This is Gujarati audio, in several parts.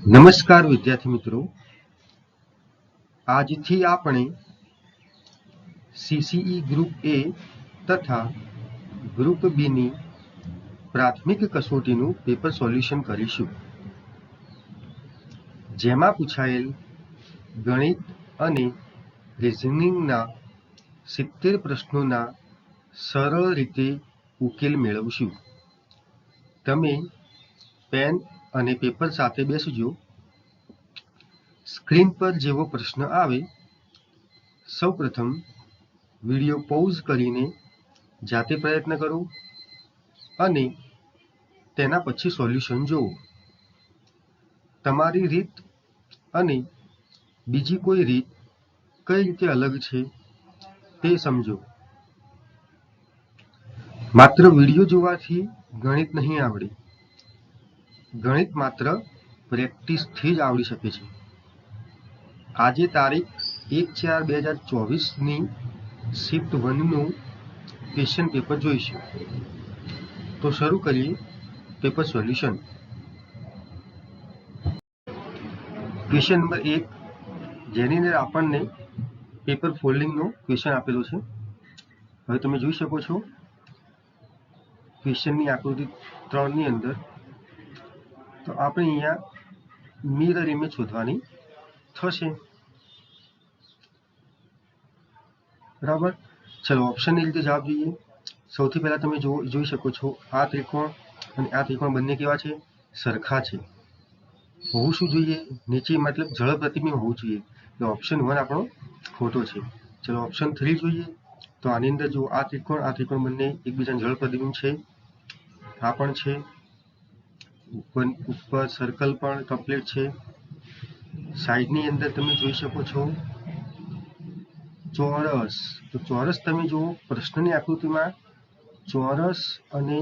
નમસ્કાર વિદ્યાર્થી મિત્રો, આજથી આપણે સીસીઈ ગ્રુપ એ તથા ગ્રુપ બી ની પ્રાથમિક કસોટીનું પેપર સોલ્યુશન કરીશું, જેમાં પૂછાયેલ ગણિત અને રિઝનિંગના 70 પ્રશ્નોના સરળ રીતે ઉકેલ મેળવશું. તમે પેન અને પેપર સાથે બેસજો. સ્ક્રીન પર જેવો પ્રશ્ન આવે, સૌપ્રથમ વિડિયો પૉઝ કરીને જાતે પ્રયત્ન કરો અને તેના પછી સોલ્યુશન જુઓ. તમારી રીત અને બીજી કોઈ રીત કઈ રીતે અલગ છે તે સમજો. માત્ર વિડિયો જોવાથી ગણિત નહીં આવડે. ગણિત માત્ર પ્રેક્ટિસથી જ આવડી શકે છે. આજે તારીખ 1/4/2024ની શિફ્ટ 1નું ક્વેશ્ચન પેપર જોઈશું. તો શરૂ કરીએ પેપર સોલ્યુશન. ક્વેશ્ચન નંબર 1, જેની અંદર આપણને પેપર ફોલ્ડિંગનો ક્વેશ્ચન આપેલો છે. હવે તમે જોઈ શકો છો ક્વેશ્ચનની આકૃતિ 3ની અંદર. તો આપણે અહીંયા મિરર ઇમેજ શોધવાની થશે. બરાબર, ચલો ઓપ્શનની રીતે જવાબ જોઈએ. સૌથી પહેલા તમે જોઈ શકો છો આ ત્રિકોણ અને આ ત્રિકોણ બંને કેવા છે? સરખા છે. હોવું શું જોઈએ? નીચે મતલબ જળ પ્રતિબિંબ હોવું જોઈએ. એટલે ઓપ્શન 1 આપણો ખોટો છે. ચલો ઓપ્શન 3 જોઈએ. તો આની અંદર જો આ ત્રિકોણ બંને એકબીજાનું જળ પ્રતિબિંબ છે. આ પણ છે. ઉપર સર્કલ પણ કમ્પ્લીટ છે. સાઈડની અંદર તમે જોઈ શકો છો ચોરસ. તો ચોરસ તમે જુઓ, પ્રશ્નની આકૃતિમાં ચોરસ અને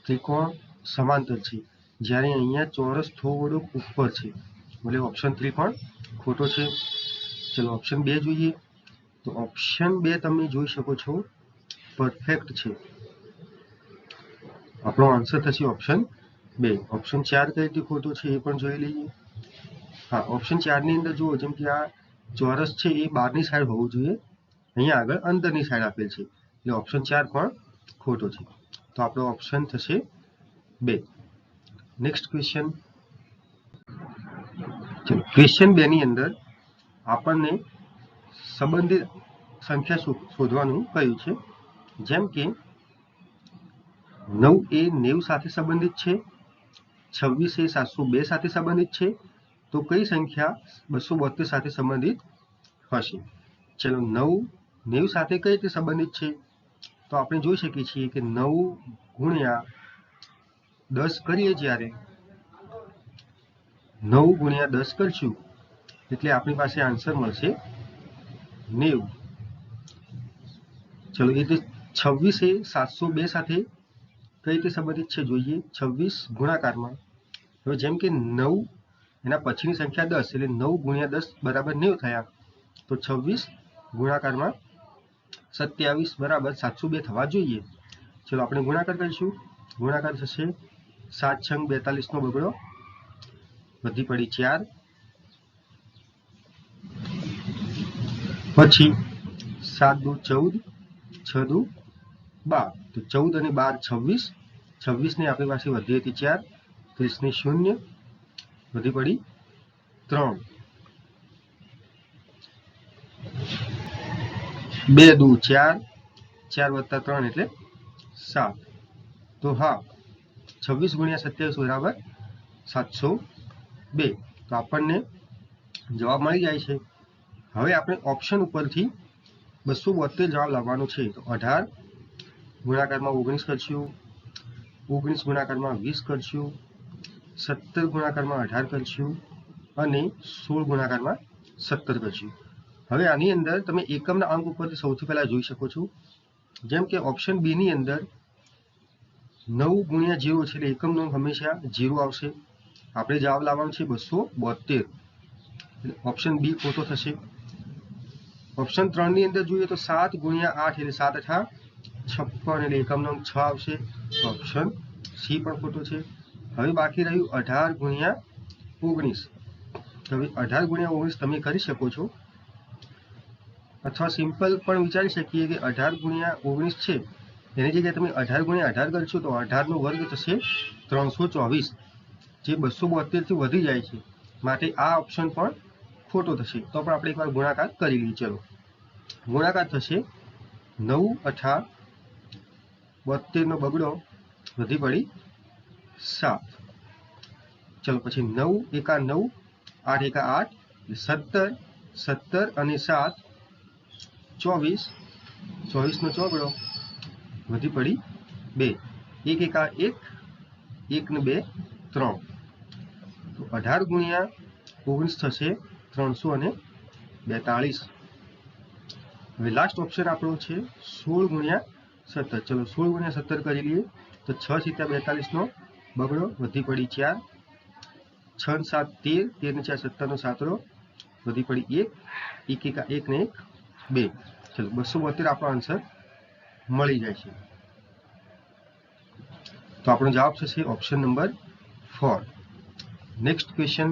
ત્રિકોણ સમાંતર છે, જ્યારે અહીંયા ચોરસ થોડોક ઉપર છે. એટલે ઓપ્શન 3 પણ ખોટો છે. ચલો ઓપ્શન 2 જોઈએ. તો ઓપ્શન 2 તમે જોઈ શકો છો પરફેક્ટ છે. આપણો આન્સર થશે ઓપ્શન 2. ઓપ્શન 4 કઈ રીતે ખોટો છે એ પણ જોઈ લઈએ. હા, ઓપ્શન 4 ની અંદર જુઓ, જેમ કે આ ચોરસ છે એ બહારની સાઈડ હોવું જોઈએ, અહીંયા આગળ અંદરની સાઈડ આપેલ છે, એટલે ઓપ્શન 4 પણ ખોટો છે. તો આપણો ઓપ્શન થશે 2. Next question. ક્વેશ્ચન 2 ની અંદર આપણને સંબંધિત સંખ્યા શોધવાનું કહ્યું છે. જેમ કે 9 એ 90 સાથે સંબંધિત છે, 26 એ 702 સાથે સંબંધિત છે, તો કઈ સંખ્યા 272 સાથે સંબંધિત હશે? ચલો 9 90 સાથે કઈ રીતે સંબંધિત છે? તો આપણે જોઈ શકીએ છીએ કે 9 ગુણ્યા 10 કરીએ, જ્યારે 9 ગુણ્યા 10 કરશું એટલે આપણી પાસે આન્સર મળશે 90. ચલો એ 26 એ 702 સાથે કઈ રીતે સંબંધિત છે જોઈએ. 26 ગુણાકારમાં, હવે જેમ કે 9 એના પછીની સંખ્યા 10, એટલે 9 ગુણ્યા 10 બરાબર 90 થયા. તો 26 ગુણાકારમાં 27 બરાબર 702 થવા જોઈએ. ચલો આપણે ગુણાકાર કરીશું. ગુણાકાર થશે 7 છંગ 42 નો બગડો, વધી પડી 4, પછી 7 દુ 14, 6 દુ 12. તો 14 અને 12 26. 26 ની આપણી પાસે વધી હતી 4, 30 ની 0, વધી પડી 3, 2 દુ 4, 4 વત્તા 3 એટલે 7. તો હા, 26 ગુણ્યા 27 બરાબર 702. તો આપણને જવાબ મળી જાય છે. હવે આપણે ઓપ્શન ઉપરથી 272 જવાબ લાવવાનો છે. તો 18 ગુણાકારમાં 19 કરશું, 19 ગુણાકારમાં 20 કરશું, 17 ગુણાકારમાં 18 કરશું અને 16 ગુણાકારમાં 17 કરશું. હવે આની અંદર તમે એકમના અંક ઉપરથી સૌથી પહેલા જોઈ શકો છો. જેમ કે ઓપ્શન બી ની અંદર 9 ગુણ્યા 0 છે, એટલે એકમનો અંક હંમેશા 0 આવશે. આપણે જવાબ લાવવાનો છે 272. ઓપ્શન બી ખોટો થશે. ઓપ્શન 3 ની અંદર જોઈએ તો 7 ગુણ્યા 8 એટલે 7 8 56, એટલે એકમનો અંક 6 આવશે. ઓપ્શન સી પણ ખોટો છે. હવે બાકી રહ્યું 18 ગુણ્યા 19. હવે 18 ગુણ્યા 19 તમે કરી શકો છો, અથવા સિમ્પલ પણ વિચારી શકીએ કે 18 ગુણ્યા 19 છે એની જગ્યાએ તમે 18 ગુણ્યા 18 કરશો તો 18 નો વર્ગ થશે 324, જે 272 થી વધી જાય છે, માટે આ ઓપ્શન પણ ખોટો થશે. તો પણ આપણે એકવાર ગુણાકાર કરી લઈએ. ચલો, ગુણાકાર થશે 9 8 72 નો બગડો વધી પડી 7. ચલો પછી 9 એકા 9, 8 એકા 8, 17, 17 અને 7 24, 24 નો ચોગડો વધી પડી 2, 1 એકા 1, 1 ને 2 3. તો 18 ગુણ્યા 19 થશે 342. હવે લાસ્ટ ઓપ્શન આપણો છે 16 ગુણ્યા 17. ચલો 16 ગુણ્યા 17 કરી લઈએ તો 6 × 42 નો બગડો વધી પડી 4, 6 7 13, 13 4 17 નો સાતડો વધી પડી 1, 1 એકા 1 ને 1 2. ચલો 272 આપણો આન્સર મળી જાય છે. તો આપણો જવાબ થશે ઓપ્શન નંબર 4. Next question.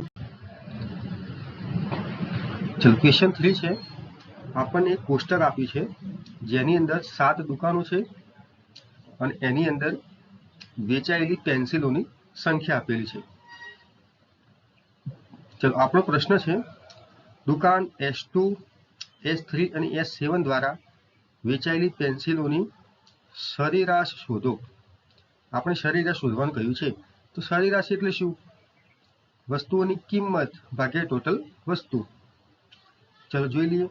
ચલો ક્વેશ્ચન 3 છે. આપણને એક કોષ્ટક આપ્યું છે જેની અંદર 7 દુકાનો છે અને એની અંદર વેચાયેલી પેન્સિલોની સંખ્યા આપેલી છે. ચલો આપણો પ્રશ્ન છે, દુકાન S2, S3 અને S7 દ્વારા વેચાયેલી પેન્સિલોની સરેરાશ શોધો. આપણે સરેરાશ શોધવાનું કહ્યું છે. તો સરેરાશ એટલે શું? વસ્તુઓની કિંમત ભાગ્યા ટોટલ વસ્તુ. ચલો જોઈ લઈએ.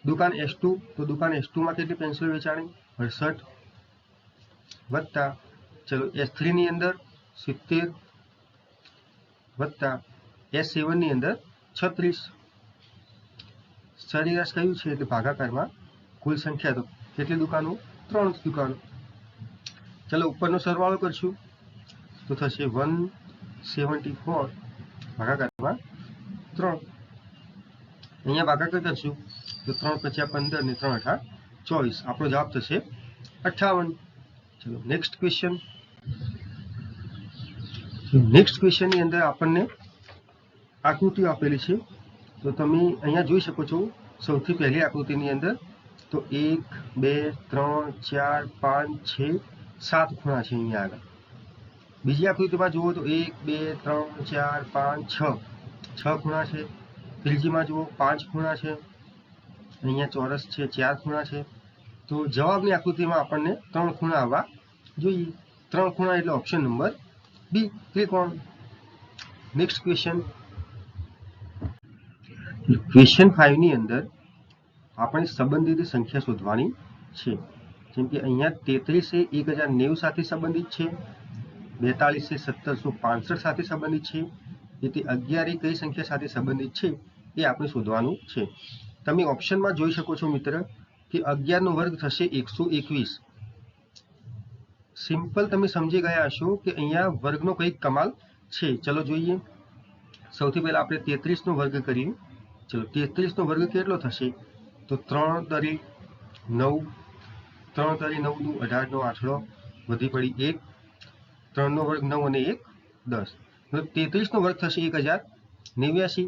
દુકાન S2, તો દુકાન S2 માં કેટલી પેન્સિલ વેચાણી? 68 વત્તા ચલો S3 ની અંદર 70 વત્તા S7 ની અંદર 36. સરેરાશ કયું છે એટલે ભાગાકારમાં કુલ સંખ્યા. તો કેટલી દુકાનો? 3 દુકાનો. ચલો ઉપરનો સરવાળો કરશું તો થશે 174 ભાગાકારમાં 3. અહીંયા ભાગાકાર કરશું તો 3 × 5 = 15 ને 3 × 8 = 24. આપણો જવાબ થશે 58. ચલો નેક્સ્ટ ક્વેશ્ચન. નેક્સ્ટ ક્વેશ્ચન ની અંદર આપણને આકૃતિઓ આપેલી છે. તો તમે અહીંયા જોઈ શકો છો સૌથી પહેલી આકૃતિની અંદર તો 1 2 3 4 5 6 7 ખૂણા છે અહીંયા આગળ. બીજી આકૃતિમાં જુઓ તો 1 2 3 4 5 6 ખૂણા છે. ત્રીજીમાં જુઓ 5 ખૂણા છે. અહીંયા ચોરસ છે, 4 ખૂણા છે. તો જવાબની આકૃતિમાં આપણને 3 ખૂણા આવવા જોઈએ. 3 ખૂણા એટલે ઓપ્શન નંબર બી, ત્રિકોણ. Next question. ક્વેશ્ચન 5 ની અંદર આપણે સંબંધિત સંખ્યા શોધવાની છે. જેમ કે અહીંયા 33 એ 1090 સાથે સંબંધિત છે, 42 એ 1765 સાથે સંબંધિત છે. તેથી 11 એ કઈ સંખ્યા સાથે સંબંધિત છે એ આપણે શોધવાનું છે. તમે ઓપ્શનમાં જોઈ શકો છો મિત્ર કે 11 નો વર્ગ થશે 121. સિમ્પલ તમે સમજી ગયા હશો કે અહીંયા વર્ગનો કઈ કમાલ છે. ચલો જોઈએ. સૌથી પહેલા આપણે 33 નો વર્ગ કરીએ. ચલો 33 નો વર્ગ કેટલો થશે? તો 3 તરી 9, 3 તરી 9 દુ 18 નો આઠડો વધી પડી 1, 3 નો વર્ગ 9 અને 1 10. મતલબ 33 નો વર્ગ થશે 1089.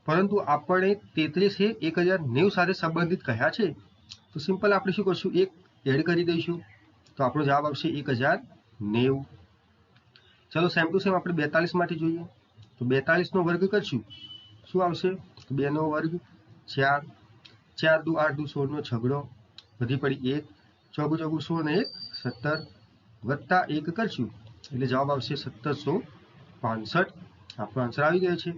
પરંતુ આપણે 33 એ 1090 સાથે સંબંધિત કહ્યા છે. તો સિમ્પલ આપણે શું કરશું? 1 એડ કરી દઈશું તો આપણો જવાબ આવશે 1090. ચલો સેમ ટુ સેમ આપણે 42 માટે જોઈએ. તો 42 નો વર્ગ કરશું શું આવશે? 2 નો વર્ગ 4, 4 દુ 8 દુ 16 નો છગડો વધી પડી 1, ચોગુ ચોગુ 16 ને 1 17 વત્તા 1 કરશું એટલે જવાબ આવશે 1765. આપણો આન્સર આવી ગયો છે.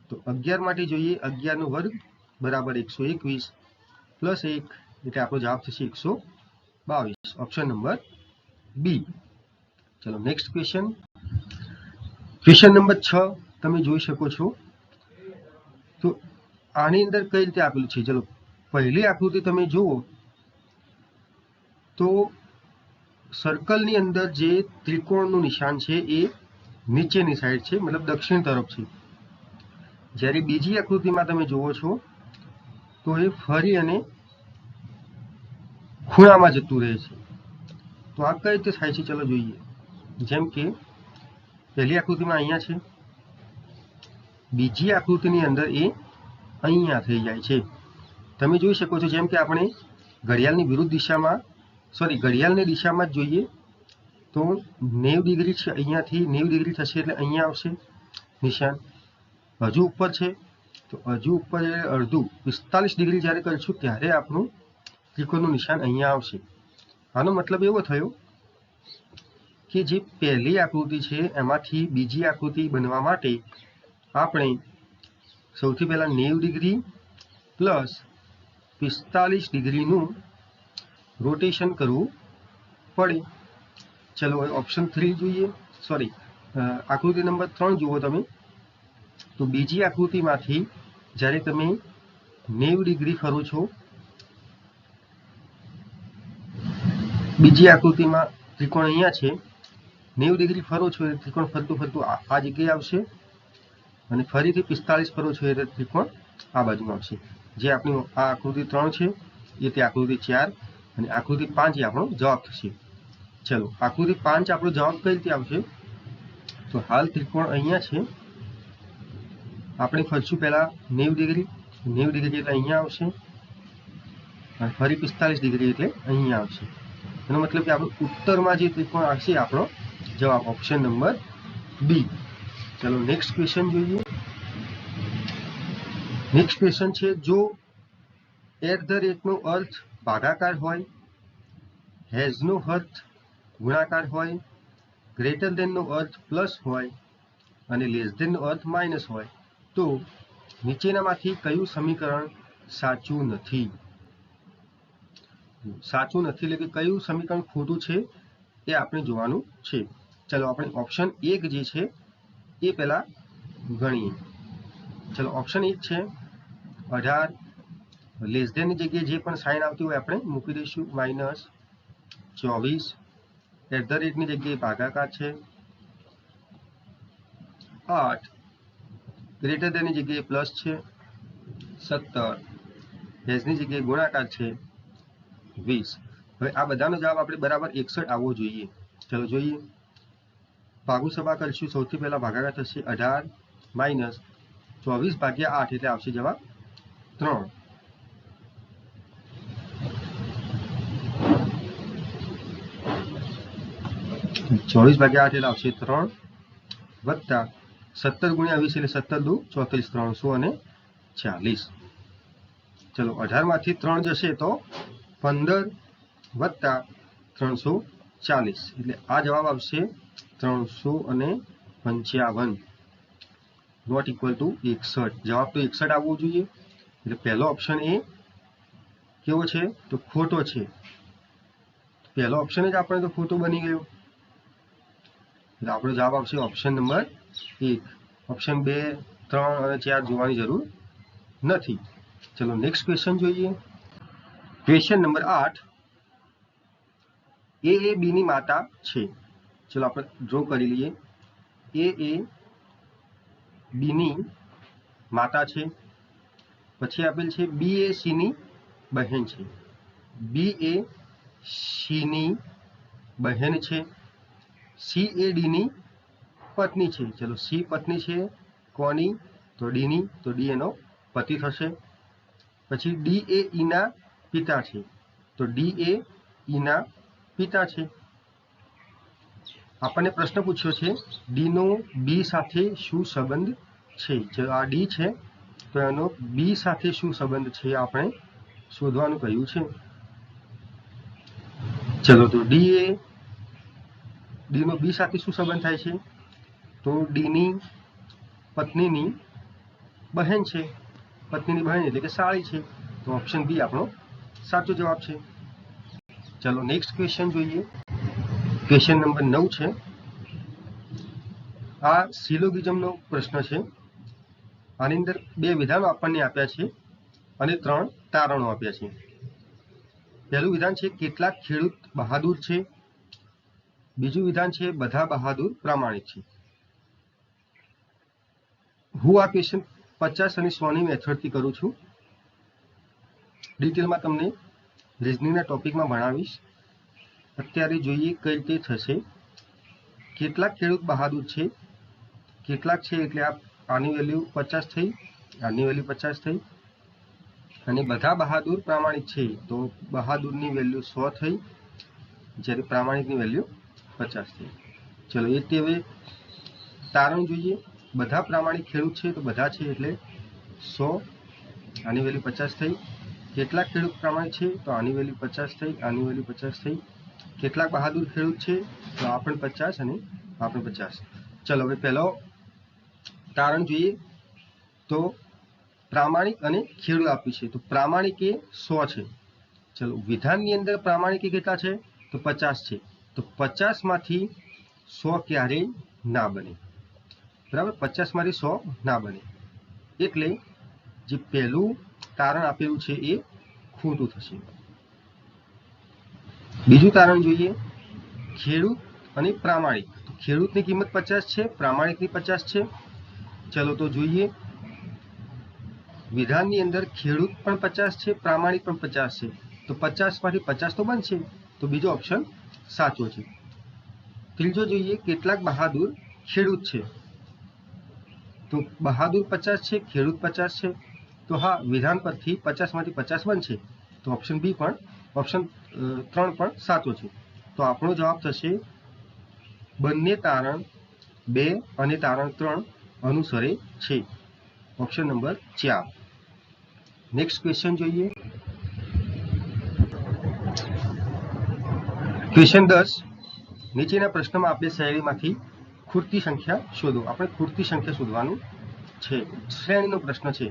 તો 11 માટે જોઈએ. 11 નો વર્ગ બરાબર 121 પ્લસ 1 એટલે આપણો જવાબ થશે 122. Option number B. ચલો નેક્સ્ટ ક્વેશ્ચન. ક્વેશ્ચન નંબર 6 તમે જોઈ શકો છો. તો આની અંદર કઈ રીતે આપેલું છે? ચલો પહેલી આકૃતિ તમે જુઓ તો સર્કલની અંદર જે ત્રિકોણનું નિશાન છે એ નીચેની સાઈડ છે, મતલબ દક્ષિણ તરફ છે. જ્યારે બીજી આકૃતિમાં તમે જુઓ છો તો એ ફરી અને ખૂણામાં જતું રહે છે. તો આ કઈ રીતે થાય છે? ચલો જોઈએ. જેમ કે પહેલી આકૃતિમાં અહીંયા છે, બીજી આકૃતિની અંદર એ અહીંયા થઈ જાય છે. તમે જોઈ શકો છો, જેમ કે આપણે ઘડિયાળની વિરુદ્ધ દિશામાં ઘડિયાળની દિશામાં જ જોઈએ તો 90 ડિગ્રી છે, અહીંયાથી 90 ડિગ્રી થશે એટલે અહીંયા આવશે નિશાન. હજુ ઉપર છે તો હજુ ઉપર અડધું 45 ડિગ્રી જ્યારે કરીશું ત્યારે આપણું ત્રિકોણનું નિશાન અહીંયા આવશે. આનો મતલબ એવો થયો કે જે પહેલી આકૃતિ છે એમાંથી બીજી આકૃતિ બનવા માટે આપણે સૌથી પહેલા 90 ડિગ્રી પ્લસ 45 ડિગ્રીનું રોટેશન કરવું પડે. ચલો હવે ઓપ્શન 3 જોઈએ, આકૃતિ નંબર 3 જુઓ તમે. તો બીજી આકૃતિમાંથી જ્યારે તમે 90 ડિગ્રી ફરો છો, બીજી આકૃતિમાં ત્રિકોણ અહીંયા છે, 90 ડિગ્રી ફરો છો એટલે ત્રિકોણ ફરતું ફરતું આ જગ્યાએ આવશે અને ફરીથી 45 ફરો છો એટલે ત્રિકોણ આ બાજુમાં આવશે. જે આપણી આ આકૃતિ 3 છે એ તે આકૃતિ 4 અને આકૃતિ 5 એ આપણો જવાબ થશે. ચલો આકૃતિ 5 આપણો જવાબ કઈ રીતે આવશે? તો હાલ ત્રિકોણ અહીંયા છે, આપણે ફરશું પહેલા 90 ડિગ્રી એટલે અહીંયા આવશે અને ફરી 45 ડિગ્રી એટલે અહીંયા આવશે. એનો મતલબ કે આપણો ઉત્તરમાં જે ત્રિકોણ આવશે આપણો જવાબ ઓપ્શન નંબર બી. ચલો નેક્સ્ટ ક્વેશ્ચન જોઈએ. નેક્સ્ટ ક્વેશ્ચન છે, જો નો અર્થ ભાગાકાર હોય, હેઝ નો અર્થ ગુણાકાર હોય, ગ્રેટર ધેન નો અર્થ પ્લસ હોય અને લેસ ધેન નો અર્થ માઇનસ હોય તો નીચેનામાંથી કયું સમીકરણ સાચું નથી? સાચું નથી એટલે કે કયું સમીકરણ ખોટું છે એ આપણે જોવાનું છે. ચલો આપણે ઓપ્શન 1 જે છે એ પહેલા ગણીએ. ચલો ઓપ્શન 1 છે 18, લેસ ધેન ની જગ્યાએ જે પણ સાઇન આવતી હોય આપણે મૂકી દઈશું -24, એટ ધ રેટ ની જગ્યાએ ભાગાકાર છે 8, ગ્રેટર ધેન ની જગ્યાએ પ્લસ છે 17, હેઝ ની જગ્યાએ ગુણાકાર છે 20. હવે આ બધાનો જવાબ આપણે બરાબર 61 આવવો જોઈએ. ચલો જોઈએ. ભાગુસભા કરીશું. સૌથી પહેલા ભાગાકાર થશે 18 માઇનસ 24 ભાગ્યા 8 એટલે આવશે જવાબ 3. 24 ભાગ્યા 8 એટલે આવશે 3 વત્તા 17 ગુણ્યા 20 એટલે 17 દુ 34, 340. ચલો 18 માંથી 3 જશે તો 15 વત્તા 340 એટલે આ જવાબ આવશે 355, નોટ ઇક્વલ ટુ 61. જવાબ તો 61 આવવો જોઈએ. એટલે પહેલો ઓપ્શન એ કેવો છે તો ખોટો છે. પહેલો ઓપ્શન જ આપણે તો ખોટો બની ગયો એટલે આપણો જવાબ આવશે ઓપ્શન નંબર 1. ઓપ્શન 2, 3 અને 4 જોવાની જરૂર નથી. ચલો નેક્સ્ટ ક્વેશ્ચન જોઈએ. ક્વેશ્ચન નંબર 8, એ બી ની માતા છે. ચલો આપણે ડ્રો કરી લઈએ. એ બી ની માતા છે. પછી આપેલ છે બી એ સી ની બહેન છે. બી એ સી ની બહેન છે. સી એ ડી ની પત્ની છે. ચલો સી પત્ની છે કોની? તો ડી ની, તો ડી એનો પતિ થશે. પછી ડી એ ઈ ના પિતા છે. તો ડી એ ઈ ના પિતા છે. આપણને પ્રશ્ન પૂછ્યો છે ડી નો બી સાથે શું સંબંધ છે? જો આ ડી છે તો એનો બી સાથે શું સંબંધ છે આપણે શોધવાનું કહ્યું છે. ચલો તો ડી નો બી સાથે શું સંબંધ થાય છે? તો ડી ની પત્નીની બહેન છે. પત્નીની બહેન એટલે કે સાળી છે. તો ઓપ્શન બી આપણો સાચો જવાબ છે. ચલો નેક્સ્ટ ક્વેશ્ચન જોઈએ. ક્વેશ્ચન નંબર 9 છે. આ સિલોગિઝમનો પ્રશ્ન છે. આની અંદર 2 વિધાનો આપણને આપ્યા છે અને 3 તારણો આપ્યા છે. પહેલું વિધાન છે કેટલાક ખેડૂત બહાદુર છે. બીજું વિધાન છે બધા બહાદુર પ્રામાણિક છે. હું આ ક્વેશ્ચન 50 અને 100 ની મેથડથી કરું છું. ડિટેલમાં તમને રીઝનિંગના ટોપિકમાં ભણાવીશ. અત્યારે જોઈએ કઈ રીતે થશે. કેટલાક ખેડૂત બહાદુર છે. કેટલાક છે એટલે આ આની વેલ્યુ 50 થઈ, આની વેલ્યુ 50 થઈ, અને બધા બહાદુર પ્રામાણિક છે તો બહાદુરની વેલ્યુ 100 થઈ, જ્યારે પ્રામાણિકની વેલ્યુ 50 થઈ. ચલો એ તે હવે તારણ જોઈએ. બધા પ્રામાણિક ખેડૂત છે તો બધા છે એટલે 100, આની વેલ્યુ 50 થઈ. કેટલાક ખેડૂત પ્રામાણિક છે તો આની વેલ્યુ 50 થઈ, આની વેલ્યુ 50 થઈ. કેટલાક બહાદુર ખેડૂત છે તો આ પણ 50 અને આ પણ 50. ચલો હવે પહેલો તારણ જોઈએ. તો પ્રામાણિક અને ખેડૂત આપ્યું છે તો પ્રામાણિક એ 100 છે. ચલો વિધાનની અંદર પ્રામાણિક કેટલા છે તો 50 છે. તો 50 માંથી 100 ક્યારેય ના બને, બરાબર. 50 માંથી 100 ના બને, એટલે જે પહેલું તારણ આપેલું છે એ ખોટું થશે. બીજું તારણ જોઈએ. ખેડૂત અને પ્રામાણિક. તો ખેડૂતની કિંમત 50 છે, પ્રામાણિકની 50 છે. ચલો તો જોઈએ. વિધાનની અંદર ખેડૂત પણ 50 છે, પ્રામાણિક પણ 50 છે. તો 50 માંથી 50 તો બનશે, તો બીજો ઓપ્શન સાચો છે. ત્રીજો જોઈએ. કેટલાક બહાદુર ખેડૂત છે. તો બહાદુર 50 છે, ખેડૂત 50 છે. તો હા, વિધાન પરથી 50 માંથી 50 બનશે, તો ઓપ્શન બી પણ, ઓપ્શન 3 પણ સાચો છે. તો આપણો જવાબ થશે બંને તારણ 2 અને તારણ 3 અનુસરે છે. Option number 4. નેક્સ્ટ ક્વેશ્ચન જોઈએ. ક્વેશ્ચન 10. નીચેના પ્રશ્નમાં આપેલ શ્રેણીમાંથી ખૂટતી સંખ્યા શોધો. આપણે ખૂટતી સંખ્યા શોધવાનું છે. શ્રેણીનો પ્રશ્ન છે.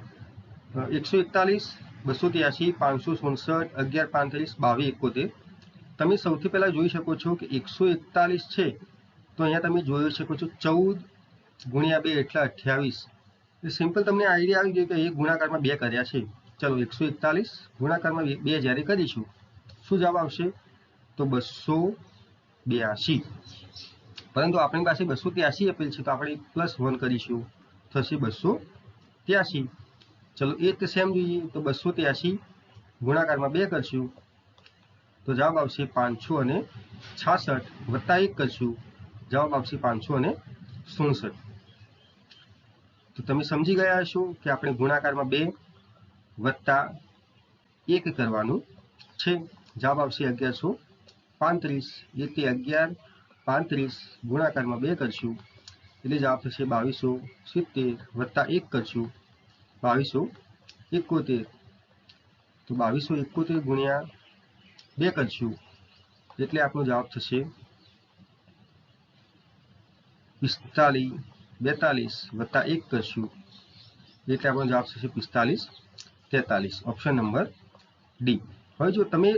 141, 283, 567, 11, 35, 22, 71. તમે સૌથી પહેલા જોઈ શકો છો કે 141 છે તો અહીંયા તમે જોઈ શકો છો 14 ગુણ્યા 2 એટલે 28. સિમ્પલ તમને આઈડિયા આવી ગયો કે એક ગુણાકારમાં 2 કર્યા છે. ચલો 141 ગુણાકારમાં 2 જ્યારે કરીશું શું જવાબ આવશે તો 282. પરંતુ આપણી પાસે 283 આપેલ છે તો આપણે +1 કરીશું, થશે 283. ચલો એ તો સેમ જોઈએ. તો 283 ગુણાકારમાં 2 કરશું તો જવાબ આવશે 566, વત્તા 1 કરશું જવાબ આવશે 567. તો તમે સમજી ગયા હશો કે આપણે ગુણાકારમાં 2 વત્તા 1 કરવાનું છે. જવાબ આવશે 1135. એ તે 1135 ગુણાકારમાં 2 કરશું એટલે જવાબ થશે 2270, વત્તા 1 કરશું 2271. તો 2271 ગુણ્યા 2 કરશું એટલે આપણો જવાબ થશે 45, 42 વત્તા 1 કરશું એટલે આપણો જવાબ થશે 45, 43. Option number D. હવે જો તમે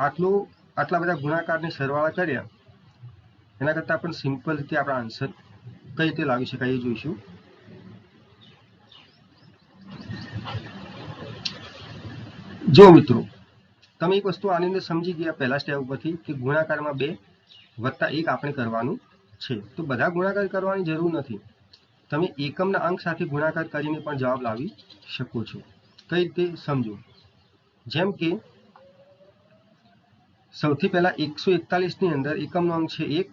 આટલા બધા ગુણાકારને સરવાળા કર્યા, એના કરતાં પણ સિમ્પલ રીતે આપણા આન્સર કઈ રીતે લાવી શકાય એ જોઈશું. જો મિત્રો તમે એક વસ્તુ આની અંદર સમજી ગયા પહેલા સ્ટેપ ઉપરથી કે ગુણાકારમાં 2 વત્તા 1 આપણે કરવાનું છે. તો બધા ગુણાકાર કરવાની જરૂર નથી. તમે એકમના અંક સાથે ગુણાકાર કરીને પણ જવાબ લાવી શકો છો. કઈ રીતે સમજો. જેમ કે સૌથી પહેલા 141 ની અંદર એકમનો અંક છે 1,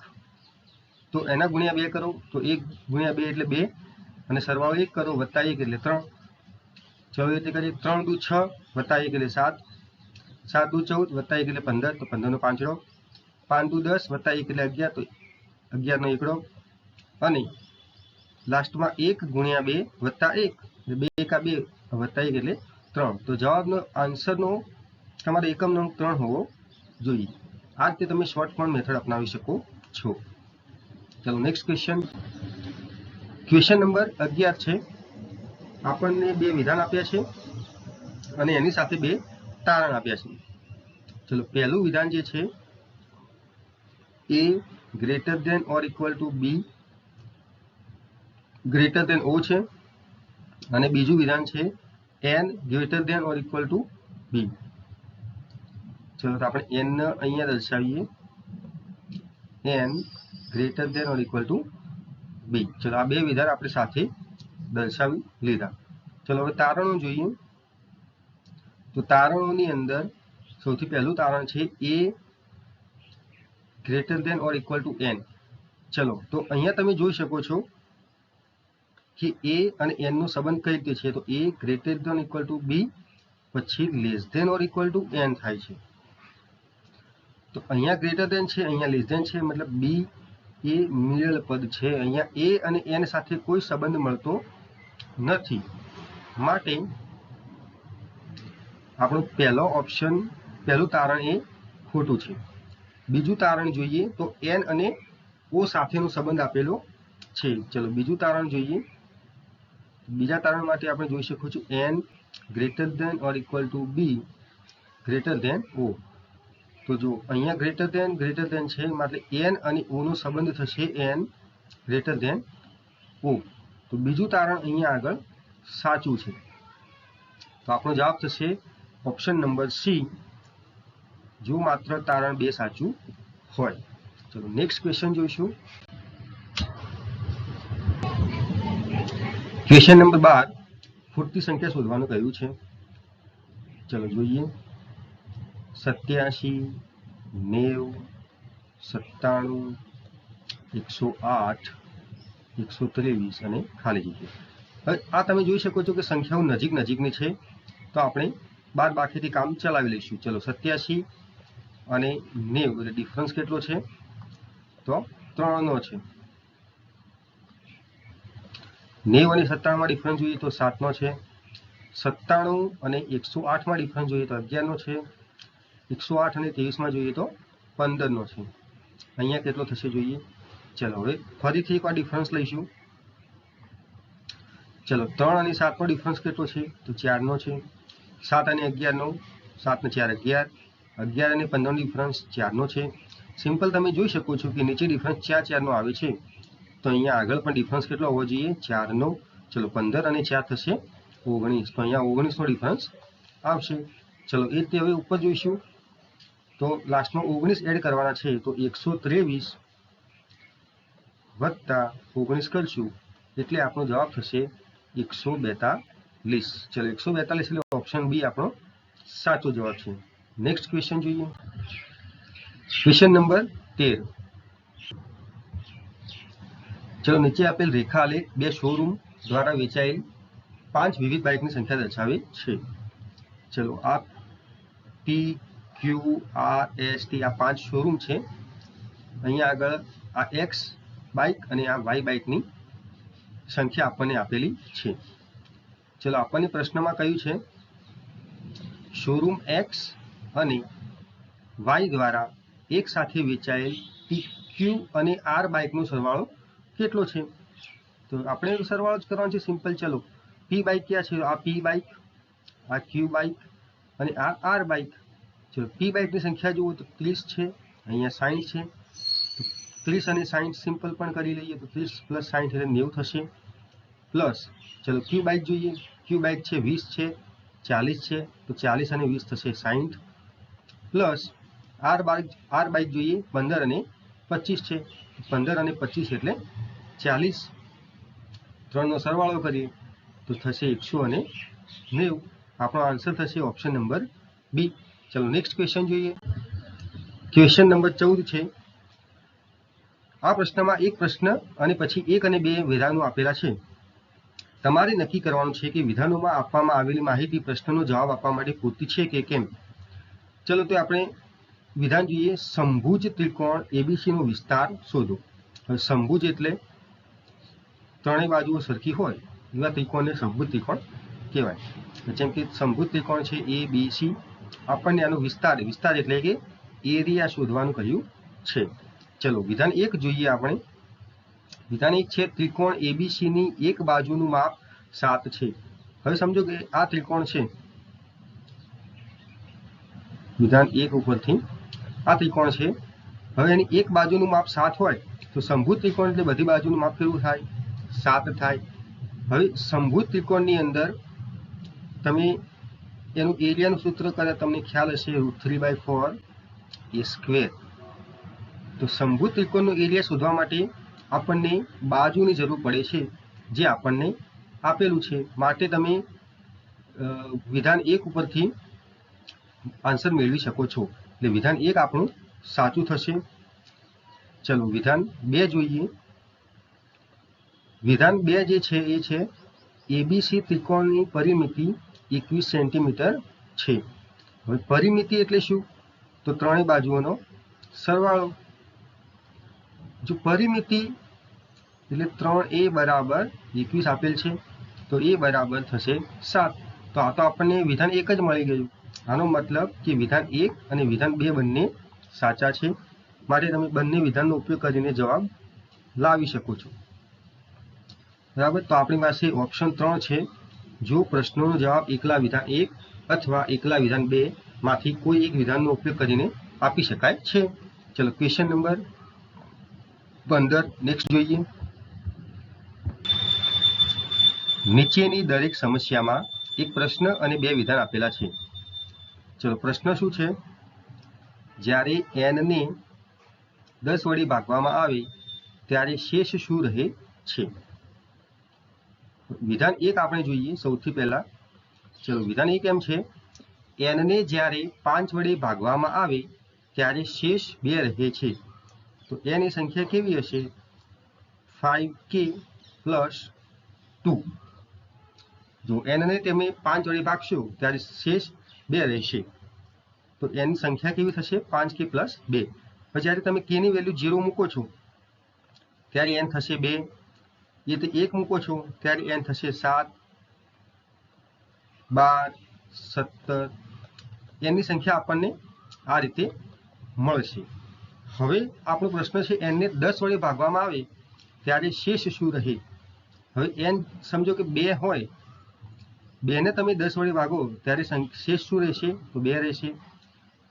તો એના ગુણ્યા 2 કરો તો 1 ગુણ્યા 2 એટલે 2, અને સરવાળો 1 કરો વત્તા 1 એટલે 3. ચલો એ રીતે કરીએ. 3 દુ 6 વત્તા 1 એટલે 7, 7 દુ 14 વત્તા 1 એટલે 15, તો 15 નો પાંચડો. 5 દુ 10 વત્તા 1 એટલે 11, તો 11 નો એકડો. અને લાસ્ટમાં 1 ગુણ્યા 2 વત્તા 1 એટલે 2 એકા 2 વત્તા 1 એટલે 3. તો જવાબનો આન્સરનો તમારો એકમનો અંક 3 હોવો જોઈએ. આ રીતે તમે શોર્ટ ફોર્મ મેથડ અપનાવી શકો છો. ચલો નેક્સ્ટ ક્વેશ્ચન. ક્વેશ્ચન નંબર 11 છે. આપણને 2 વિધાન આપ્યા છે અને એની સાથે 2 તારણ આપ્યા છે. ચલો પહેલું વિધાન જે છે a greater than or equal to b greater than o છે, અને બીજું વિધાન છે n greater than or equal to b. ચલો તો આપણે n ને અહીંયા દર્શાવીએ, n greater than or equal to b. ચલો આ 2 વિધાન આપણે સાથે દર્શાવી લીધા. ચલો હવે તારણો જોઈએ. તો તારણોની અંદર સૌથી પહેલું તારણ છે a greater than or equal to n. ચલો તો અહીંયા તમે જોઈ શકો છો કે એ અને એન નો સંબંધ કઈ રીતે છે, તો A greater than equal to B પછી less than or equal to N થાય છે. તો અહીંયા ગ્રેટર ધેન છે, અહીંયા લેસ ધેન છે, મતલબ બી એ મિડલ પદ છે. અહીંયા એ અને એન સાથે કોઈ સંબંધ મળતો નથી, માટે આપણો પહેલો ઓપ્શન, પહેલું તારણ એ ખોટું છે. બીજું તારણ જોઈએ તો એન અને ઓ સાથેનો સંબંધ આપેલો છે. ચલો બીજું તારણ જોઈએ. બીજા તારણ માટે આપણે જોઈ શકો છો n greater than or equal to B greater than O. તો જો અહીંયા ગ્રેટર ધેન છે, એટલે એન અને ઓ નો સંબંધ થશે એન ગ્રેટર ધેન ઓ. તો બીજું તારણ અહીંયા આગળ સાચું છે. તો આપણો જવાબ થશે ઓપ્શન નંબર સી, જો માત્ર તારણ 2 સાચું હોય. ચલો નેક્સ્ટ ક્વેશ્ચન જોઈશું. ક્વેશ્ચન નંબર 12, ખૂટતી સંખ્યા શોધવાનું કહ્યું છે. ચલો જોઈએ. 87, 90, 97, 108, 123 અને ખાલી જગ્યા. હવે આ તમે જોઈ શકો છો કે સંખ્યાઓ નજીકની છે, તો આપણે બાદબાકીથી કામ ચલાવી લઈશું. ચલો 87 અને 90 એટલે ડિફરન્સ કેટલો છે, તો 3 નો છે. 90 અને 97 માં ડિફરન્સ જોઈએ તો 7 નો છે. 97 અને 108 માં ડિફરન્સ જોઈએ તો 11 નો છે. 108 અને 23 માં જોઈએ તો 15 નો છે. અહીંયા કેટલો થશે જોઈએ. ચલો હવે ફરીથી એકવાર ડિફરન્સ લઈશું. ચલો 3 અને 7 નો ડિફરન્સ કેટલો છે, તો 4 નો છે. 7 અને 11 નો, 7 ને 4 11, 11 અને 15 નો ડિફરન્સ 4 નો છે. સિમ્પલ તમે જોઈ શકો છો કે નીચે ડિફરન્સ 4 નો આવે છે, તો અહીંયા આગળ પણ ડિફરન્સ કેટલો હોવો જોઈએ, 4 નો. ચલો 15 અને 4 થશે 19, તો અહીંયા 19 નો ડિફરન્સ આવશે. ચલો એ રીતે હવે ઉપર જોઈશું, તો લાસ્ટમાં 19 એડ કરવાના છે, તો 123 વત્તા 19 કરશું એટલે આપણો જવાબ થશે 142. ચલો 142 એટલે ઓપ્શન બી આપણો સાચો જવાબ છે. નેક્સ્ટ ક્વેશ્ચન જોઈએ. Question number 13. ચલો નીચે આપેલ રેખા આલેખ 2 શોરૂમ દ્વારા વેચાયેલ 5 વિવિધ બાઇકની સંખ્યા દર્શાવે છે. ચલો આ પી, ક્યુ, આર, એસ, ટી આ 5 શોરૂમ છે. અહીંયા આગળ આ એક્સ બાઇક અને આ વાય બાઇકની સંખ્યા આપણને આપેલી છે. ચલો આપણને પ્રશ્નમાં કહ્યું છે શોરૂમ એક્સ અને વાય દ્વારા એક સાથે વેચાયેલ પી, ક્યુ અને આર બાઇકનો સરવાળો કેટલો છે. તો આપણે સરવાળો જ કરવાનો છે, સિમ્પલ. ચલો પી બાઇક ક્યાં છે, આ પી બાઇક, આ ક્યુ બાઇક અને આ આર બાઇક. ચલો પી બાઇકની સંખ્યા જુઓ તો 30 છે, અહીંયા 60 છે. તો 30 અને 60 સિમ્પલ પણ કરી લઈએ, તો 30 + 60 એટલે 90 થશે. પ્લસ ચલો ક્યુ બાઇક જોઈએ, ક્યુ બાઇક છે 20 છે, 40 છે, તો 40 અને 20 થશે 60. પ્લસ આર બાઇક જોઈએ 15 અને 25 છે, 15 અને 25 એટલે 40. 3 નો સરવાળો કરીએ તો થશે 190. આપણો આન્સર થશે ઓપ્શન નંબર બી. ચલો નેક્સ્ટ ક્વેશ્ચન જોઈએ. ક્વેશ્ચન નંબર 14 છે. આ પ્રશ્નમાં એક પ્રશ્ન અને પછી 1 અને 2 વિધાનો આપેલા છે. તમારે નક્કી કરવાનું છે કે વિધાનોમાં આપવામાં આવેલી માહિતી પ્રશ્નનો જવાબ આપવા માટે પૂરતી છે કે કેમ. ચલો તો આપણે વિધાન જોઈએ. સમભુજ ત્રિકોણ એબીસી નો વિસ્તાર શોધો. હવે સમભુજ એટલે ત્રણેય બાજુઓ સરખી હોય એવા ત્રિકોણને સમભુજ ત્રિકોણ કહેવાય. જેમ કે સમભુજ ત્રિકોણ છે એ બી સી, આપણને આનો વિસ્તાર એટલે કે એરિયા શોધવાનું કહ્યું છે. ચલો વિધાન 1 જોઈએ આપણે. વિધાન 1 છે ત્રિકોણ એબીસી ની એક બાજુનું માપ 7 છે. હવે સમજો કે આ ત્રિકોણ છે, વિધાન 1 ઉપરથી આ ત્રિકોણ છે. હવે એની એક બાજુનું માપ 7 હોય તો સમભુજ ત્રિકોણ એટલે બધી બાજુનું માપ કેવું થાય, 7 થાય. હવે સમભુજ ત્રિકોણની અંદર તમે એનું એરિયાનું સૂત્ર કદાચ તમને ખ્યાલ હશે, √3/4 એ સ્ક્વેર. તો સમભુજ ત્રિકોણનો એરિયા શોધવા માટે આપણને બાજુની જરૂર પડે છે, જે આપણને આપેલું છે. માટે તમે વિધાન 1 ઉપરથી આન્સર મેળવી શકો છો. એટલે વિધાન 1 આપણું સાચું થશે. ચલો વિધાન 2 જોઈએ. વિધાન 2 જે છે એ છે એબીસી ત્રિકોણની પરિમિતિ 21 સેન્ટીમીટર છે. હવે પરિમિતિ એટલે શું? તો ત્રણેય બાજુઓનો સરવાળો. જો પરિમિતિ એટલે 3a બરાબર 21 આપેલ છે, તો a બરાબર થશે 7. તો આ તો આપણને વિધાન 1 જ મળી ગયું. આનો મતલબ કે વિધાન 1 અને વિધાન 2 બંને સાચા છે. માટે તમે બંને વિધાનનો ઉપયોગ કરીને જવાબ લાવી શકો છો. બરાબર. તો આપણી પાસે ઓપ્શન 3 છે. જો પ્રશ્નોનો જવાબ એકલા વિધાન 1 અથવા એકલા વિધાન 2 માંથી કોઈ એક વિધાનનો ઉપયોગ કરીને આપી શકાય છે. ચલો ક્વેશ્ચન નંબર 15 નેક્સ્ટ જોઈએ. નીચેની દરેક સમસ્યામાં એક પ્રશ્ન અને 2 વિધાન આપેલા છે. ચલો પ્રશ્ન શું છે? જ્યારે n ને 10 વડે ભાગવામાં આવે ત્યારે શેષ શું રહે છે? વિધાન 1 આપણે જોઈએ સૌથી પહેલા. ચલો વિધાન 1 એમ છે, n ને જ્યારે 5 વડે ભાગવામાં આવે ત્યારે શેષ 2 રહે છે. તો n ની સંખ્યા કેવી હશે? 5k + 2. જો n ને તમે 5 વડે ભાગશો ત્યારે શેષ 2 રહેશે. તો n ની સંખ્યા કેવી થશે? 5k + 2. પછી જ્યારે તમે k ની વેલ્યુ 0 મૂકો છો ત્યારે n થશે 2. એ તો 1 મૂકો છો ત્યારે n થશે 7, 12, 17. n ની સંખ્યા આપણને આ રીતે મળશે. હવે આપણો પ્રશ્ન છે n ને 10 વડે ભાગવામાં આવે ત્યારે શેષ શું રહે? હવે n સમજો કે 2 હોય, 2 ને તમે 10 વડે ભાગો ત્યારે શેષ શું રહેશે? તો 2 રહેશે.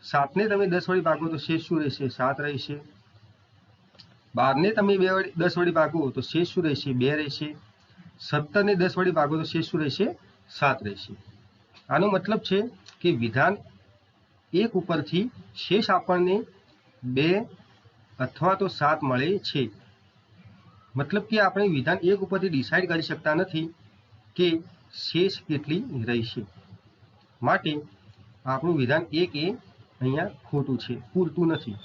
7 ને તમે 10 વડે ભાગો તો શેષ શું રહેશે? 7 રહેશે. 12 ને તમે 10 વડે ભાગો તો શેષ શું રહેશે? 2 રહેશે. 17 ને 10 વડે ભાગો તો શેષ શું રહેશે? 7 રહેશે. આનો મતલબ છે કે વિધાન 1 ઉપરથી શેષ આપણને 2 અથવા તો 7 મળે છે. મતલબ કે આપણે વિધાન 1 ઉપરથી ડિસાઇડ કરી શકતા નથી કે શેષ કેટલી રહેશે. માટે આપણું વિધાન 1 એ અહીંયા ખોટું છે, પૂરતું નથી.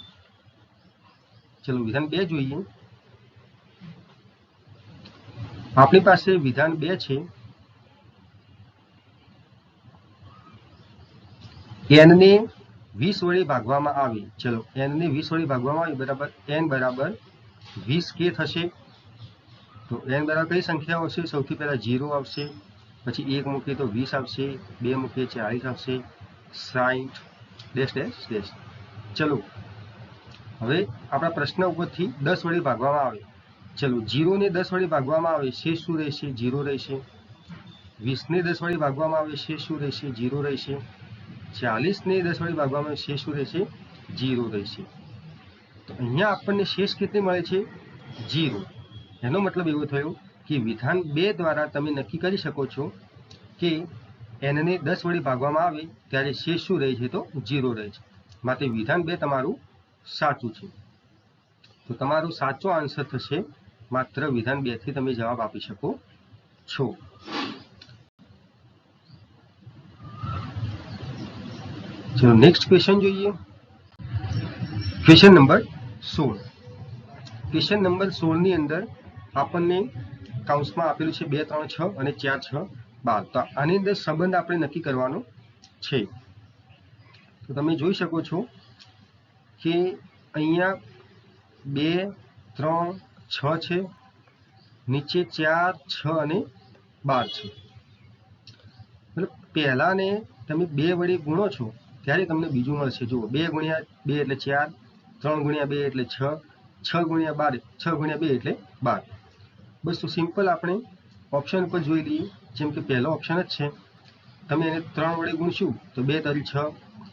ચલો વિધાન 2 જોઈએ. આપણી પાસે વિધાન 2 છે, n ને 20 વડે ભાગવામાં આવે. ચલો n ને 20 વડે ભાગવામાં આવે બરાબર n બરાબર 20k થશે. તો n બરાબર કઈ સંખ્યા આવશે? સૌથી પહેલા 0 આવશે, પછી 1 મૂકીએ તો 20 આવશે, 2 મૂકીએ 40 આવશે, 60 ડેશ ડેશ ડેશ. ચલો હવે આપણા પ્રશ્ન ઉપરથી 10 વડે ભાગવામાં આવે. ચલો 0 ને 10 વડે ભાગવામાં આવે શેષ શું રહેશે? 0 રહેશે. 20 ને 10 વડે ભાગવામાં આવે શેષ શું રહેશે? 0 રહેશે. 40 ને 10 વડે ભાગવામાં આવે શેષ શું રહેશે? 0 રહેશે. તો અહીંયા આપણને શેષ કેટલી મળે છે? 0. એનો મતલબ એવો થયો કે વિધાન 2 દ્વારા તમે નક્કી કરી શકો છો કે n ને 10 વડે ભાગવામાં આવે ત્યારે શેષ શું રહે છે? તો 0 રહે છે. માટે વિધાન 2 તમારું સાચું છે. તો તમારો સાચો આન્સર થશે માત્ર વિધાન 2 થી તમે જવાબ આપી શકો છો. ચલો નેક્સ્ટ ક્વેશ્ચન જોઈએ. Question number 16. ક્વેશ્ચન નંબર 16 ની અંદર આપણને કૌંસમાં આપેલું છે 2, 3, 6 અને 4, 6, 12. તો આની અંદર સંબંધ આપણે નક્કી કરવાનો છે. તો તમે જોઈ શકો છો કે અહીંયા 2, 3, 6 છે, નીચે 4, 6 અને 12 છે. મતલબ પહેલાને તમે 2 વડે ગુણો છો ત્યારે તમને બીજું મળશે. જુઓ 2 × 2 એટલે 4, 3 × 2 એટલે 6, 6 × 12 6 × 2 એટલે 12. બસ તો સિમ્પલ આપણે ઓપ્શન પર જોઈ લઈએ. જેમ કે પહેલો ઓપ્શન જ છે, તમે એને 3 વડે ગુણશું તો 2 તરી 6,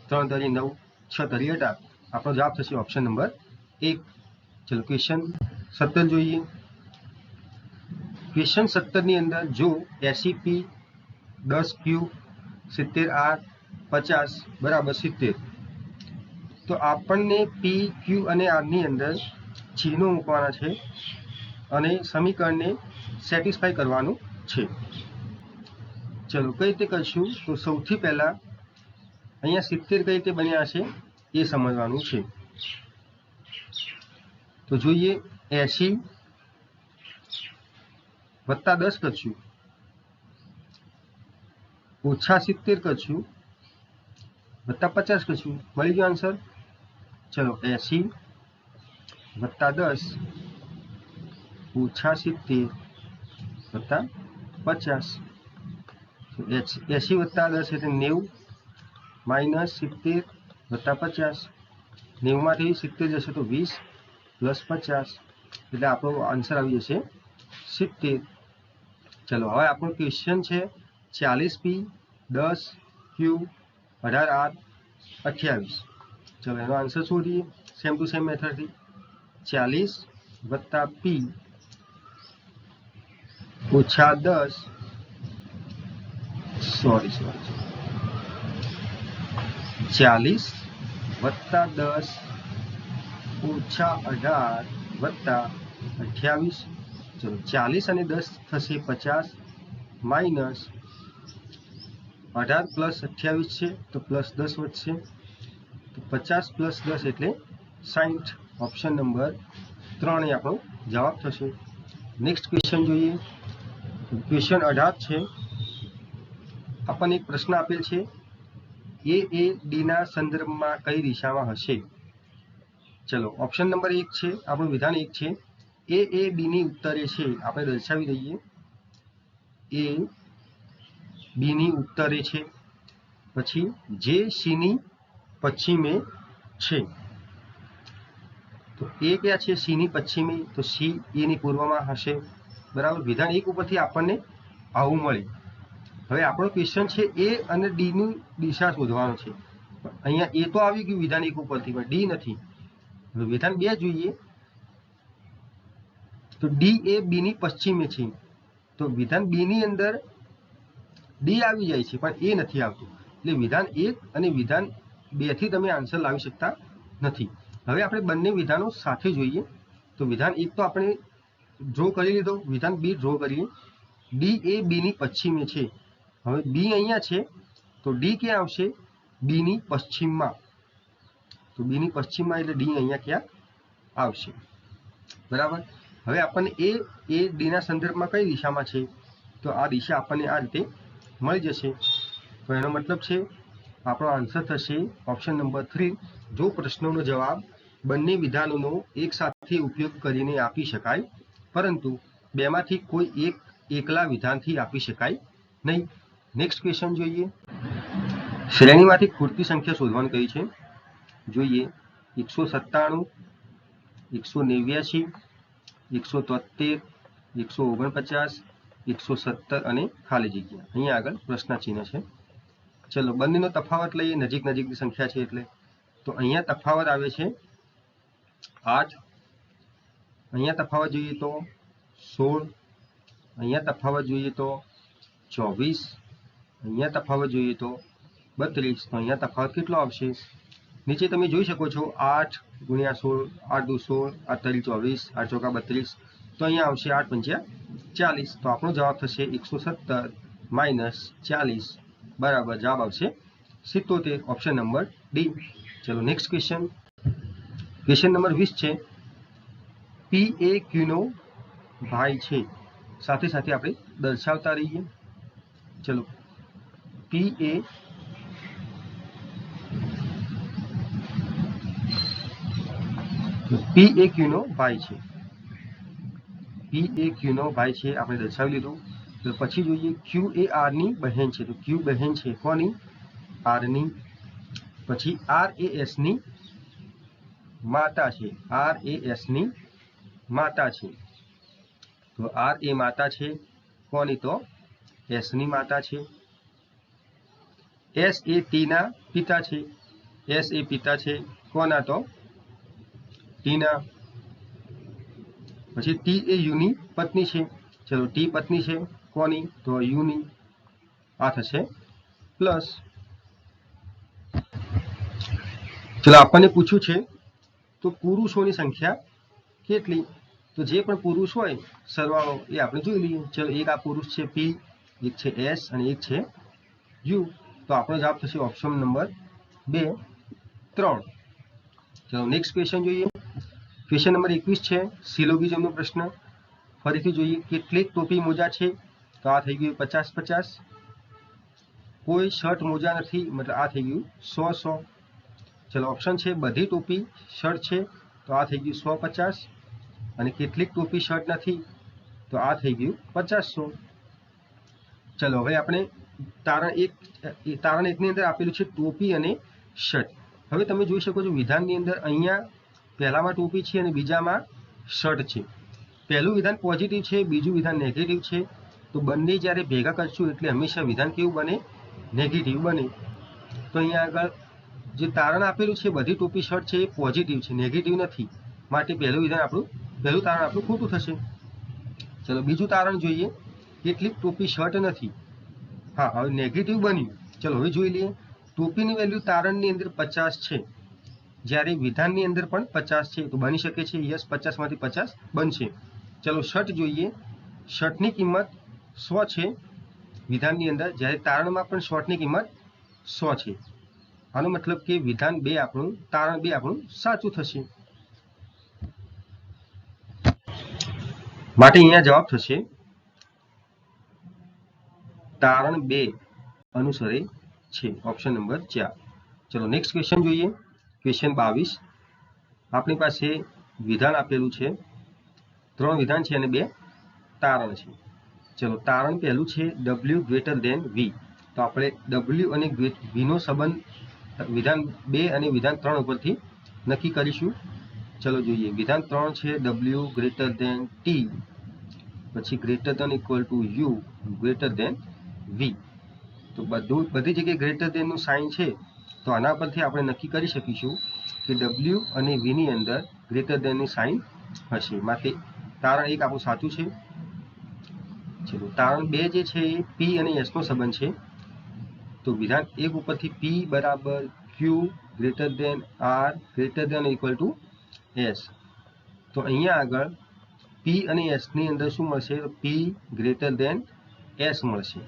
3 તરી 9, 6 તરી 18. આપણો જવાબ થશે ઓપ્શન નંબર 1. ચલો ક્વેશ્ચન 17 જોઈએ. ક્વેશ્ચન 17 ની અંદર જો 80p 10q 70r 50 બરાબર 70, તો આપણને p, q અને r ની અંદર ચિહ્નો મૂકવાના છે અને સમીકરણને સેટિસ્ફાય કરવાનું છે. ચલો કઈ રીતે કરશું? તો સૌથી પહેલા અહીંયા 70 કઈ રીતે બન્યા હશે એ સમજવાનું છે. તો જોઈએ 80 વત્તા 10 કરશું, ઓછા 70 કરશું, વત્તા 50 કરશું, મળી ગયો આન્સર. ચલો 80 વત્તા 10 ઓછા 70 વત્તા 50. 80 વત્તા 10 એટલે 90 માઇનસ 70 વત્તા 50. 90 માંથી 70 જશે તો 20 પ્લસ 50 એટલે આપણો આન્સર આવી જશે 70. ચલો હવે આપણો ક્વેશ્ચન છે 40p 10q 18r 28. ચલો એનો આન્સર શોધીએ સેમ ટુ સેમ મેથડથી. 40 વત્તા p ઓછા 10 સોરી 40 વત્તા 10 ઓછા 18 વત્તા 28. ચલો 40 અને 10 થશે 50 માઇનસ 18 પ્લસ 28 છે તો પ્લસ 10 વધશે તો 50 પ્લસ 10 એટલે 60. ઓપ્શન નંબર 3 એ આપણો જવાબ થશે. નેક્સ્ટ ક્વેશ્ચન જોઈએ. ક્વેશ્ચન 18 છે. આપણને એક પ્રશ્ન આપેલ છે એ ડી ના સંદર્ભમાં કઈ દિશામાં હશે. ચલો ઓપ્શન નંબર 1 છે આપણું વિધાન 1 છે એ બી ની ઉત્તરે છે. આપણે દર્શાવી દઈએ એ બી ની ઉત્તરે છે. પછી જે સી ની પશ્ચિમે છે. તો એ ક્યાં છે? સી ની પશ્ચિમે, તો સી એ ની પૂર્વમાં હશે. બરાબર. વિધાન 1 ઉપરથી આપણને આવું મળે. હવે આપણો ક્વેશ્ચન છે એ અને ડી ની દિશા શોધવાનો છે. અહીંયા એ તો આવી ગયું વિધાન 1 ઉપરથી, પણ ડી નથી. હવે વિધાન 2 જોઈએ તો ડી એ બી ની પશ્ચિમે છે. તો વિધાન 2 ની અંદર ડી આવી જાય છે પણ એ નથી આવતું. એટલે વિધાન 1 અને વિધાન 2 થી તમે આન્સર લાવી શકતા નથી. હવે આપણે બંને વિધાનો સાથે જોઈએ તો વિધાન 1 તો આપણે ડ્રો કરી લીધો, વિધાન 2 ડ્રો કરીએ. ડી એ બી ની પશ્ચિમે છે. હવે બી અહીંયા છે તો ડી ક્યાં આવશે? બી ની પશ્ચિમમાં. તો બી ની પશ્ચિમમાં એટલે ડી અહીંયા ક્યાં આવશે. બરાબર. હવે આપણને એ ડી ના સંદર્ભમાં કઈ દિશામાં છે? તો આ દિશા આપણને આ રીતે મળી જશે. તો એનો મતલબ છે આપણો આન્સર થશે ઓપ્શન નંબર 3. જો પ્રશ્નોનો જવાબ બંને વિધાનોનો એક સાથે ઉપયોગ કરીને આપી શકાય, પરંતુ બેમાંથી કોઈ એક એકલા વિધાનથી આપી શકાય નહીં. નેક્સ્ટ ક્વેશ્ચન જોઈએ. શ્રેણીમાંથી ખૂટતી સંખ્યા શોધવાનું કહ્યું છે. જોઈએ 197 189 173 149 117 અને ખાલી જગ્યા. અહીંયા આગળ પ્રશ્ન ચિહ્ન છે. ચલો બંનેનો તફાવત લઈએ. નજીક નજીકની સંખ્યા છે એટલે. તો અહીંયા તફાવત આવે છે 8. અહીંયા તફાવત જોઈએ તો 16. અહીંયા તફાવત જોઈએ તો 24. અહીંયા તફાવત જોઈએ તો 32. તો અહીંયા તફાવત કેટલો આવશે? નીચે તમે જોઈ શકો છો 8 ગુણ્યા 16, 8 દુ 16, 8 તરી 24, 8 ચોકા 32. તો અહીંયા આવશે 8 પંચ્યા 40. તો આપણો જવાબ થશે 117 માઇનસ 40 બરાબર જવાબ આવશે 77. Option number D. ચલો નેક્સ્ટ ક્વેશ્ચન. ક્વેશ્ચન નંબર 20 છે. પી એ ક્યુ નો ભાઈ છે. સાથે સાથે આપણે દર્શાવતા રહીએ. ચલો પી એ ક્યુ નો ભાઈ છે. પી એ ક્યુ નો ભાઈ છે આપણે દર્શાવી લીધું. તો પછી જોઈએ ક્યુ એ આર ની બહેન છે. તો ક્યુ બહેન છે કોની? આર ની. પછી આર એ એસ ની માતા છે. આર એ એસ ની માતા છે. તો આર એ માતા છે કોની? તો એસ ની માતા છે. એસ એ ટી ના પિતા છે. એસ એ પિતા છે કોના? તો ટી ના. પછી ટી એ યુ ની પત્ની છે. ચલો ટી પત્ની છે કોની? તો યુ ની. આ થશે પ્લસ. ચલો આપણને પૂછ્યું છે તો પુરુષોની સંખ્યા કેટલી? તો જે પણ પુરુષ હોય સરવાળો એ આપણે જોઈ લઈએ. ચલો એક આ પુરુષ છે પી, એક છે એસ અને એક છે યુ. તો આપણો જવાબ થશે ઓપ્શન નંબર 2, 3. ચલો નેક્સ્ટ ક્વેશ્ચન જોઈએ. ક્વેશ્ચન નંબર 21 છે સિલોગિઝમનો પ્રશ્ન. ફરીથી જોઈએ કેટલીક ટોપી મોજા છે તો આ થઈ ગયું 50-50. કોઈ શર્ટ મોજા નથી મતલબ આ થઈ ગયું 100-100. ચલો ઓપ્શન છે બધી ટોપી શર્ટ છે તો આ થઈ ગયું 100-50 અને કેટલીક ટોપી શર્ટ નથી તો આ થઈ ગયું 50-100. ચલો હવે આપણે તારણ એકની અંદર આપેલું છે ટોપી અને શર્ટ. હવે તમે જોઈ શકો છો વિધાનની અંદર અહીંયા પહેલામાં ટોપી છે અને બીજામાં શર્ટ છે. પહેલું વિધાન પોઝિટિવ છે, બીજું વિધાન નેગેટિવ છે. તો બંને જ્યારે ભેગા કરશું એટલે હંમેશા વિધાન કેવું બને? નેગેટિવ બને. તો અહીંયા આગળ જે તારણ આપેલું છે બધી ટોપી શર્ટ છે એ પોઝિટિવ છે, નેગેટિવ નથી. માટે પહેલું તારણ આપણું ખોટું થશે. ચલો બીજું તારણ જોઈએ. કેટલીક ટોપી શર્ટ નથી. હા, હવે નેગેટિવ બન્યું. ચલો હવે જોઈ લઈએ. ટોપીની વેલ્યુ તારણની અંદર 50 છે, જ્યારે વિધાનની અંદર પણ 50 છે. તો બની શકે છે યસ, 50 માંથી 50 બનશે. ચલો શર્ટ જોઈએ. શર્ટની કિંમત 100 છે વિધાનની અંદર, જ્યારે તારણમાં પણ શર્ટની કિંમત 100 છે. આનો મતલબ કે વિધાન 2 આપણું, તારણ 2 આપણું સાચું થશે. માટે અહીંયા જવાબ થશે તારણ 2 અનુસરે છે, ઓપ્શન નંબર 4. ચલો નેક્સ્ટ ક્વેશ્ચન જોઈએ. ક્વેશ્ચન 22. આપણી પાસે વિધાન આપેલું છે, 3 વિધાન છે અને 2 તારણ છે. ચલો તારણ પહેલું છે W ગ્રેટર ધેન V. તો આપણે W અને V નો સંબંધ વિધાન 2 અને વિધાન 3 ઉપરથી નક્કી કરીશું. ચલો જોઈએ. વિધાન 3 છે W ગ્રેટર ધેન T, પછી greater than equal to U greater than V. તો બધી જગ્યાએ ગ્રેટર ધેન નું સાઇન છે, તો આના પરથી આપણે નક્કી કરી શકીશું કે W અને V ની અંદર ગ્રેટર ધેન ની સાઇન હશે. માટે તારણ 1 આપણું સાચું છે. ચલો તારણ 2 જે છે એ P અને S નો સંબંધ છે. તો વિધાન 1 ઉપરથી P બરાબર Q greater than R greater than equal to S. તો અહીંયા આગળ P અને S ની અંદર શું મળશે? તો P ગ્રેટર ધેન S મળશે.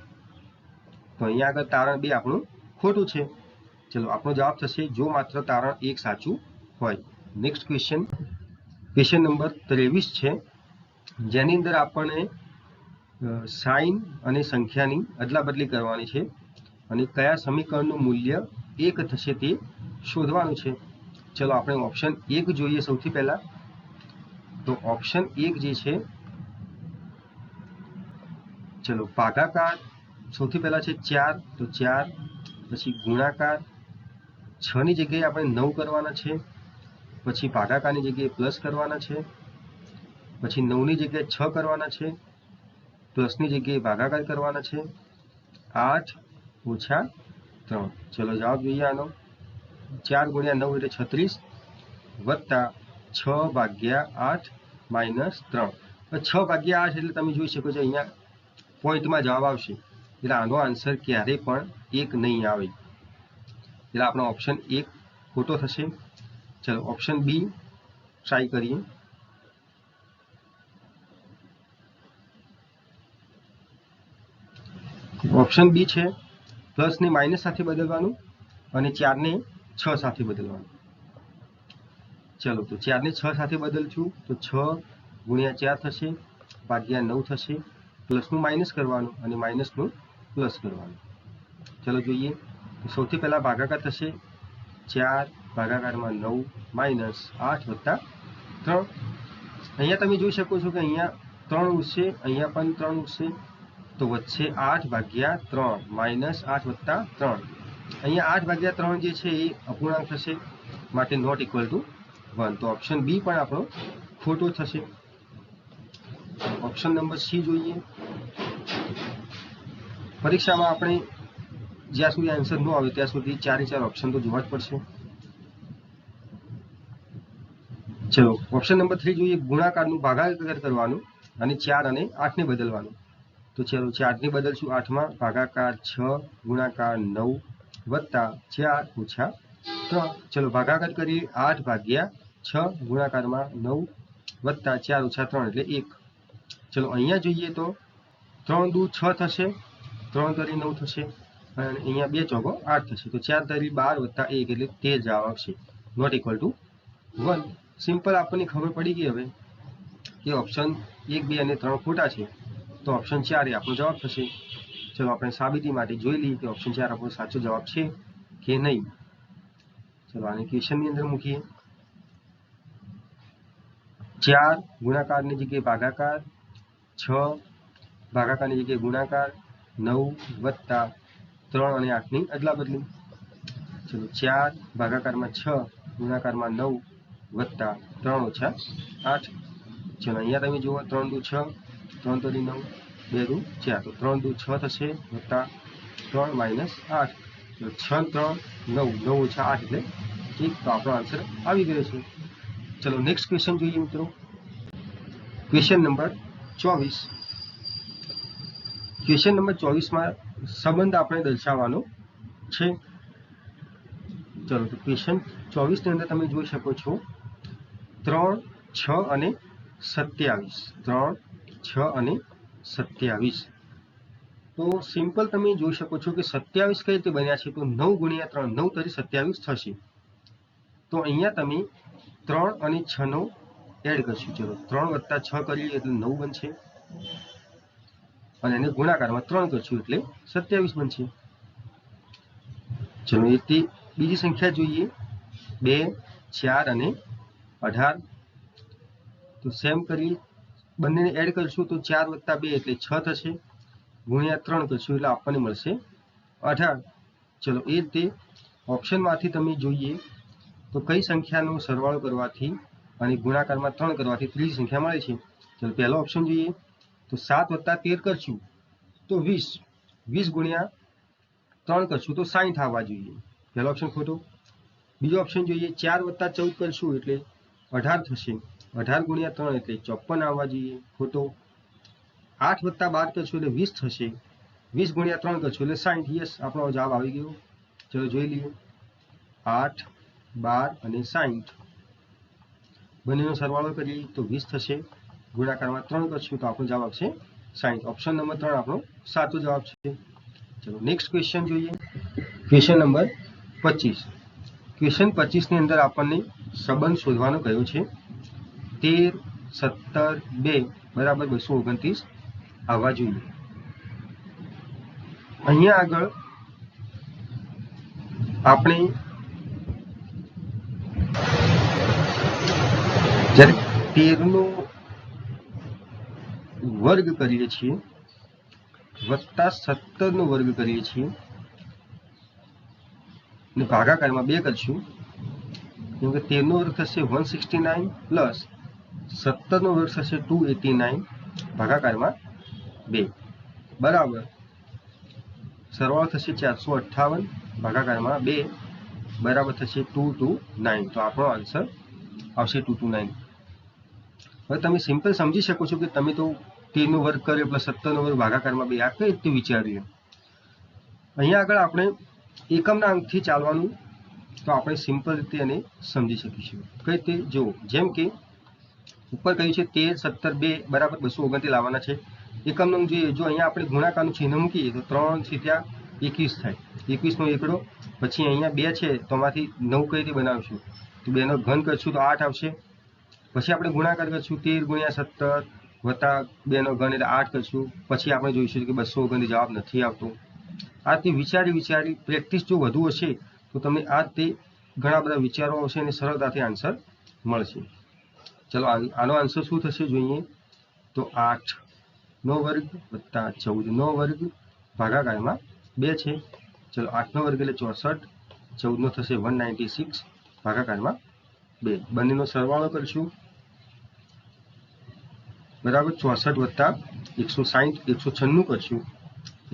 તો અહીંયા આગળ તારણ 2 આપણું ખોટું છે. ચલો આપણો જવાબ થશે જો માત્ર તારણ 1 સાચું હોય. નેક્સ્ટ ક્વેશ્ચન નંબર 23 છે, જેની અંદર આપણને સાઇન અને સંખ્યાની અદલાબદલી કરવાની છે અને કયા સમીકરણનું મૂલ્ય 1 થશે તે શોધવાનું છે. ચલો આપણે ઓપ્શન 1 જોઈએ સૌથી પહેલા. તો ઓપ્શન 1 જે છે, ચલો ભાગાકાર સૌથી પહેલા છે 4, તો 4. પછી ગુણાકાર 6 ની જગ્યાએ આપણે 9 કરવાના છે. પછી ભાગાકારની જગ્યાએ પ્લસ કરવાના છે. પછી 9 ની જગ્યાએ 6 કરવાના છે. પ્લસની જગ્યાએ ભાગાકાર કરવાના છે. 8 ઓછા 3. ચલો જવાબ જોઈએ આનો. 4 ગુણ્યા 9 એટલે 36 વત્તા 6 ભાગ્યા 8 માઇનસ 3. 6 ભાગ્યા 8 એટલે તમે જોઈ શકો છો અહીંયા પોઈન્ટમાં જવાબ આવશે. એટલે આનો આન્સર ક્યારે પણ 1 નહીં આવે. એટલે આપણો ઓપ્શન 1 ખોટો થશે. ચલો ઓપ્શન બી ટ્રાય કરીએ. ઓપ્શન બી છે પ્લસ ને માઇનસ સાથે બદલવાનું અને 4 ને 6 સાથે બદલવાનું. ચલો તો 4 ને 6 સાથે બદલશું તો 6 ગુણ્યા 4 થશે ભાગ્યા 9 થશે. પ્લસનું માઇનસ કરવાનું અને માઇનસનું પ્લસ કરવાનું. ચલો જોઈએ. તો સૌથી પહેલા ભાગાકાર થશે 4 ભાગાકારમાં 9 માઇનસ 8 વત્તા 3. અહીંયા તમે જોઈ શકો છો કે અહીંયા 3 ઉઠશે, અહીંયા પણ 3 ઉઠશે. તો વચ્ચે 8 ભાગ્યા 3 માઇનસ 8 વત્તા 3. અહીંયા 8 ભાગ્યા 3 જે છે એ અપૂર્ણાંક થશે, માટે નોટ ઇક્વલ ટુ 1. તો ઓપ્શન બી પણ આપણો ખોટો થશે. ઓપ્શન નંબર સી જોઈએ. પરીક્ષામાં આપણે જ્યાં સુધી આન્સર ન આવે ત્યાં સુધી 4 ઓપ્શન તો જોવા જ પડશે. ચલો ઓપ્શન નંબર 3 જોઈએ. ગુણાકારનું ભાગાકાર કરવાનું અને 4 અને 8 ને બદલવાનું. તો ચલો 4 ને બદલશું 8 માં. ભાગાકાર 6 ગુણાકાર 9 વત્તા 4 ઓછા 3. ચલો ભાગાકાર કરીએ. 8 ભાગ્યા 6 ગુણાકારમાં 9 વત્તા 4 ઓછા 3 એટલે 1. ચલો અહીંયા જોઈએ તો 3 દુ 6 થશે, 3 તરી 9 થશે અને અહીંયા 2 ચોકો 8 થશે. તો 4 તરી 12 વત્તા 1 એટલે 13 જવાબ આવશે. Not equal to 1. સિમ્પલ આપણને ખબર પડી ગઈ. હવે કે ઓપ્શન 1, 2 અને 3 ખોટા છે, તો ઓપ્શન 4 એ આપણો જવાબ થશે. ચલો આપણે સાબિતી માટે જોઈ લઈએ કે ઓપ્શન 4 આપણો સાચો જવાબ છે કે નહીં. ચલો આને ક્વેશ્ચનની અંદર મૂકીએ. 4 ગુણાકારની જગ્યાએ ભાગાકાર, 6 ભાગાકારની જગ્યાએ ગુણાકાર, 9 વત્તા 3 અને 8ની અદલા બદલી. ચલો 4 ભાગાકારમાં 6 ગુણાકારમાં 9 વત્તા 3 ઓછા 8. ચલો અહીંયા તમે જુઓ 3 દુ 6, 3 તરી 9, 2 દુ 4, તો 3 દુ 6 થશે વત્તા 3 માઇનસ 8. તો 6 3 9, 9 ઓછા 8 એટલે 1. તો આપણો આન્સર આવી ગયો છે. ચલો નેક્સ્ટ ક્વેશ્ચન જોઈએ મિત્રો. Question number 24. ક્વેશ્ચન નંબર 24માં સંબંધ આપણે દર્શાવવાનો છે. ચલો તો ક્વેશ્ચન 24 ની અંદર તમે જોઈ શકો છો 3, 6 અને 27. 3, 6 અને 27. તો સિમ્પલ તમે જોઈ શકો છો કે 27 કઈ રીતે બન્યા છે, તો 9 ગુણ્યા 3, 9 તરી 27 થશે. તો અહીંયા તમે 3 અને 6 નો એડ કરશું. ચલો 3 વત્તા 6 કરીએ એટલે 9 બનશે અને એને ગુણાકારમાં 3 કરશું એટલે 27 બનશે. ચલો એ બીજી સંખ્યા જોઈએ 2, 4 અને 18. તો સેમ કરી બંનેને એડ કરશું તો 4 વત્તા 2 એટલે 6 થશે, ગુણ્યા 3 કરશું એટલે આપણને મળશે 18. ચલો એ રીતે ઓપ્શનમાંથી તમે જોઈએ તો કઈ સંખ્યાનો સરવાળો કરવાથી અને ગુણાકારમાં 3 કરવાથી ત્રીજી સંખ્યા મળે છે. ચલો પહેલો ઓપ્શન જોઈએ તો 7 વત્તા 13 કરશું તો 20, 20 ગુણ્યા 3 કરશું તો 60 આવવા જોઈએ. પહેલો ઓપ્શન ખોટો. બીજો ઓપ્શન જોઈએ 4 વત્તા 14 કરશું એટલે 18 થશે, 18 ગુણ્યા 3 એટલે 54 આવવા જોઈએ. ખોટો. 8 વત્તા 12 કરશું એટલે 20 થશે, 20 ગુણ્યા 3 કરશું એટલે 60. યસ, આપણો જવાબ આવી ગયો. ચલો જોઈ લઈએ 8, 12 અને 60 બંનેનો સરવાળો કરીએ તો 20 થશે, ગુણાકારમાં 3 કરશું તો આપણો જવાબ આવશે 60. ઓપ્શન નંબર 3 આપણો સાચો જવાબ છે. ચલો નેક્સ્ટ ક્વેશ્ચન જોઈએ. Question number 25. ક્વેશ્ચન 25 ની અંદર આપણને સંબંધ શોધવાનો કહ્યો છે 13, 17, 2 બરાબર 229 આવવા જોઈએ. અહીંયા આગળ આપણે જ્યારે 13 નો વર્ગ કરીએ છીએ વત્તા 17 નો વર્ગ કરીએ છીએ અને ભાગાકારમાં 2 કરશું, કેમ કે 13 નો વર્ગ થશે 169 પ્લસ 17 નો વર્ગ થશે 289 ભાગાકારમાં 2 બરાબર સરવાળો થશે 458 ભાગાકારમાં 2 બરાબર થશે 229. તો આપણો આન્સર આવશે 229. હવે તમે સિમ્પલ સમજી શકો છો કે તમે તો 13 નો વર્ગ કર્યો પ્લસ 17 નો વર્ગ ભાગાકારમાં 2 આ કઈ રીતે વિચાર્યું. અહીંયા આગળ આપણે એકમના અંકથી ચાલવાનું, તો આપણે સિમ્પલ રીતે એને સમજી શકીશું. કઈ રીતે જુઓ, જેમ કે ઉપર કહ્યું છે 13, 17, 2 બરાબર 229 લાવવાના છે. એકમનો અંક જોઈએ, જો અહીંયા આપણે ગુણાકારનું ચિહ્ન મૂકીએ તો 3 × 21 થાય, 21 નો એકડો, પછી અહીંયા 2 છે તો આમાંથી 9 કઈ રીતે બનાવશું, તો 2 નો ઘન કરશું તો 8 આવશે. પછી આપણે ગુણાકાર કરશું 13 ગુણ્યા 17 વત્તા 2 નો ઘન એટલે 8 કરશું. પછી આપણે જોઈશું કે 229 જવાબ નથી આવતો. આ રીતે વિચારી પ્રેક્ટિસ જો વધુ હશે તો તમને આ રીતે ઘણા બધા વિચારો આવશે અને સરળતાથી આન્સર મળશે. ચલો આનો આન્સર શું થશે જોઈએ તો 8 નો વર્ગ વત્તા 14 નો વર્ગ ભાગાકારમાં 2 છે. ચલો 8 નો વર્ગ એટલે 64, 14 નો થશે 196 ભાગાકારમાં 2. બંનેનો સરવાળો કરશું બરાબર 64 વત્તા 160 196 કરશું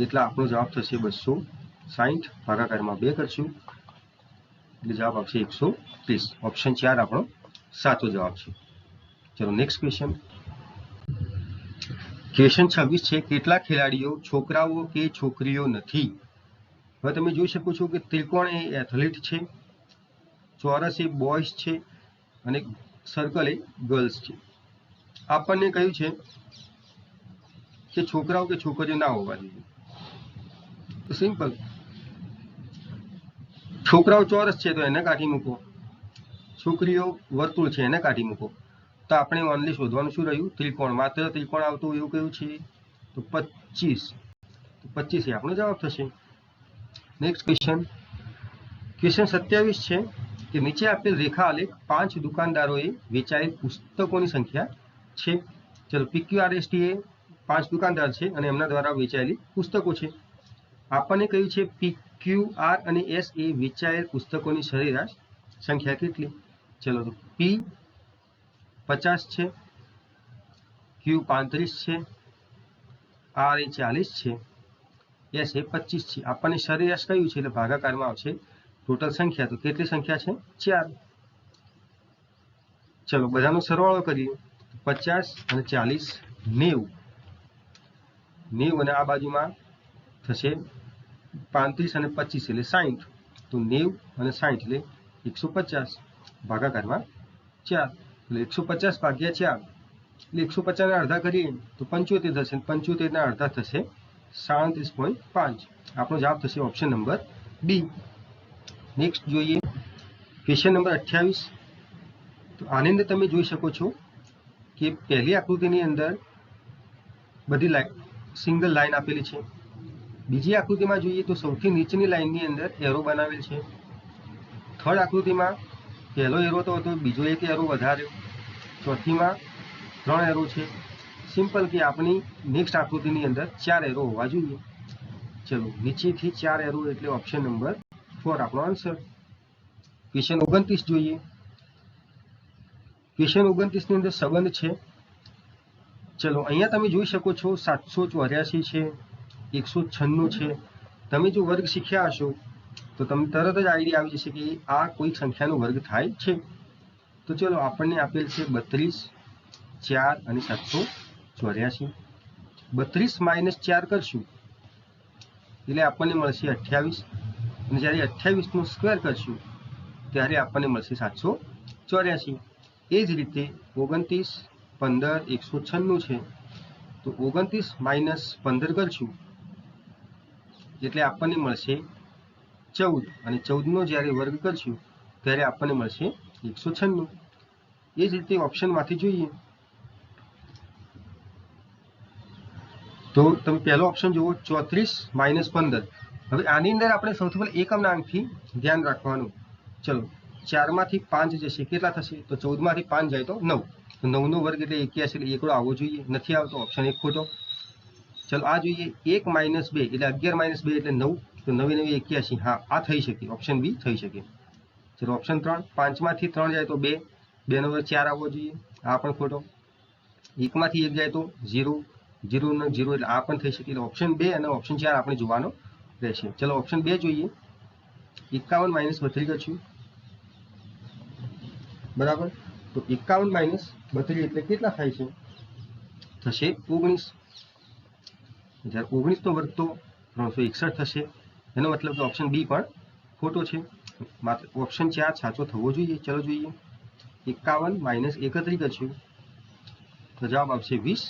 એટલે આપણો જવાબ થશે 260 ભાગાકારમાં 2 કરશું એટલે જવાબ આવશે 130. ઓપ્શન 4 આપણો સાચો જવાબ છે. ચલો નેક્સ્ટ ક્વેશ્ચન. ક્વેશ્ચન 26 છે કેટલાક ખેલાડીઓ છોકરાઓ કે છોકરીઓ નથી. હવે તમે જોઈ શકો છો કે ત્રિકોણ એ એથ્લેટ છે, ચોરસ એ બોયઝ છે અને સર્કલ એ ગર્લ્સ છે. આપણને કહ્યું છે કે છોકરાઓ કે છોકરીઓ ના હોવા જોઈએ. તો સિમ્પલ, છોકરાઓ ચોરસ છે તો એને કાઢી મૂકો, છોકરીઓ વર્તુળ છે એને કાઢી મૂકો. તો આપણે ઓનલી શોધવાનું શું રહ્યું? ત્રિકોણ. માત્ર ત્રિકોણ આવતું એવું કયું છે? તો 25. તો 25 એ આપણો જવાબ થશે. નેક્સ્ટ ક્વેશ્ચન 27 છે કે નીચે આપેલ રેખા આલેખ 5 દુકાનદારોએ વેચાયેલ પુસ્તકોની સંખ્યા છે. ચલો, PQRST એ 5 દુકાનદાર છે અને એમના દ્વારા વેચાયેલી પુસ્તકો છે. આપણને કહ્યું છે PQR અને S એ વેચાયેલ પુસ્તકોની સરેરાશ સંખ્યા કેટલી? ચલો, તો P 50 છે, Q 35 છે, R એ 40 છે, S એ 25 છે. આપણને સરેરાશ કયું છે એટલે ભાગાકારમાં આવશે ટોટલ સંખ્યા. તો કેટલી સંખ્યા છે? 4. ચલો, બધાનો સરવાળો કરીએ. 50 અને 40 90. 90 અને આ બાજુમાં થશે 35 અને 25 એટલે 60. તો 90 અને 60 એટલે 150 ભાગાકારમાં 4. એટલે 150 ભાગ્યા 4 એટલે 150 ના અડધા કરીએ તો 75 થશે. 75 ના અડધા થશે 37.5. આપણો જવાબ થશે ઓપ્શન નંબર બી. નેક્સ્ટ જોઈએ ક્વેશ્ચન નંબર 28. તો આની અંદર તમે જોઈ શકો છો કે પહેલી આકૃતિની અંદર બધી સિંગલ લાઈન આપેલી છે. બીજી આકૃતિમાં જોઈએ તો સૌથી નીચેની લાઈનની અંદર એરો બનાવેલ છે. થર્ડ આકૃતિમાં પહેલો એરો તો હતો, બીજો એક એરો વધાર્યો, ચોથીમાં 3 એરો છે. સિમ્પલ કે આપણી નેક્સ્ટ આકૃતિની અંદર 4 એરો હોવા જોઈએ. ચલો, નીચેથી 4 એરો એટલે ઓપ્શન નંબર 4 આપણો આન્સર. ક્વેશ્ચન 29 જોઈએ. ક્વેશ્ચન 29 ની અંદર સંબંધ છે. ચલો, અહીંયા તમે જોઈ શકો છો 784 છે, 196 છે. તમે જો વર્ગ શીખ્યા હશો તો તમને તરત જ આઈડિયા આવી જશે કે આ કોઈ સંખ્યાનો વર્ગ થાય છે. તો ચલો, આપણને આપેલ છે 32, 4 અને 784. 32 માઇનસ 4 કરશું એટલે આપણને મળશે 28. અને જ્યારે 28 નો સ્ક્વેર કરશું ત્યારે આપણને મળશે 784. એ જ રીતે 29, 15, 196 છે. તો 29 માઇનસ 15 કરશું એટલે આપણને મળશે 14. અને 14 નો જ્યારે વર્ગ કરશું ત્યારે આપણને મળશે 196. એ જ રીતે ઓપ્શનમાંથી જોઈએ તો તમે પહેલો ઓપ્શન જુઓ 34 માઇનસ 15. હવે આની અંદર આપણે સૌથી પહેલા એકમ નામથી ધ્યાન રાખવાનું. ચલો, 4 માંથી 5 જશે કેટલા થશે? તો 14 માંથી 5 જાય તો 9. તો 9 નો વર્ગ એટલે 81 એટલે એકડો આવવો જોઈએ. નથી આવતો, ઓપ્શન 1 ખોટો. ચલો, આ જોઈએ 1 માઇનસ 2 એટલે 11 માઇનસ 2 એટલે 9. તો 9 9 81. હા, આ થઈ શકે, ઓપ્શન બી થઈ શકે. ચલો, ઓપ્શન 3 5 માંથી 3 જાય તો 2, 2 નો વર્ગ 4 આવવો જોઈએ. આ પણ ખોટો. 1 માંથી 1 જાય તો 0, 0 ને 0 એટલે આ પણ થઈ શકે. એટલે ઓપ્શન 2 અને ઓપ્શન 4 આપણે જોવાનો રહેશે. ચલો, ઓપ્શન 2 જોઈએ. 51 માઇનસ 32 કરશું બરાબર. તો 51 માઇનસ 32 એટલે કેટલા થાય છે? થશે 19. જ્યારે 19 નો વર્ગ તો 361 થશે. એનો મતલબ કે ઓપ્શન બી પણ ખોટો છે. માત્ર ઓપ્શન 4 સાચો થવો જોઈએ. ચલો જોઈએ. 51 માઇનસ 31 કરશું તો જવાબ આવશે 20.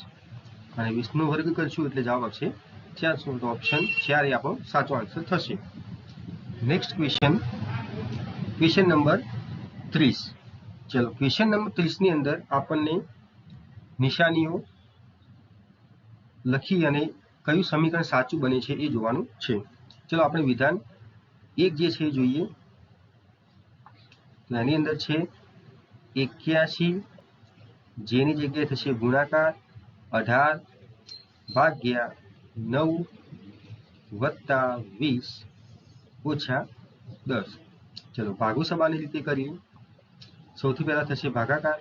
અને 20 નો વર્ગ કરશું એટલે જવાબ આવશે 400. તો ઓપ્શન 4 એ આપણો સાચો આન્સર થશે. Next question, question number 30. ચલો, ક્વેશ્ચન નંબર 30 ની અંદર આપણને નિશાનીઓ લખી અને કયું સમીકરણ સાચું બને છે એ જોવાનું છે. ચલો, આપણે વિધાન 1 જે છે એ જોઈએ. તો એની અંદર છે 81 જેની જગ્યાએ થશે ગુણાકાર 18 ભાગ્યા 9 વત્તા 20 ઓછા 10. ચલો, ભાગો સબાની રીતે કરીએ. સૌથી પહેલા થશે ભાગાકાર.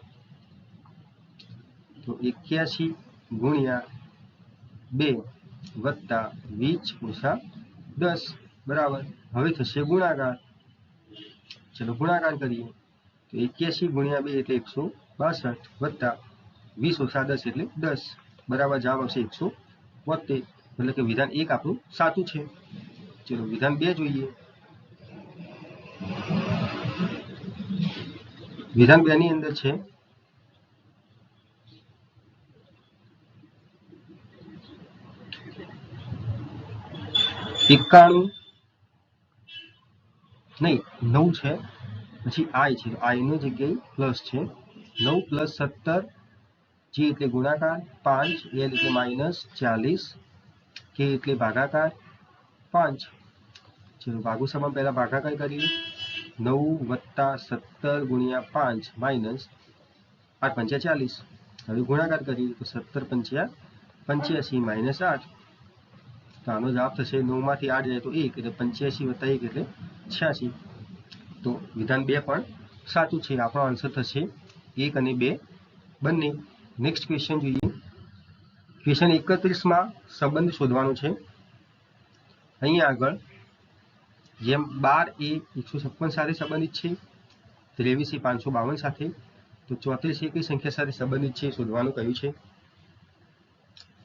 તો 81 ગુણ્યા 2 વત્તા 20 ઓછા 10 બરાબર. હવે થશે ગુણાકાર. ચલો, ગુણાકાર કરીએ. તો 81 ગુણ્યા 2 એટલે 162 વત્તા 20 ઓછા 10 એટલે 10 બરાબર. જવાબ આવશે 172. એટલે કે વિધાન 1 આપણું સાચું છે. ચલો, વિધાન 2 જોઈએ. વિધાન 2 ની અંદર છે 91 નહીં 9 છે, પછી આઈ છે. આઈ ની જગ્યાએ પ્લસ છે. 9 + 17 G એટલે ગુણાકાર 5 L એટલે -40 K એટલે ભાગાકાર 5 ચલો ભાગુ સમાન પહેલા ભાગાકાર કરીએ 9 + 17 × 5 -8 × 5 = 40 હવે ગુણાકાર કરીએ તો 17 × 5 = 85 -8 તો આનો જવાબ થશે 9 માંથી 8 જાય તો 1 એટલે 85 + 1 એટલે 86 તો વિધાન 2 પણ સાચું છે આપણો આન્સર થશે 1 અને 2 બંને નેક્સ્ટ ક્વેશ્ચન જોઈએ ક્વેશ્ચન 31 માં સંબંધ શોધવાનો છે અહીંયા આગળ જેમ 12 એ 156 સાથે સંબંધિત છે 23 એ 552 સાથે તો 34 એ કઈ સંખ્યા સાથે સંબંધિત છે શોધવાનું કહ્યું છે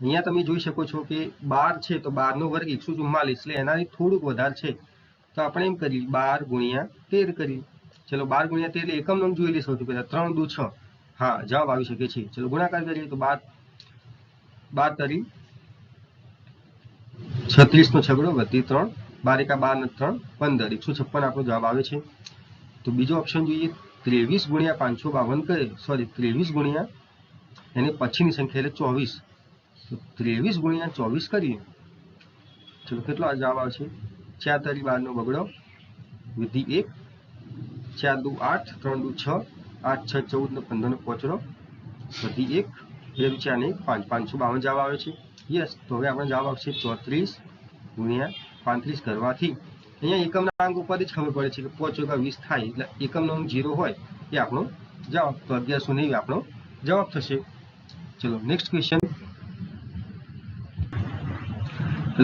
અહીંયા તમે જોઈ શકો છો કે 12 છે તો 12 નો વર્ગ 144 એટલે એનાથી થોડુંક વધારે છે તો આપણે એમ કરીએ 12 × 13 કરીએ ચલો 12 × 13 એટલે એકમ નંગ જોઈ લઈએ સૌથી પહેલા 3 દુ 6 હા જવાબ આવી શકે છે ચલો ગુણાકાર કરીએ તો 12 તરી 36 નો છગડો વધી 3 12 × 12 = 3 15 156 આપણો જવાબ આવે છે તો બીજો ઓપ્શન જોઈએ 23 × 552 કરે સોરી 23 ગુણ્યા એને પછીની સંખ્યા એટલે 24 તો 23 × 24 કરીએ ચલો કેટલો જવાબ આવશે 4 તરી 12 નો બગડો વિધિ 1 4 દુ 8 3 દુ 6 8 6 14 ને 15 નો પોચડો વિધિ 1 2 4 ને 5 552 જવાબ આવે છે યસ તો હવે આપણો જવાબ આવશે 34 × 35 કરવાથી અહીંયા એકમના અંક ઉપરથી જ ખબર પડે છે કે 5 × 20 થાય એટલે એકમનો અંક 0 હોય એ આપણો જવાબ તો 1190 આપણો જવાબ થશે ચલો નેક્સ્ટ ક્વેશ્ચન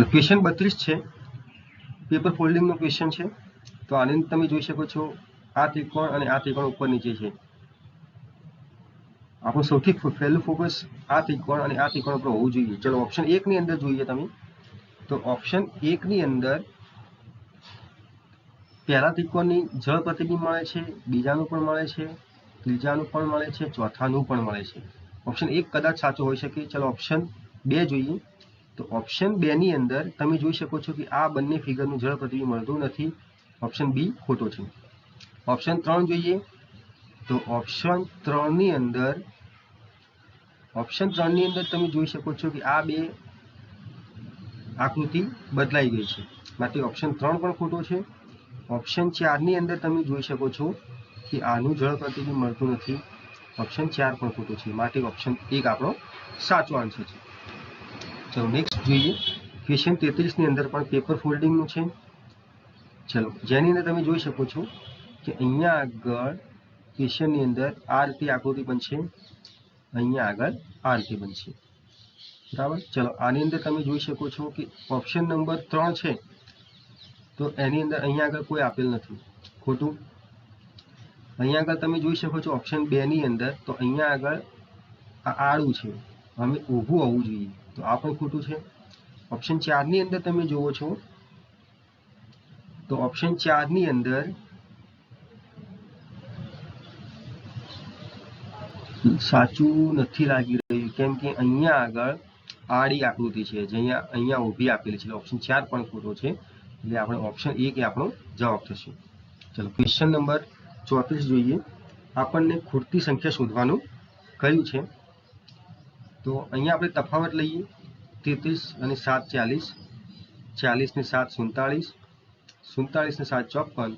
ક્વેશ્ચન 32 છે પેપર ફોલ્ડિંગ નો ક્વેશ્ચન છે તો આની અંદર તમે જોઈ શકો છો આ ત્રિકોણ અને આ ત્રિકોણ ઉપર નીચે છે આપણું સૌથી પહેલું ફોકસ આ ત્રિકોણ અને આ ત્રિકોણ ઉપર હોવું જોઈએ ચલો ઓપ્શન 1 ની અંદર જોઈએ તમે તો ઓપ્શન 1 ની અંદર પહેલા ત્રિકોણની જળ પ્રતિબિંબ મળે છે બીજાનું પણ મળે છે ત્રીજાનું પણ મળે છે ચોથાનું પણ મળે છે ઓપ્શન 1 કદાચ સાચો હોઈ શકે ચલો ઓપ્શન 2 જોઈએ તો ઓપ્શન 2 ની અંદર તમે જોઈ શકો છો કે આ બંને ફિગરનું જળ પ્રતિબિંબ મળતું નથી ઓપ્શન બી ખોટો છે ઓપ્શન 3 જોઈએ તો ઓપ્શન 3 ની અંદર તમે જોઈ શકો છો કે આ બે આકૃતિ બદલાઈ ગઈ છે માટે ઓપ્શન 3 પણ ખોટો છે ઓપ્શન 4 ની અંદર તમે જોઈ શકો છો કે આનું જળ પ્રતિબિંબ મળતું નથી ઓપ્શન 4 પણ ખોટો છે માટે ઓપ્શન 1 આપણો સાચો આન્સર છે ચલો નેક્સ્ટ જોઈએ ક્વેશ્ચન 33 ની અંદર પણ પેપર ફોલ્ડિંગ નું છે ચલો જેની અંદર તમે જોઈ શકો છો કે અહીંયા આગળ ક્વેશ્ચન ની અંદર આ રીતે આકૃતિ બનશે અહીંયા આગળ આ રીતે બનશે બરાબર ચલો આની અંદર તમે જોઈ શકો છો કે ઓપ્શન નંબર 3 છે તો એની અંદર અહીંયા આગળ કોઈ આપેલ નથી ખોટું અહીંયા આગળ તમે જોઈ શકો છો ઓપ્શન 2 ની અંદર તો અહીંયા આગળ આ આડું છે અમે ઊભું હોવું જોઈએ તો આ પણ ખોટું છે ઓપ્શન 4 ની અંદર તમે જુઓ છો તો ઓપ્શન 4 ની અંદર સાચું નથી લાગી રહ્યું કેમ કે અહીંયા આગળ આડી આકૃતિ છે જે અહીંયા ઊભી આપેલી છે ઓપ્શન 4 પણ ખોટો છે એટલે આપણે ઓપ્શન 1 એ આપણો જવાબ થશે ચલો ક્વેશ્ચન નંબર 34 જોઈએ આપણને ખૂટતી સંખ્યા શોધવાનું કહ્યું છે તો અહીંયા આપણે તફાવત લઈએ 33 અને 7 40 40 ને 7 47 47 ને 7 54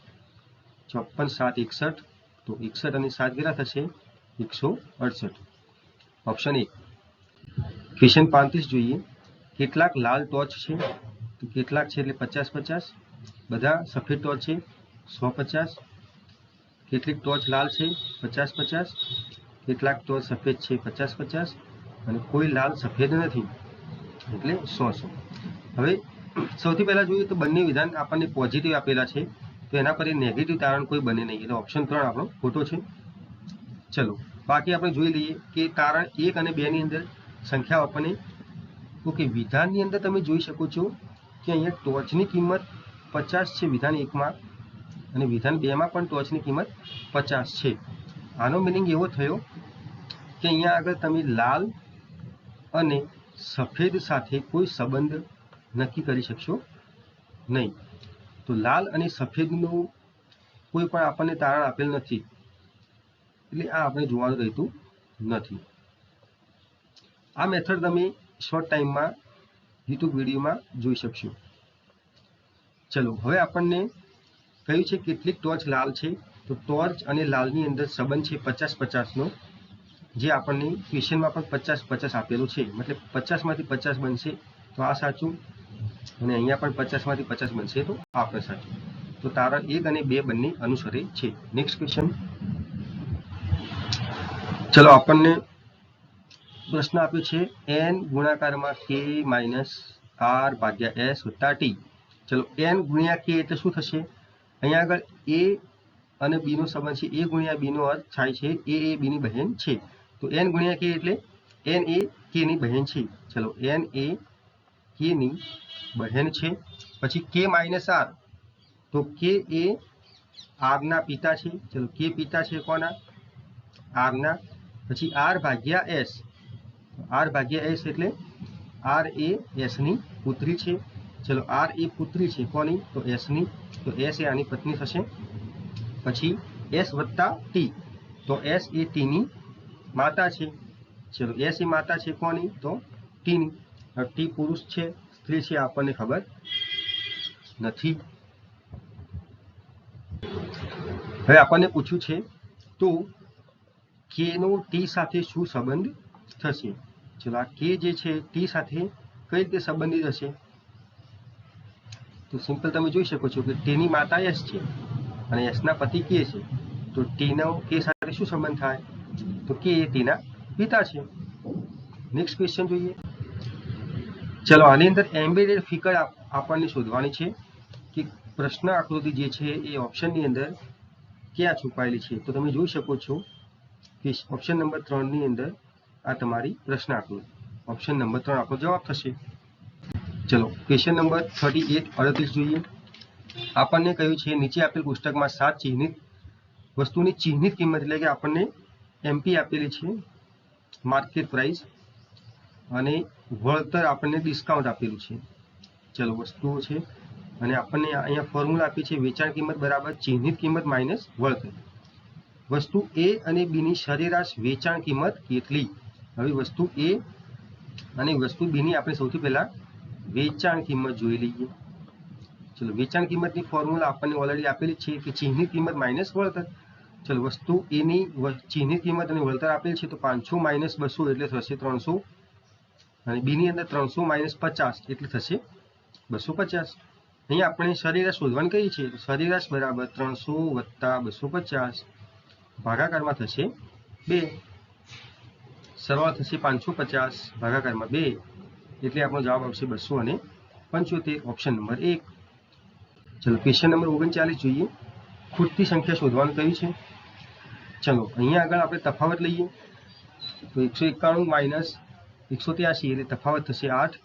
54 7 61 તો 61 અને 7 કેટલા થશે 168 ઓપ્શન 1 ક્વેશ્ચન 35 જોઈએ કેટલાક લાલ ટોર્ચ છે તો કેટલાક છે એટલે 50-50 બધા સફેદ ટોર્ચ છે 150 કેટલીક ટોર્ચ લાલ છે 50-50 કેટલાક ટોર્ચ સફેદ છે 50-50 અને કોઈ લાલ સફેદ નથી એટલે 100-100 હવે સૌથી પહેલા જોઈએ તો બંને વિધાન આપણને પોઝિટિવ આપેલા છે તો એના પર નેગેટિવ તારણ કોઈ બને નહીં એટલે ઓપ્શન 3 આપણો ખોટો છે ચલો બાકી આપણે જોઈ લઈએ કે તારણ 1 અને 2 ની અંદર સંખ્યાઓ આપણને ઓકે વિધાનની અંદર તમે જોઈ શકો છો કે અહીંયા ટોર્ચની કિંમત 50 છે વિધાન 1 માં અને વિધાન 2 માં પણ ટોર્ચની કિંમત 50 છે આનો મીનિંગ એવો થયો કે અહીંયા આગળ તમે લાલ અને સફેદ સાથે કોઈ સંબંધ નક્કી કરી શકશો નહીં તો લાલ અને સફેદનું કોઈ પણ આપણને તારણ આપેલ નથી એટલે આ આપણે જોવાનું રહેતું નથી. આ મેથડ તમે શોર્ટ ટાઈમમાં યુટ્યુબ વિડીયોમાં જોઈ શકશો. ચલો હવે આપણને કહ્યું છે કેટલીક ટોર્ચ લાલ છે, તો ટોર્ચ અને લાલની અંદર સંબંધ છે 50-50 નો, જે આપણને ક્વેશ્ચનમાં પણ 50-50 આપેલું છે, મતલબ 50 માંથી 50 બનશે તો આ સાચું, અને અહીંયા પણ 50 માંથી 50 બનશે તો આ પણ સાચું. તો તારણ 1 અને 2 બંને અનુસરે છે. Next question. ચલો આપણને પ્રશ્ન આપ્યો છે n ગુણાકારમાં k r ભાગ્યા s વત્તા t. ચલો n ગુણ્યા k એટલે શું થશે? અહીંયા આગળ a અને b નો સંબંધ છે. a ગુણ્યા b નો અર્થ થાય છે a b ની બહેન છે. તો n ગુણ્યા k એટલે n એ k ની બહેન છે. ચલો n એ k ની બહેન છે. પછી k r, તો k એ r ના પિતા છે. ચલો k પિતા છે કોના? r ના. પછી r ભાગ્યા s, r ભાગ્યા s એટલે r એ s ની પુત્રી છે. ચલો r એ પુત્રી છે કોની? તો s ની. તો s એ આની પત્ની થશે. પછી s વત્તા t, તો s એ t ની માતા છે. ચલો s એ માતા છે કોની? તો t ની. t પુરુષ છે સ્ત્રી છે આપણને ખબર નથી. હવે આપણને પૂછ્યું છે તો k નો t સાથે શું સંબંધ થશે? ચલો આ k જે છે t સાથે કઈ રીતે સંબંધિત હશે? તો સિમ્પલ તમે જોઈ શકો છો કે t ની માતા s છે અને s ના પતિ k છે, તો t નો k સાથે શું સંબંધ થાય? તો k એ t ના પિતા છે. નેક્સ્ટ ક્વેશ્ચન જોઈએ. ચલો આની અંદર એમ્બેડેડ ફિગર આપણને શોધવાની છે કે પ્રશ્ન આકૃતિ જે છે એ ઓપ્શનની અંદર ક્યાં છુપાયેલી છે. તો તમે જોઈ શકો છો કે ઓપ્શન નંબર 3 ની અંદર આ તમારી પ્રશ્ન આકૃતિ. ઓપ્શન નંબર 3 આપણો જવાબ થશે. ચલો ક્વેશ્ચન નંબર 38 જોઈએ. આપણને કહ્યું છે નીચે આપેલ પુસ્તકમાં 7 ચિહ્નિત વસ્તુની ચિહ્નિત કિંમત, એટલે કે આપણને એમપી આપેલી છે, માર્કેટ પ્રાઇસ, અને વળતર આપણને ડિસ્કાઉન્ટ આપેલું છે. ચલો વસ્તુઓ છે અને આપણને અહીંયા ફોર્મ્યુલા આપી છે વેચાણ કિંમત બરાબર ચિહ્નિત કિંમત માઇનસ વળતર. વસ્તુ A અને B ની સરેરાશ વેચાણ કિંમત કેટલી? હવે વસ્તુ A અને વસ્તુ B ની આપણે સૌથી પહેલા વેચાણ કિંમત જોઈ લઈએ. ચલો વેચાણ કિંમતની ફોર્મ્યુલા આપણને ઓલરેડી આપેલી છે કે ચિહ્નિત કિંમત માઇનસ વળતર. ચલો વસ્તુ A ની ચિહ્નિત કિંમત અને વળતર આપેલ છે, તો 500 માઇનસ 200 એટલે થશે 300, અને B ની અંદર 300 માઇનસ 50 એટલે થશે 250. અહીંયા આપણે સરેરાશ શોધવાની કઈ છે? સરેરાશ બરાબર 300 વત્તા 250 ભાગાકારમાં થશે 2. સરવાળો થશે 550 ભાગાકારમાં 2, એટલે આપણો જવાબ આવશે 275. Option number 1. ચલો ક્વેશ્ચન નંબર 39 જોઈએ. ખૂટતી સંખ્યા શોધવાનું કહ્યું છે. ચલો અહીંયા આગળ આપણે તફાવત લઈએ તો 191 માઇનસ 183 એટલે તફાવત થશે 8.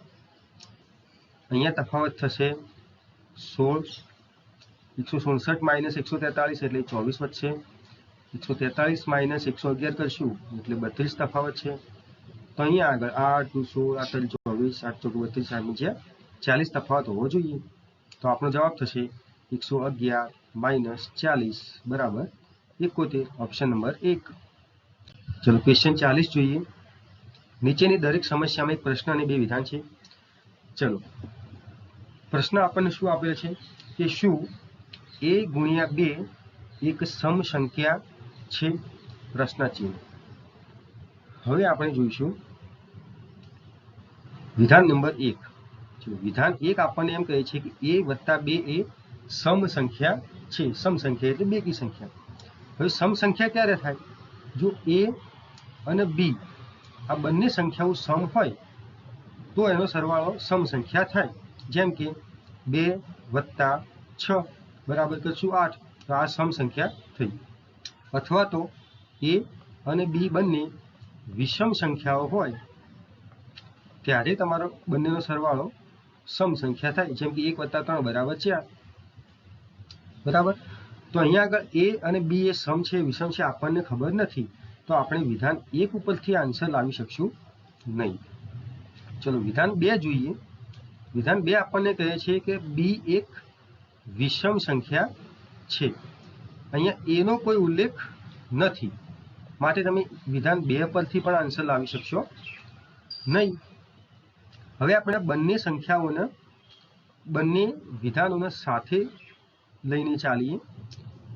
અહીંયા તફાવત થશે 16. 167 માઇનસ 143 એટલે 24 વધશે. 143 માઇનસ 111 કરશું એટલે 32 તફાવત છે. તો અહીંયા આગળ 8 2 16 8 24 8 ચોક 32 40 તફાવત હોવો જોઈએ. તો આપણો જવાબ થશે 111 માઇનસ 40 બરાબર 71. Option number 1. ચલો ક્વેશ્ચન 40 જોઈએ. નીચેની દરેક સમસ્યામાં એક પ્રશ્ન અને 2 વિધાન છે. ચલો પ્રશ્ન આપણને શું આપેલ છે કે શું a ગુણ્યા 2 એક સમ સંખ્યા છે? પ્રશ્ન ચિહ્ન. હવે આપણે જોઈશું વિધાન નંબર 1. વિધાન 1 આપણને એમ કહે છે કે a વત્તા 2 એ સમ સંખ્યા છે. સમ સંખ્યા એટલે બેકી સંખ્યા. હવે સમ સંખ્યા ક્યારે થાય? જો a અને b આ બંને સંખ્યાઓ સમ હોય તો એનો સરવાળો સમ સંખ્યા થાય. જેમ કે 2 વત્તા 6 બરાબર કરશું 8, તો આ સમ સંખ્યા થઈ. અથવા તો a અને b બંને વિષમ સંખ્યાઓ હોય ત્યારે તમારો બંનેનો સરવાળો સમ સંખ્યા થાય. જેમ કે 1 વત્તા 3 બરાબર 4. બરાબર. તો અહીંયા આગળ a અને b એ સમ છે વિષમ છે આપણને ખબર નથી, તો આપણે વિધાન 1 ઉપરથી આન્સર લાવી શકશું નહીં. ચલો વિધાન 2 જોઈએ. વિધાન 2 આપણને કહે છે કે b એક વિષમ સંખ્યા છે. અહીંયા a નો કોઈ ઉલ્લેખ નથી, માટે તમે વિધાન 2 પરથી પણ આન્સર લાવી શકશો નહીં. હવે આપણે બંને સંખ્યાઓને બંને વિધાનોને સાથે લઈને ચાલીએ.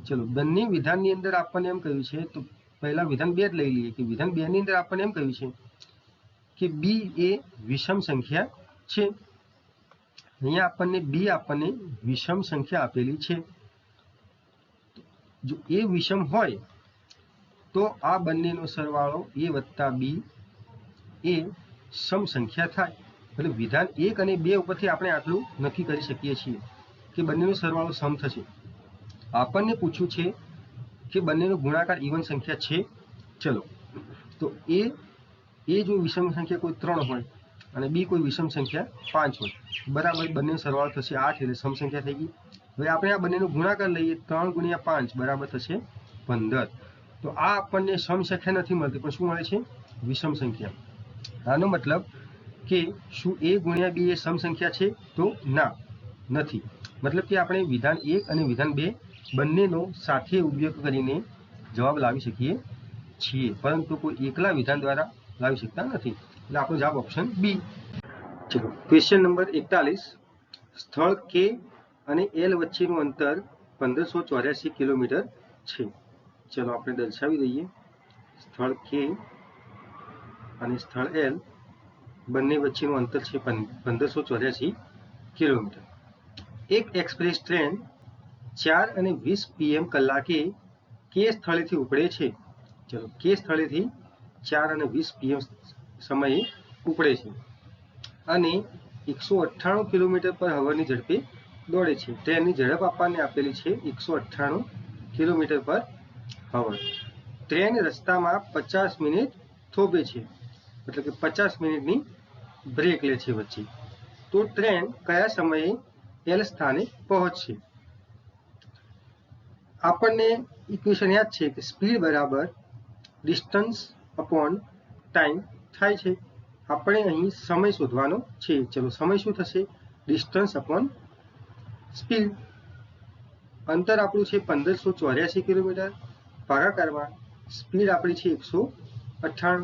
ચલો, બંને વિધાનની અંદર આપણને એમ કહ્યું છે, તો પહેલા વિધાન 2 જ લઈ લઈએ કે વિધાન 2 ની અંદર આપણને એમ કહ્યું છે કે બી એ વિષમ સંખ્યા છે. અહીંયા આપણને વિષમ સંખ્યા આપેલી છે. જો એ વિષમ હોય તો આ બંનેનો સરવાળો a વત્તા b એ સમ સંખ્યા થાય. એટલે વિધાન 1 અને 2 ઉપરથી આપણે આટલું નક્કી કરી શકીએ છીએ કે બંનેનો સરવાળો સમ થશે. આપણને પૂછ્યું છે કે બંનેનો ગુણાકાર ઇવન સંખ્યા છે. ચલો, તો એ જો વિષમ સંખ્યા કોઈ 3 હોય અને બી કોઈ વિષમ સંખ્યા 5 હોય, બરાબર, બંનેનો સરવાળો થશે 8, એટલે સમ સંખ્યા થઈ ગઈ. હવે આપણે આ બંનેનો ગુણાકાર લઈએ, 3 ગુણ્યા 5 બરાબર થશે 15. તો આ આપણને સમ સંખ્યા નથી મળતી, પણ શું મળે છે? વિષમ સંખ્યા. આનો મતલબ કે શું a ગુણ્યા b એ સમ સંખ્યા છે? તો ના, નથી. મતલબ કે આપણે વિધાન 1 અને વિધાન 2 બંનેનો સાથે ઉપયોગ કરીને જવાબ લાવી શકીએ છીએ, પરંતુ કોઈ એકલા વિધાન દ્વારા લાવી શકતા નથી. એટલે આપણો જવાબ ઓપ્શન બી. ચલો, ક્વેશ્ચન નંબર 41. સ્થળ કે અને એલ વચ્ચેનું અંતર 1584 કિલોમીટર છે. ચલો, આપણે દર્શાવી દઈએ. સ્થળ કે અને સ્થળ એલ બંને વચ્ચેનું અંતર છે 1584 કિલોમીટર. એક એક્સપ્રેસ ટ્રેન 4:20 PM કલાકે કે સ્થળેથી ઉપડે છે. ચલો, કે સ્થળેથી 4:20 PM સમયે ઉપડે છે અને 198 કિલોમીટર પર હવરની ઝડપે દોડે છે. ટ્રેનની ઝડપ આપણને આપેલી છે 198 કિલોમીટર પર હવર. ટ્રેન રસ્તામાં 50 મિનિટ થોભે છે, એટલે કે 50 મિનિટની બ્રેક લે છે વચ્ચે. તો ટ્રેન કયા સમયે એલ સ્થાને પહોંચશે? આપણને ઇક્વેશન યાદ છે કે સ્પીડ બરાબર ડિસ્ટન્સ અપોન ટાઈમ થાય છે. આપણે અહીં સમય શોધવાનો છે. ચલો, સમય શું થશે? Distance upon speed. અંતર આપણું છે 1584 કિલોમીટર, ભાગાકારમાં સ્પીડ આપણી છે 198.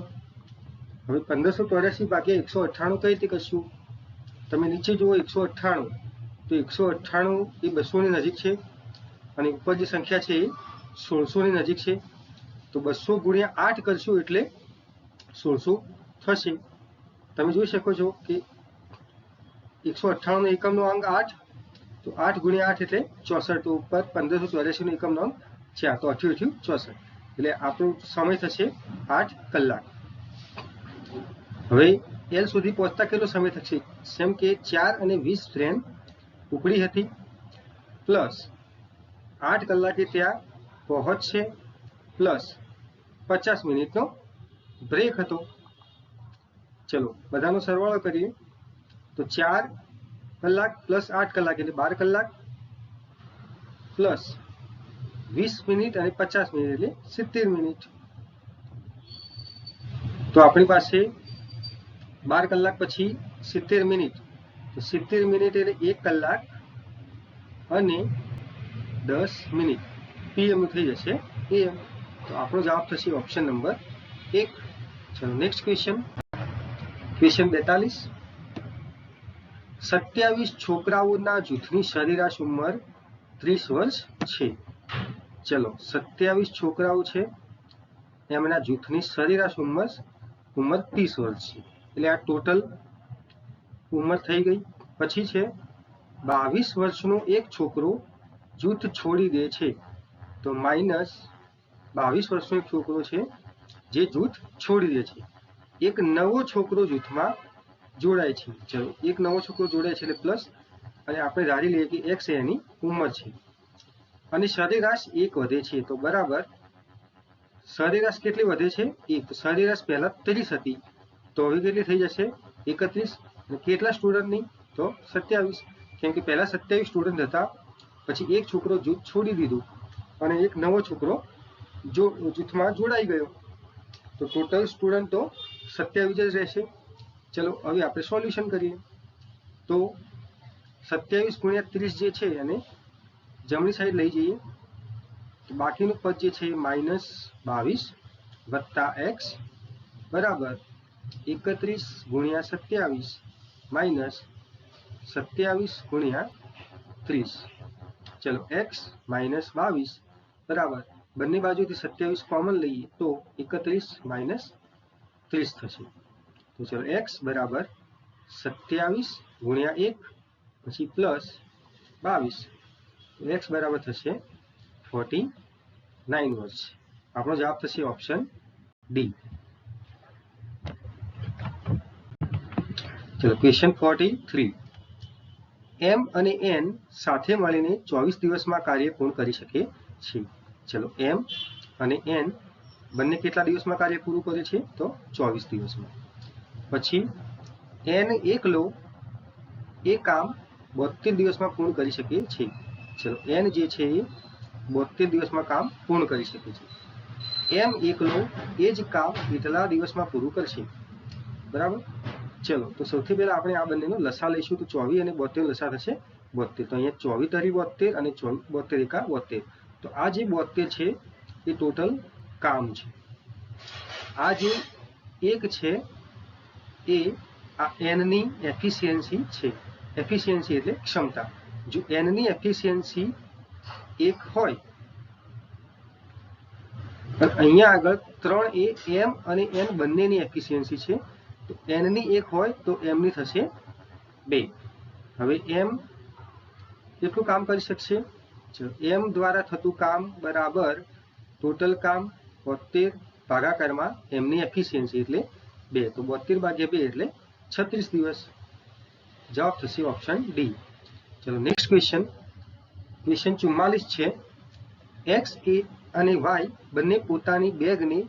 હવે 1584 ભાગ્યા 198 કઈ રીતે કરશું? તમે નીચે જુઓ 198, તો 198 એ 200 ની નજીક છે અને ઉપર જે સંખ્યા છે એ 1600 ની નજીક છે. તો 200 ગુણ્યા 8 કરશું એટલે 1600 થશે. તમે જોઈ શકો છો કે 198 નો એકમનો અંક 8, તો 8 ગુણ્યા 8 એટલે 64. તો ઉપર 1584 નો એકમનો અંક 4, તો 88 64. એટલે આપણો સમય થશે 8 કલાક. હવે એલ સુધી પહોંચતા કેટલો સમય થશે? જેમ કે 4:20 ટ્રેન ઉપડી હતી, પ્લસ 8 કલાકે ત્યાં પહોંચશે, પ્લસ 50 મિનિટનો બ્રેક હતો. ચલો, બધાનો સરવાળો કરીએ તો 4 કલાક પ્લસ 8 કલાક એટલે 12 કલાક, પ્લસ 20 મિનિટ અને 50 મિનિટ એટલે 70 મિનિટ. તો આપણી પાસે 12 કલાક પછી 70 મિનિટ, તો 70 મિનિટ એટલે 1 કલાક અને 10 મિનિટ PM થઈ જશે AM. તો આપણો જવાબ થશે ઓપ્શન નંબર 1. ચલો, નેક્સ્ટ ક્વેશ્ચન. ક્વેશ્ચન 42. 27 છોકરાઓના જૂથની સરેરાશ ઉંમર 30 વર્ષ છે. ચલો, 27 છોકરાઓ છે, એમના જૂથની સરેરાશ ઉંમર 30 વર્ષ છે. એટલે આ ટોટલ ઉંમર થઈ ગઈ. પછી છે 22 વર્ષનો એક છોકરો જૂથ છોડી દે છે. તો માઇનસ 22 વર્ષનો એક છોકરો છે જે જૂથ છોડી દે છે. એક નવો છોકરો જૂથમાં જોડાય છે. ચલો, એક નવો છોકરો જોડાય છે એટલે પ્લસ, અને આપણે ધારી લઈએ કે x એની ઉંમર છે અને સરેરાશ 1 વધે છે. તો બરાબર, સરેરાશ કેટલી વધે છે? 1. તો સરેરાશ પહેલા 30 હતી, તો હવે કેટલી થઈ જશે? 31. અને કેટલા સ્ટુડન્ટની? તો 27. કેમ કે પહેલા 27 સ્ટુડન્ટ હતા, પછી એક છોકરો જૂથ છોડી દીધું અને એક નવો છોકરો જૂથમાં જોડાઈ ગયો, તો ટોટલ સ્ટુડન્ટ તો 27 જ રહેશે. ચલો, હવે આપણે સોલ્યુશન કરીએ. તો 27 ગુણ્યા 30 જે છે એને જમણી સાઈડ લઈ જઈએ, તો બાકીનું પદ જે છે -22 વત્તા એક્સ બરાબર 31 ગુણ્યા 27 માઇનસ 27 ગુણ્યા 30। ચલો એક્સ માઇનસ 22 બરાબર બંને બાજુથી 27 કોમન લઈએ તો 31 માઇનસ 30 થશે। તો ચલો એક્સ બરાબર 27 ગુણ્યા 1 પછી પ્લસ 22 તો એક્સ બરાબર થશે 49 વર્ષ। આપણો જવાબ થશે ઓપ્શન ડી। ચલો ક્વેશ્ચન 43 એમ અને એન સાથે મળીને 24 દિવસમાં કાર્ય પૂર્ણ કરી શકે છે। ચલો એમ અને એન બંને કેટલા દિવસમાં કાર્ય પૂરું કરે છે તો 24 દિવસમાં। પછી એન એકલો એ કામ 72 દિવસમાં પૂર્ણ કરી શકે છે। ચલો એન જે છે એ 72 દિવસમાં કામ પૂર્ણ કરી શકે છે। એમ એકલો એ જ કામ કેટલા દિવસમાં પૂરું કરશે બરાબર। ચલો તો સૌથી પહેલા આપણે આ બંનેનો લસા લઈશું તો 24 અને 72 લસા થશે 72। તો અહીંયા 24 તરી 72 અને 72 એકા 72। તો આ જે 72 છે એ ટોટલ કામ છે। આ જે એક છે એ આ એન ની એફિશિયન્સી છે। એફિશિયન્સી એટલે ક્ષમતા। જો એન ની એફિશિયન્સી 1 હોય અને અહીંયા આગળ 3 એ એમ અને એન બંનેની એફિશિયન્સી છે તો એન ની 1 હોય તો એમ ની થશે 2। હવે એમ કેટલું કામ કરી શકશે એમ દ્વારા થતું કામ બરાબર ટોટલ કામ 72 ભાગાકારમાં એમની એફિશિયન્સી એટલે 2 તો 72 ભાગ્યા 2 એટલે 36 દિવસ। જવાબ થશે ઓપ્શન ડી। ચલો નેક્સ્ટ ક્વેશ્ચન ક્વેશ્ચન 44 છે એક્સ અને વાય બંને પોતાની બેગને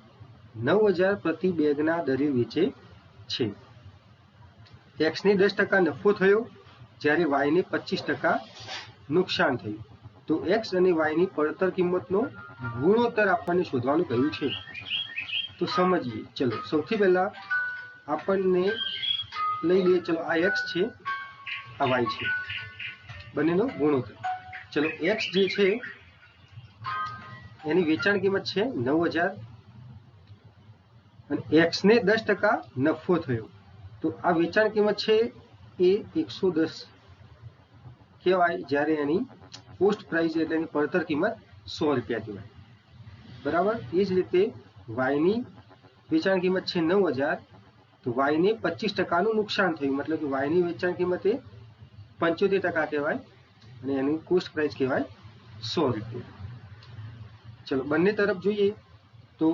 9000 પ્રતિ બેગના દરે વેચે છે। એક્સને 10% નફો થયો જ્યારે વાયને 25% નુકસાન થયું। તો એક્સ અને વાયની પડતર કિંમતનો ગુણોત્તર આપણને શોધવાનું કહ્યું છે। તો સમજીએ। ચલો સૌથી પહેલા આપણને લઈ લઈએ ચલો આ એક્સ છે આ વાય છે બંનેનો ગુણોત્તર। ચલો એક્સ જે છે એની વેચાણ કિંમત છે 9000 અને એક્સને 10% નફો થયો તો આ વેચાણ કિંમત છે એ 110 કહેવાય જ્યારે એની પોસ્ટ પ્રાઇસ એટલે એની પડતર કિંમત 100 રૂપિયા કહેવાય બરાબર। એ જ રીતે વાયની વેચાણ કિંમત છે 9000 તો વાયને 25%નું નુકસાન થયું મતલબ કે વાયની વેચાણ કિંમત એ 75% કહેવાય અને એની કોસ્ટ પ્રાઇસ કહેવાય 100 રૂપિયા। ચલો બંને તરફ જોઈએ તો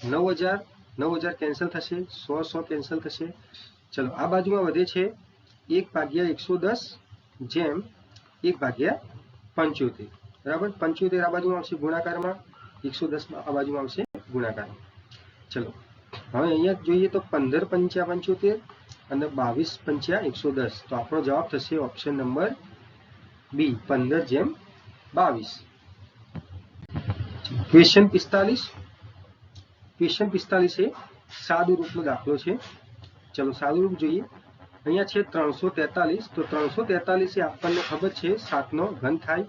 9000 કેન્સલ થશે 100 કેન્સલ થશે। ચલો આ બાજુમાં વધે છે 1/110 જેમ 1/75 બરાબર। 75 આ બાજુમાં આવશે ગુણાકારમાં 110 આ બાજુમાં આવશે ગુણાકારમાં। ચલો હવે અહીંયા જોઈએ તો 15 × 5 = 75 અને 22 × 5 = 110 તો આપણો જવાબ થશે option number B 15/22। Question 45 question 45 એ સાદું રૂપનો દાખલો છે। ચલો સાદું રૂપ જોઈએ। અહીંયા છે 343 તો 343 એ આપણને ખબર છે 7 નો ઘન થાય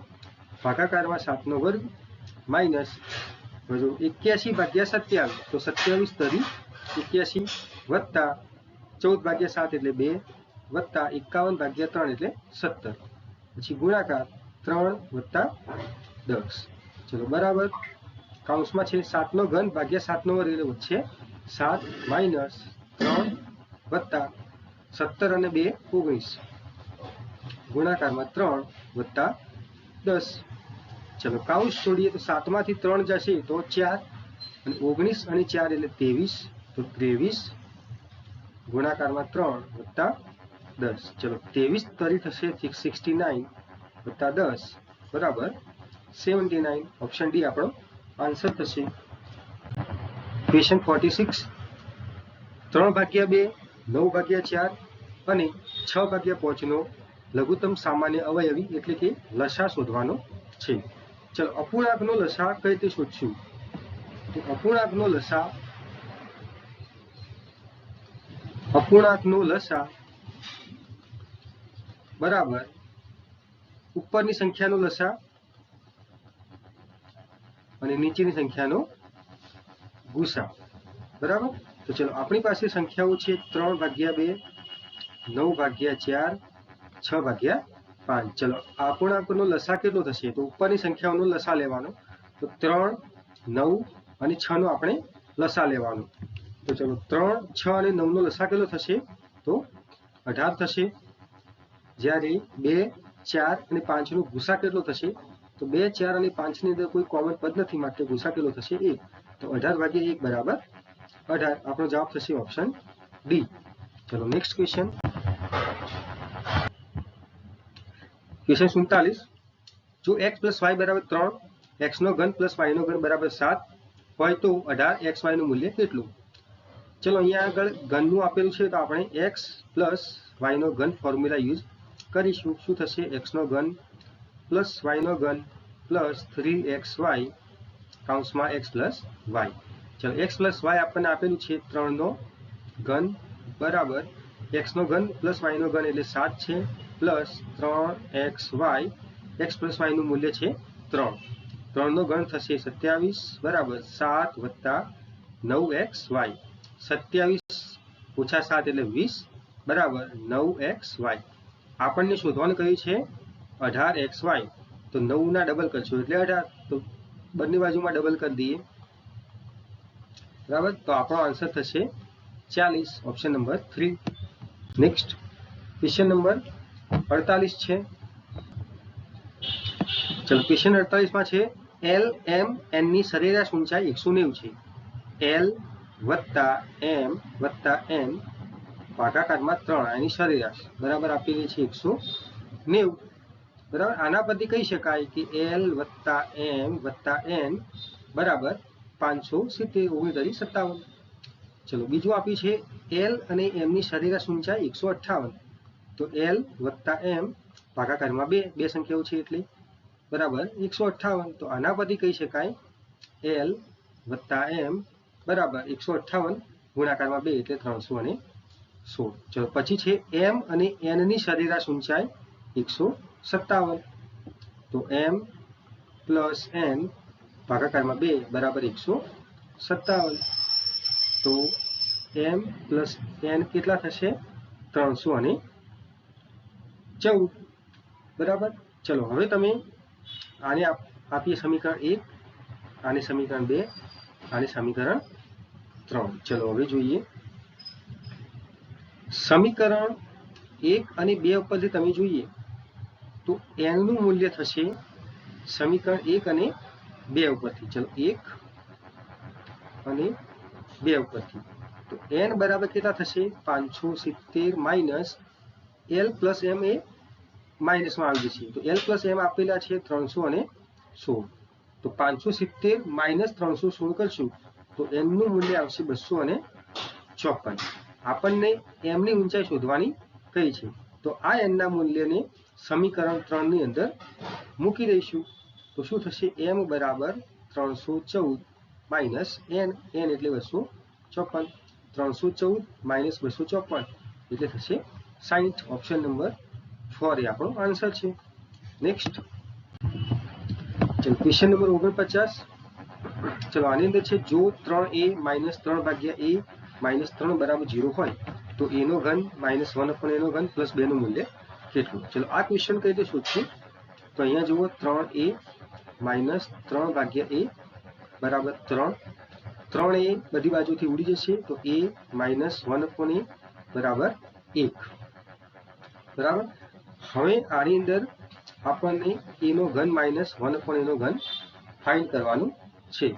ભાગાકારમાં 7 નો વર્ગ માઇનસ 81/27 તો 27 તરી 81 વત્તા 14/7 એટલે 2 વત્તા 51/3 એટલે 17 પછી ગુણાકાર 3 + 10। ચલો બરાબર કૌંસમાં છે 7 નો ઘન ભાગ્યા 7 નો વર્ગ એટલે વચ્ચે 7 માઇનસ 3 વત્તા 17 અને 2 19 ગુણાકારમાં 3 વત્તા 10। ચલો કૌંસ છોડીએ તો 7 માંથી 3 જશે તો 4 અને 19 અને 4 એટલે 23 તો 23 ગુણાકારમાં 3 વત્તા 10। ચલો 23 તરી થશે 69 વત્તા 10 બરાબર 79। ઓપ્શન ડી આપણો આન્સર થશે। ક્વેશ્ચન 46 3/2 9/4 અને 6/5 નો લઘુત્તમ સામાન્ય અવયવી એટલે કે લસા શોધવાનો છે। ચલો અપૂર્ણાંકનો લસા કઈ રીતે શોધશું તો અપૂર્ણાંકનો લસા બરાબર ઉપરની સંખ્યાનો લસા અને નીચેની સંખ્યાનો ગુસા, બરાબર. તો ચલો આપણી પાસે સંખ્યાઓ છે 3/2, 9/4, 6/5. ચલો અપૂર્ણાંકનો લસા કેટલો થશે? તો ઉપરની સંખ્યાઓનો લસા લેવાનો. તો 3, 9 અને 6 નો આપણે લસા લેવાનો. તો ચલો 3, 6 અને 9 નો લસા કેટલો થશે? તો 18 થશે. જ્યારે 2, 4 અને 5 નો ગુસા કેટલો થશે? તો 2, 4 અને 5 ની અંદર કોઈ કોમન પદ નથી, માટે ગુસા કેટલો થશે? 1. તો 18/1 બરાબર 18. આપણો જવાબ થશે ઓપ્શન ડી. ચલો નેક્સ્ટ ક્વેશ્ચન. ક્વેશ્ચન 47. જો x + y બરાબર 3, x નો ઘન + y નો ઘન બરાબર 7 હોય તો 18xy નું મૂલ્ય કેટલું? ચલો અહીંયા આગળ ઘનનું આપેલું છે, તો આપણે x + y નો ઘન ફોર્મ્યુલા યુઝ કરીશું. શું થશે? x નો ઘન + y નો ઘન + 3xy કૌંસમાં x + y. ચલો x + y આપણને આપેલું છે 3 નો ઘન બરાબર x નો ઘન + y નો ઘન એટલે 7 છે પ્લસ 3xy. x + y નું મૂલ્ય છે 3. 3 નો ઘન થશે 27 બરાબર 7 + 9xy. 27 - 7 એટલે 20 બરાબર 9xy. આપણને શોધવાનું કહ્યું છે 18xy. તો 9 ના ડબલ કરશો એટલે 18. તો બંને બાજુમાં ડબલ કરી દઈએ, બરાબર. તો આપણો આન્સર થશે 40, option number 3. Next question number 48 છે. ચલો ક્વેશ્ચન 48 માં છે L, M, N ની સરેરાશ ઊંચાઈ 190 છે. L + M + N ભાગાકારમાં 3 એની સરેરાશ બરાબર આપેલી છે 190, બરાબર. આના પરથી કહી શકાય કે L + M + N બરાબર 570, 39, 57. ચલો બીજું આપ્યું છે L અને M ની સરેરાશ ઊંચાઈ 158. તો L + M ભાગાકારમાં 2, 2 સંખ્યાઓ છે એટલે બરાબર 158. તો આના પરથી કહી શકાય L + M બરાબર 158 ગુણાકારમાં 2 એટલે 316. ચલો પછી છે M અને N ની સરેરાશ ઊંચાઈ 157. તો M + N ભાગાકારમાં 2 બરાબર 157. તો M + N કેટલા થશે? 314, બરાબર. ચલો હવે તમે આને આપીએ સમીકરણ 1, આને સમીકરણ 2, આને સમીકરણ 3. ચલો હવે જોઈએ સમીકરણ 1 અને 2 ઉપરથી તમે જોઈએ તો n નું મૂલ્ય થશે સમીકરણ 1 અને 2 ઉપરથી. ચલો 1 અને 2 ઉપરથી તો n બરાબર કેટલા થશે? 570 માઇનસ L + M એ માઇનસમાં આવી જશે. તો L + M આપેલા છે 316. તો 570 - 316 કરશું તો n નું મૂલ્ય આવશે 254. આપણને m ની ઊંચાઈ શોધવાની કહી છે, તો આ n ના મૂલ્યને સમીકરણ 3 ની અંદર મૂકી દઈશું. તો શું થશે? m બરાબર 314 માઇનસ n, n એટલે 254. 314 - 254 એટલે થશે 60. ઓપ્શન નંબર 4 એ આપણો આન્સર છે. નેક્સ્ટ ચલો ક્વેશ્ચન નંબર 49. ચલો આની અંદર છે જો 3a - 3/a - 3 બરાબર 0 હોય તો a નો ઘન -1/a નો ઘન + 2 નું મૂલ્ય કેટલું? ચલો આ ક્વેશ્ચન કઈ રીતે શોધશું? તો અહીંયા જુઓ 3a - 3/a બરાબર 3. 3a બધી બાજુથી ઉડી જશે તો a - 1/a બરાબર 1, બરાબર. હવે આની અંદર આપણને a નો ઘન -1/a નો ઘન ફાઇન્ડ કરવાનું છે.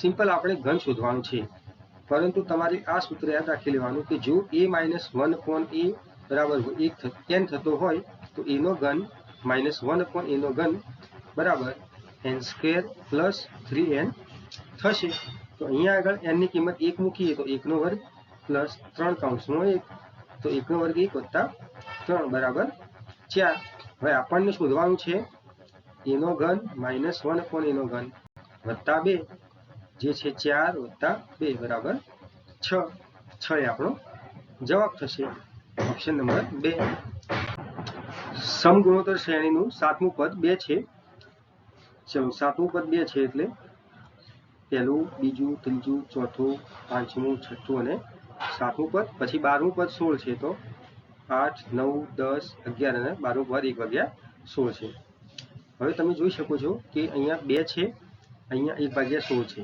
સિમ્પલ આપણે ઘન શોધવાનું છે, પરંતુ તમારે આ સૂત્ર યાદ રાખી લેવાનું કે જો a - 1/a બરાબર 1 n થતો હોય તો a નો ઘન -1/a નો ઘન બરાબર n² + 3n થશે. તો અહીંયા આગળ n ની કિંમત 1 મૂકીએ તો 1 નો વર્ગ પ્લસ 3 કૌંસમાં 1, તો 1 નો વર્ગ 1 વત્તા 3 બરાબર 4. હવે આપણને શોધવાનું છે a નો ઘન -1/a નો ઘન વત્તા 2 જે છે 4 વત્તા 2 બરાબર 6. 6 એ આપણો જવાબ થશે. Option number 2. સમગુણોત્તર શ્રેણીનું 7મું પદ 2 છે. ચલો 7મું પદ 2 છે એટલે પહેલું, બીજું, ત્રીજું, ચોથું, પાંચમું, છઠ્ઠું અને સાતમું પદ. પછી 12મું પદ 16 છે, તો 8, 9, 10, 11 અને 12મું પદ 1 ભાગ્યા 16 છે. હવે તમે જોઈ શકો છો કે અહીંયા 2 છે, અહીંયા 1 ભાગ્યા 16 છે.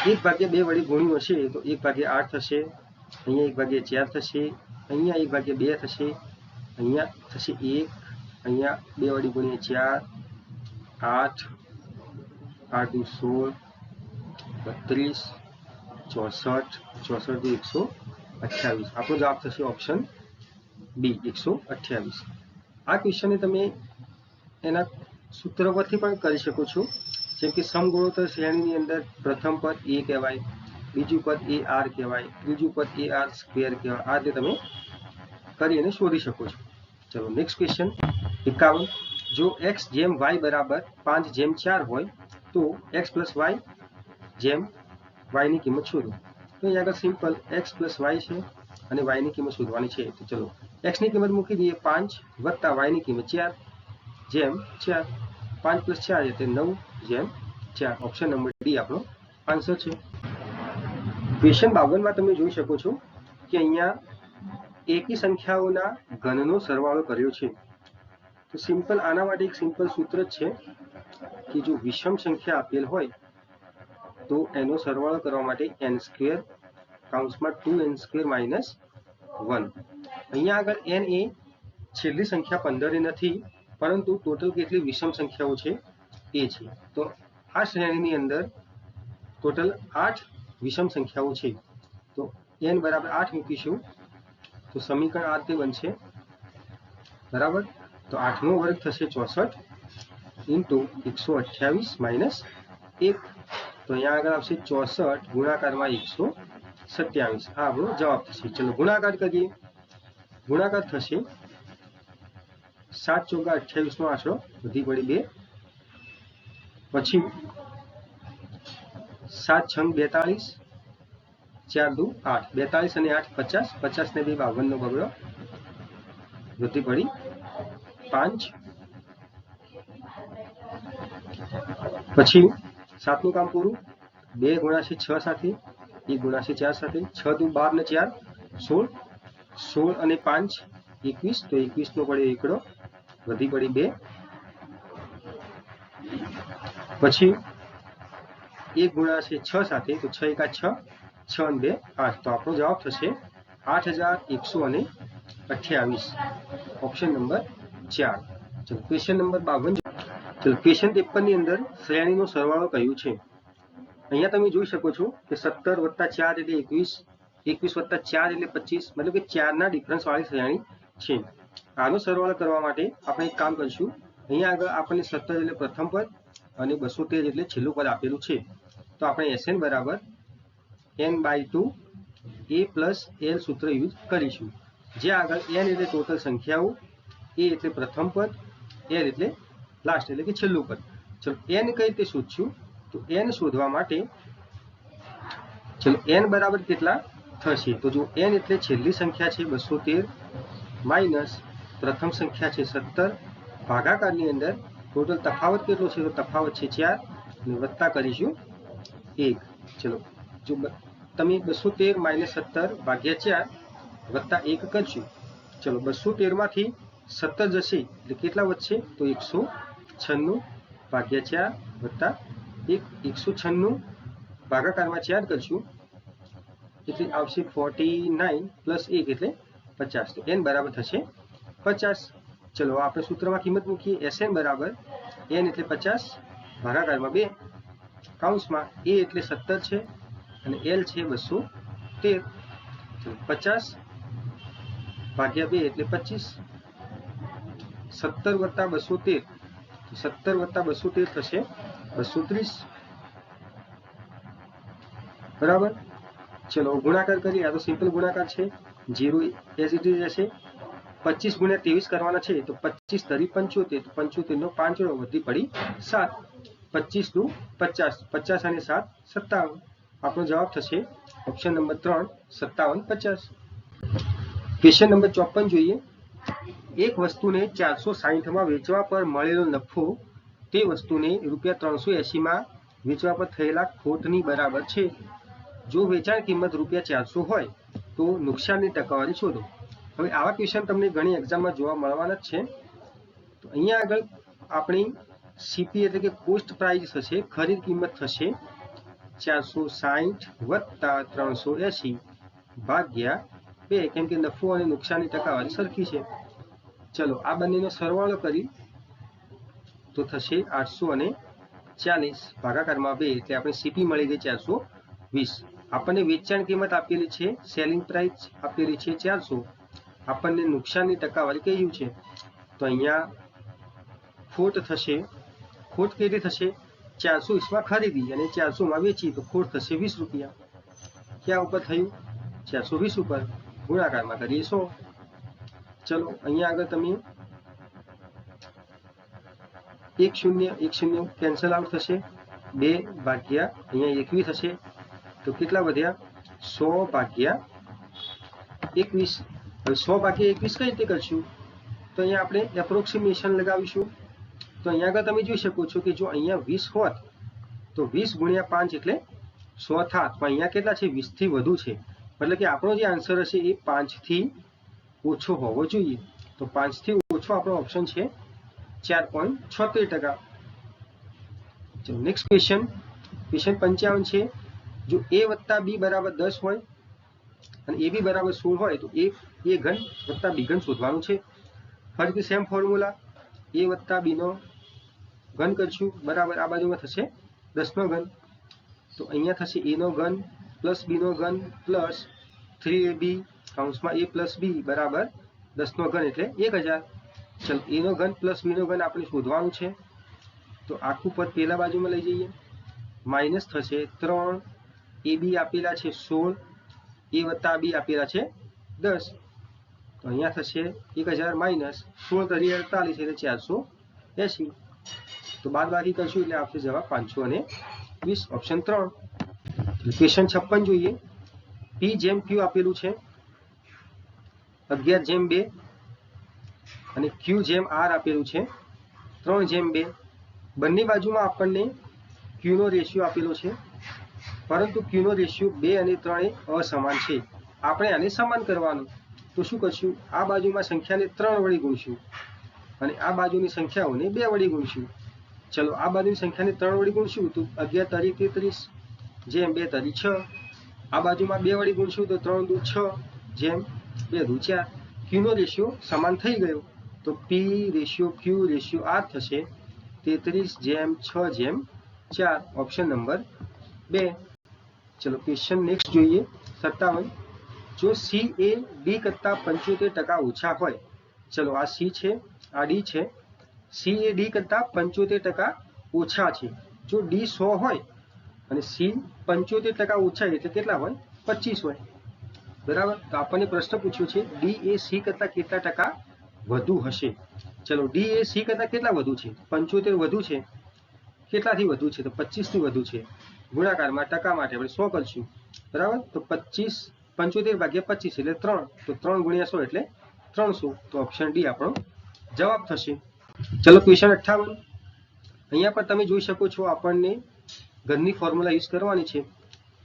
1 ભાગ્યા 2 વડે ગુણ્યું હશે તો 1 ભાગ્યા 8 થશે, અહીંયા 1 ભાગ્યા 4 થશે, અહીંયા 1 ભાગ્યા 2 થશે, અહીંયા થશે 1, અહીંયા 2 વડે ગુણ્યા 4, 8, 8 દુ 16, 32, 64, 64 દુ 128. આપણો જવાબ થશે ઓપ્શન બી 128. આ ક્વેશ્ચનને તમે એના સૂત્ર પરથી પણ કરી શકો છો. જેમ કે સમગુણોત્તર શ્રેણીની અંદર પ્રથમ પદ a કહેવાય, બીજું પદ ar કહેવાય, ત્રીજું પદ ar સ્ક્વેર કહેવાય. આ રીતે તમે કરી અને શોધી શકો છો. ચલો નેક્સ્ટ ક્વેશ્ચન 51. જો x જેમ y બરાબર 5/4 હોય તો x પ્લસ y જેમ y ની કિંમત શોધો. તો અહીંયા આગળ સિમ્પલ x પ્લસ y છે અને y ની કિંમત શોધવાની છે. તો ચલો x ની કિંમત મૂકી દઈએ 5 વત્તા y ની કિંમત 4 જેમ 4. 5 પ્લસ 4 એટલે 9 જેમ 4. ઓપ્શન નંબર ડી આપણો આન્સર છે. ક્વેશ્ચન 52 માં તમે જોઈ શકો છો કે અહીંયા એકી સંખ્યાઓના ઘનનો સરવાળો કર્યો છે. તો સિમ્પલ આના માટે એક સિમ્પલ સૂત્ર જ છે કે જો વિષમ સંખ્યા આપેલ હોય તો એનો સરવાળો કરવા માટે n² કૌંસમાં 2n² માઇનસ 1. અહીંયા આગળ n એ છેલ્લી સંખ્યા 15 નથી, પરંતુ ટોટલ કેટલી વિષમ સંખ્યાઓ છે એ છે. તો આ શ્રેણીની અંદર ટોટલ 8 વિષમ સંખ્યાઓ છે. તો n બરાબર 8 મૂકીશું તો સમીકરણ આ રીતે બનશે, બરાબર. તો 8 નો વર્ગ થશે 64 ઇન્ટુ 128 માઇનસ 1. તો અહીંયા આગળ આવશે 64 ગુણાકારમાં 127. આ આપણો જવાબ થશે. ચલો ગુણાકાર કરીએ. ગુણાકાર થશે 7 ચોગા 28 નો આંકડો વધી પડી 2, પછી 7 છંગ 42, 4 દુ 8, 42 અને 8 50, 50 ને 2 52 નો બગડો વધી પડી 5, પછી 7 નું કામ પૂરું. 2 ગુણાશે 6 સાથે, 1 ગુણાશે 4 સાથે, 6 દુ 12 ને 4 16, 16 અને 5 21, તો 21 નો પડે એકડો વધી પડી 2, પછી 1 ગુણાશે 6 સાથે, તો 6 એકા 6, 6 અને 2 8. તો આપણો જવાબ થશે 8128. Option number 4. ચલો ક્વેશ્ચન નંબર 52. ચલો ક્વેશ્ચન 53 ની અંદર શ્રેણીનો સરવાળો કહ્યું છે. અહીંયા તમે જોઈ શકો છો કે 17 વત્તા 4 એટલે 21, 21 વત્તા 4 એટલે 25, મતલબ કે 4 ના ડિફરન્સ વાળી શ્રેણી છે. આનો સરવાળો કરવા માટે આપણે એક કામ કરીશું. અહીંયા આગળ આપણને 17 એટલે પ્રથમ પદ અને 213 એટલે છેલ્લું પદ આપેલું છે. તો આપણે Sn બરાબર n/2 a પ્લસ l સૂત્ર યુઝ કરીશું. જે આગળ n એટલે ટોટલ સંખ્યાઓ, a એટલે પ્રથમ પદ, l એટલે લાસ્ટ એટલે કે છેલ્લું પદ. ચલો n કઈ રીતે શોધશું? તો n શોધવા માટે ચલો n બરાબર કેટલા થશે? તો જો n એટલે છેલ્લી સંખ્યા છે 213 માઇનસ પ્રથમ સંખ્યા છે 17, ભાગાકારની અંદર ટોટલ તફાવત કેટલો છે? તો તફાવત છે 4 અને વત્તા કરીશું 1. ચલો જો તમે 213 માઇનસ 17 ભાગ્યા 4 વત્તા 1 કરશું. ચલો 213 માંથી 17 જશે એટલે કેટલા વધશે? તો 196 ભાગ્યા 4 વત્તા 1, 196 ભાગાકારમાં 4 કરશું એટલે આવશે 49 પ્લસ 1 એટલે 50. તો n બરાબર થશે 50. ચલો આપણે સૂત્રમાં કિંમત મૂકીએ. Sn બરાબર n એટલે 50 ભાગાકારમાં 2, કૌંસમાં a એટલે 17 છે અને l છે 213. 50 ભાગ્યા 2 એટલે 25. 17 વત્તા 213, 17 વત્તા 213 થશે 230, બરાબર. ચલો ગુણાકાર કરીએ. આ તો સિમ્પલ ગુણાકાર છે, 0 એઝ ઇટ ઇઝ હશે. 25 ગુણ્યા 23 કરવાના છે તો 25 તરી 75, તો 75 નો 5 વધી પડી 7. 25 દુ 50, 50 અને 7 57. આપણો જવાબ થશે ઓપ્શન નંબર 3 57 50. ક્વેશ્ચન નંબર 54 જોઈએ. એક વસ્તુને 460 માં વેચવા પર મળેલો નફો તે વસ્તુને રૂપિયા 380 માં વેચવા પર થયેલા ખોટની બરાબર છે. જો વેચાણ કિંમત ₹400 હોય તો નુકસાનની ટકાવારી શોધો. હવે આવા ક્વેશ્ચન તમને ઘણી એક્ઝામમાં જોવા મળવાના જ છે. તો અહીંયા આગળ આપણી સીપી એટલે કે કોસ્ટ પ્રાઇસ થશે, ખરીદ કિંમત થશે 460 વત્તા 380 ભાગ્યા 2, કેમ કે નફો અને નુકસાનની ટકાવારી સરખી છે. ચલો આ બંનેનો સરવાળો કરી તો થશે 840 ભાગાકારમાં 2, એટલે આપણે સીપી મળી ગઈ 420. આપણને વેચાણ કિંમત આપેલી છે, સેલિંગ પ્રાઇસ આપેલી છે 400. આપણને નુકસાનની ટકાવારી કહ્યું છે. તો અહીંયા ખોટ થશે. ખોટ કેટલી થશે? 420માં ખરીદી અને 400માં વેચી, તો ખોટ થશે ₹20. ક્યાં ઉપર થયું? 420 ઉપર. ગુણાકારમાં કરીએ 100. ચલો અહીંયા આગળ તમે 1 0 કેન્સલ આઉટ થશે. 2 ભાગ્યા અહીંયા 21 થશે. તો કેટલા વધ્યા? 100 ભાગ્યા 21. હવે 100 ભાગ્યા 21 કઈ રીતે કરશું? તો અહીંયા આપણે એપ્રોક્સિમેશન લગાવીશું. તો અહીંયા આગળ તમે જોઈ શકો છો કે જો અહીંયા 20 હોત તો 20 ગુણ્યા 5 એટલે 100 થાત. પણ અહીંયા કેટલા છે? 20 થી વધુ છે. એટલે કે આપણો જે આન્સર હશે એ 5 થી ઓછો હોવો જોઈએ. તો 5 થી ઓછો આપણો ઓપ્શન છે 4.76%. ચલો નેક્સ્ટ ક્વેશ્ચન. ક્વેશ્ચન 55 છે. જો a વત્તા b બરાબર 10 હોય અને ab બરાબર 16 હોય તો a ઘન વત્તા b ઘન શોધવાનું છે. ફરીથી સેમ ફોર્મ્યુલા, a વત્તા b નો ઘન કરશું બરાબર આ બાજુમાં થશે 10 નો ઘન. તો અહીંયા થશે a નો ઘન પ્લસ b નો ઘન પ્લસ 3ab કૌંસમાં a પ્લસ b બરાબર 10 નો ઘન એટલે 1000. ચલો a નો ઘન પ્લસ b નો ઘન આપણે શોધવાનું છે. તો આખું પદ પહેલા બાજુમાં લઈ જઈએ. માઇનસ થશે 3, ab આપેલા છે 16, a વત્તા b આપેલા છે 10. તો અહીંયા થશે 1000 માઇનસ 16 તરી 48 એટલે 480. તો બાદબાકી કરશું એટલે આપશે જવાબ 520, ઓપ્શન 3. ક્વેશ્ચન 56 જોઈએ. p જેમ q આપેલું છે 11:2 અને q જેમ r આપેલું છે 3:2. બંને બાજુમાં આપણને q નો રેશિયો આપેલો છે, પરંતુ q નો રેશિયો 2 અને 3 એ અસમાન છે. આપણે આને સમાન કરવાનું. તો શું કરશું? આ બાજુમાં સંખ્યાને 3 વડે ગુણશું અને આ બાજુની સંખ્યાઓને 2 વડે ગુણશું. ચલો આ બાજુની સંખ્યાને 3 વડે ગુણશું તો 11 તારી 33 જેમ 2 તારી 6. આ બાજુમાં 2 વડે ગુણશું તો 3 દુ 6 જેમ 2 દુ 4. q નો રેશિયો સમાન થઈ ગયો. તો p ratio q ratio r થશે 33:6:4, ઓપ્શન નંબર 2. ચલો ક્વેશ્ચન નેક્સ્ટ જોઈએ. 57. જો c એ d કરતા 75% ઓછા હોય. ચલો આ c છે, આ d છે. c એ d કરતા 75% ઓછા છે. જો d 100 હોય અને c 75% ઓછા એટલે કેટલા હોય? 25 હોય. બરાબર. તો આપણને પ્રશ્ન પૂછ્યો છે d એ c કરતા કેટલા ટકા વધુ હશે. ચલો d એ c કરતા કેટલા વધુ છે? 75 વધુ છે. કેટલાથી વધુ છે? તો 25 થી વધુ છે. ગુણાકારમાં ટકા માટે આપણે 100 કરશું. બરાબર. તો 75 ભાગ્યા 25 એટલે 3. તો 3 ગુણ્યા 100 એટલે 300. તો ઓપ્શન ડી આપણો જવાબ થશે. ચલો ક્વેશ્ચન 58. અહીંયા પર તમે જોઈ શકો છો આપણને ઘનની ફોર્મ્યુલા યુઝ કરવાની છે.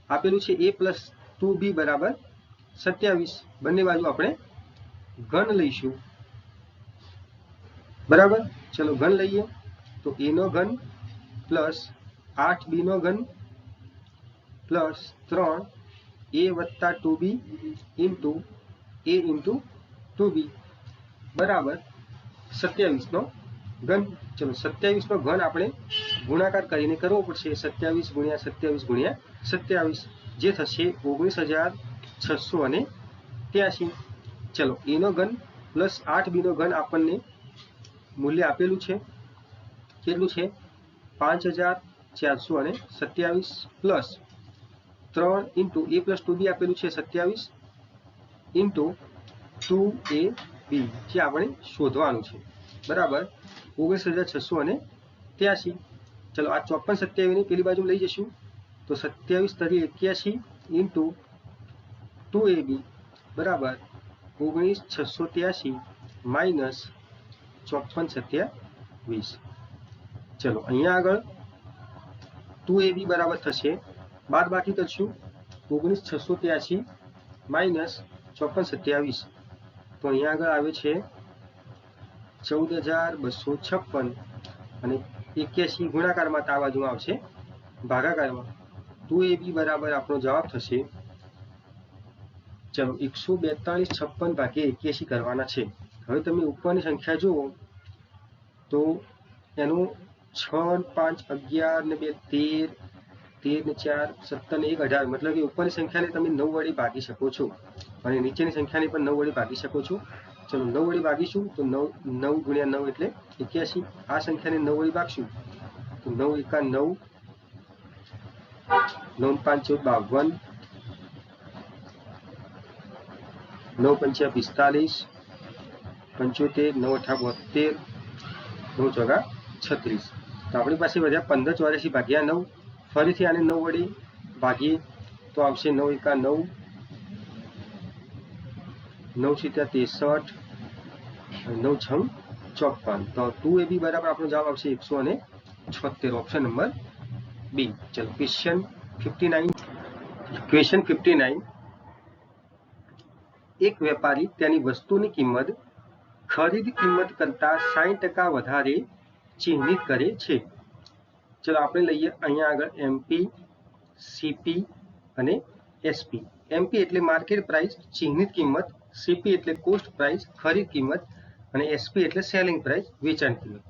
આપેલું છે a + 2b બરાબર 27. બંને બાજુ આપણે ઘન લઈશું. બરાબર. ચલો ઘન લઈએ તો a નો ઘન પ્લસ 8b નો ઘન પ્લસ 3a વત્તા 2b into a into 2b બરાબર 27 નો ઘન. ચલો 27 નો ઘન આપણે ગુણાકાર કરીને કરવો પડશે. 27 ગુણ્યા 27 ગુણ્યા 27 જે થશે 19,683. ચલો a નો ઘન પ્લસ 8b નો ઘન આપણને મૂલ્ય આપેલું છે. કેટલું છે? 5,427 પ્લસ 3 ઇન્ટુ a + 2b આપેલું છે 27 ઇન્ટુ 2ab જે આપણે શોધવાનું છે. બરાબર 19,683. ચલો આ 54 27 ની પેલી બાજુ લઈ જશું તો 27 તરી 81 ઇન્ટુ 2ab બરાબર 19,683 માઇનસ 54 27. ચલો અહીંયા આગળ 2ab બરાબર થશે, બાદ બાકી કરશું 19683 માઇનસ 5427, તો અહીંયા આગળ આવે છે 14256 અને 81 ગુણાકારમાં આ બાજુમાં આવશે ભાગાકારમાં. 2ab બરાબર આપણો જવાબ થશે, ચલો 14256 ભાગ્યા 81 કરવાના છે. હવે તમે ઉપરની સંખ્યા જુઓ તો એનું 6 5 11 ને 2 13 13 ને 4 17 ને 1 18, મતલબ કે ઉપરની સંખ્યાને તમે 9 વડે ભાગી શકો છો અને નીચેની સંખ્યાને પણ 9 વડે ભાગી શકો છો. ચલો 9 વડે ભાગીશું તો 9 ગુણ્યા 9 એટલે 81. આ સંખ્યાને 9 વડે ભાગશું તો 9 એકા 9, 9 5 14 52, 9 પંચા 45, 75, 9 અઠા 72, 9 ચોગા 36. તો આપણી પાસે વધ્યા 1584 ભાગ્યા 9. ફરીથી આને 9 વડે ભાગીએ તો આવશે 9 એકા 9, 9 સીતા 63, 9 છંગ 54. તો 2ab બરાબર આપણો જવાબ આવશે 176, ઓપ્શન નંબર બી. ચલો ક્વેશ્ચન 59. એક વેપારી તેની વસ્તુની કિંમત ખરીદ કિંમત કરતા 60% વધારે ચિહ્નિત કરે છે. ચલો આપણે લઈએ અહીંયા આગળ એમપી, સીપી અને એસપી. એમપી એટલે માર્કેટ પ્રાઇસ ચિહ્નિત કિંમત, સીપી એટલે કોસ્ટ પ્રાઇસ ખરીદ કિંમત અને એસપી એટલે સેલિંગ પ્રાઇસ વેચાણ કિંમત.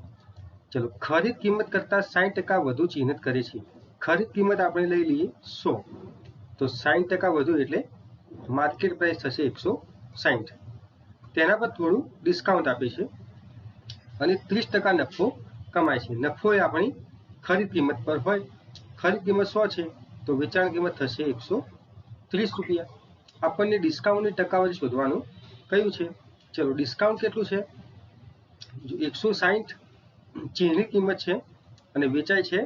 ચલો ખરીદ કિંમત કરતા 60% વધુ ચિહ્નિત કરે છે. ખરીદ કિંમત આપણે લઈ લઈએ 100, તો 60% વધુ એટલે માર્કેટ પ્રાઇસ થશે 160. તેના પર થોડું ડિસ્કાઉન્ટ આપે છે અને 30% નફો કમાય છે. નફો એ આપણી ખરીદ કિંમત પર હોય. ખરીદ કિંમત 100 છે તો વેચાણ કિંમત થશે 130 રૂપિયા. આપણને ડિસ્કાઉન્ટની ટકાવારી શોધવાનું કયું છે. ચલો ડિસ્કાઉન્ટ કેટલું છે, 160 ચિહ્નિત કિંમત છે અને વેચાય છે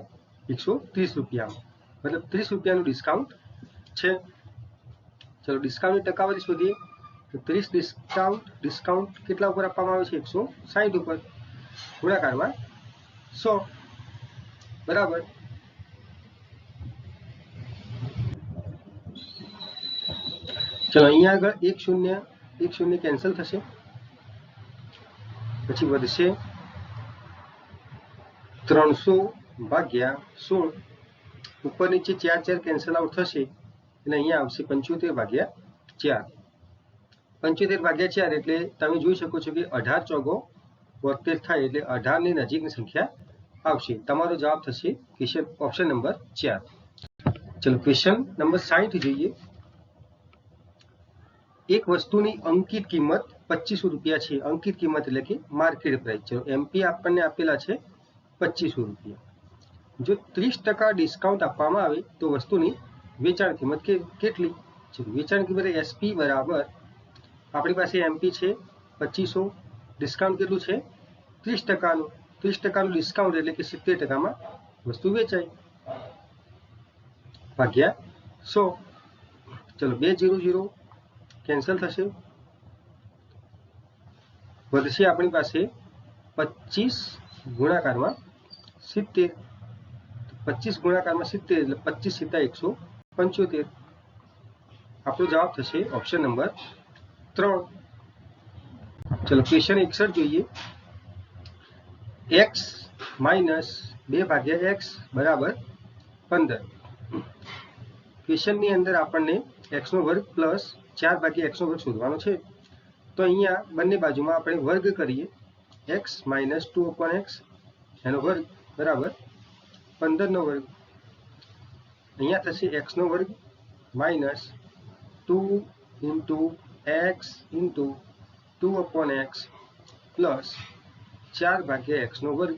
130 રૂપિયામાં, મતલબ 30 રૂપિયાનું ડિસ્કાઉન્ટ છે. ચલો ડિસ્કાઉન્ટની ટકાવારી શોધીએ તો 30 ડિસ્કાઉન્ટ કેટલા ઉપર આપવામાં આવે છે, 160 ઉપર, ગુણાકારમાં 100 બરાબર. ચલો અહીંયા આગળ 1 0 કેન્સલ થશે, પછી વધશે 300 ભાગ્યા 16, ઉપર નીચે 4 કેન્સલ આઉટ થશે અને અહીંયા આવશે 75 ભાગ્યા 4. 75 ભાગ્યા 4 એટલે તમે જોઈ શકો છો કે 18 ચોગો 72 થાય એટલે 18 ની નજીકની સંખ્યા આવશે. તમારો જવાબ થશે ક્વેશ્ચન ઓપ્શન નંબર 4. ચલો ક્વેશ્ચન નંબર 60 જોઈએ. એક વસ્તુની અંકિત કિંમત 2500 રૂપિયા છે. અંકિત કિંમત એટલે કે માર્કેટ પ્રાઇસ. ચલો એમપી આપણને આપેલા છે 2500 રૂપિયા. જો 30% ડિસ્કાઉન્ટ આપવામાં આવે તો વસ્તુની વેચાણ કિંમત કેટલી છે. વેચાણ કિંમત એસપી બરાબર આપણી પાસે એમપી છે 2500, ડિસ્કાઉન્ટ કેટલું છે 30%નું. 30%નું ડિસ્કાઉન્ટ એટલે કે 70%માં વસ્તુ વેચાય ભાગ્યા 100. ચલો 200 કેન્સલ થશે, વધશે આપણી પાસે 25 ગુણાકારમાં 70. 25 ગુણાકારમાં 70 એટલે 25 સીતા 175. આપણો જવાબ થશે ઓપ્શન નંબર 3. ચલો ક્વેશ્ચન 61 જોઈએ. x માઇનસ 2 ભાગ્યા x બરાબર 15. ક્વેશ્ચનની અંદર આપણને x નો વર્ગ પ્લસ 4 ભાગ્યા x નો વર્ગ શોધવાનો છે. તો અહીંયા બંને બાજુમાં આપણે વર્ગ કરીએ, x માઇનસ 2/x એનો વર્ગ બરાબર 15 નો વર્ગ. અહીંયા થશે x નો વર્ગ minus 2 into x into 2/x plus 4 ભાગ્યા x નો વર્ગ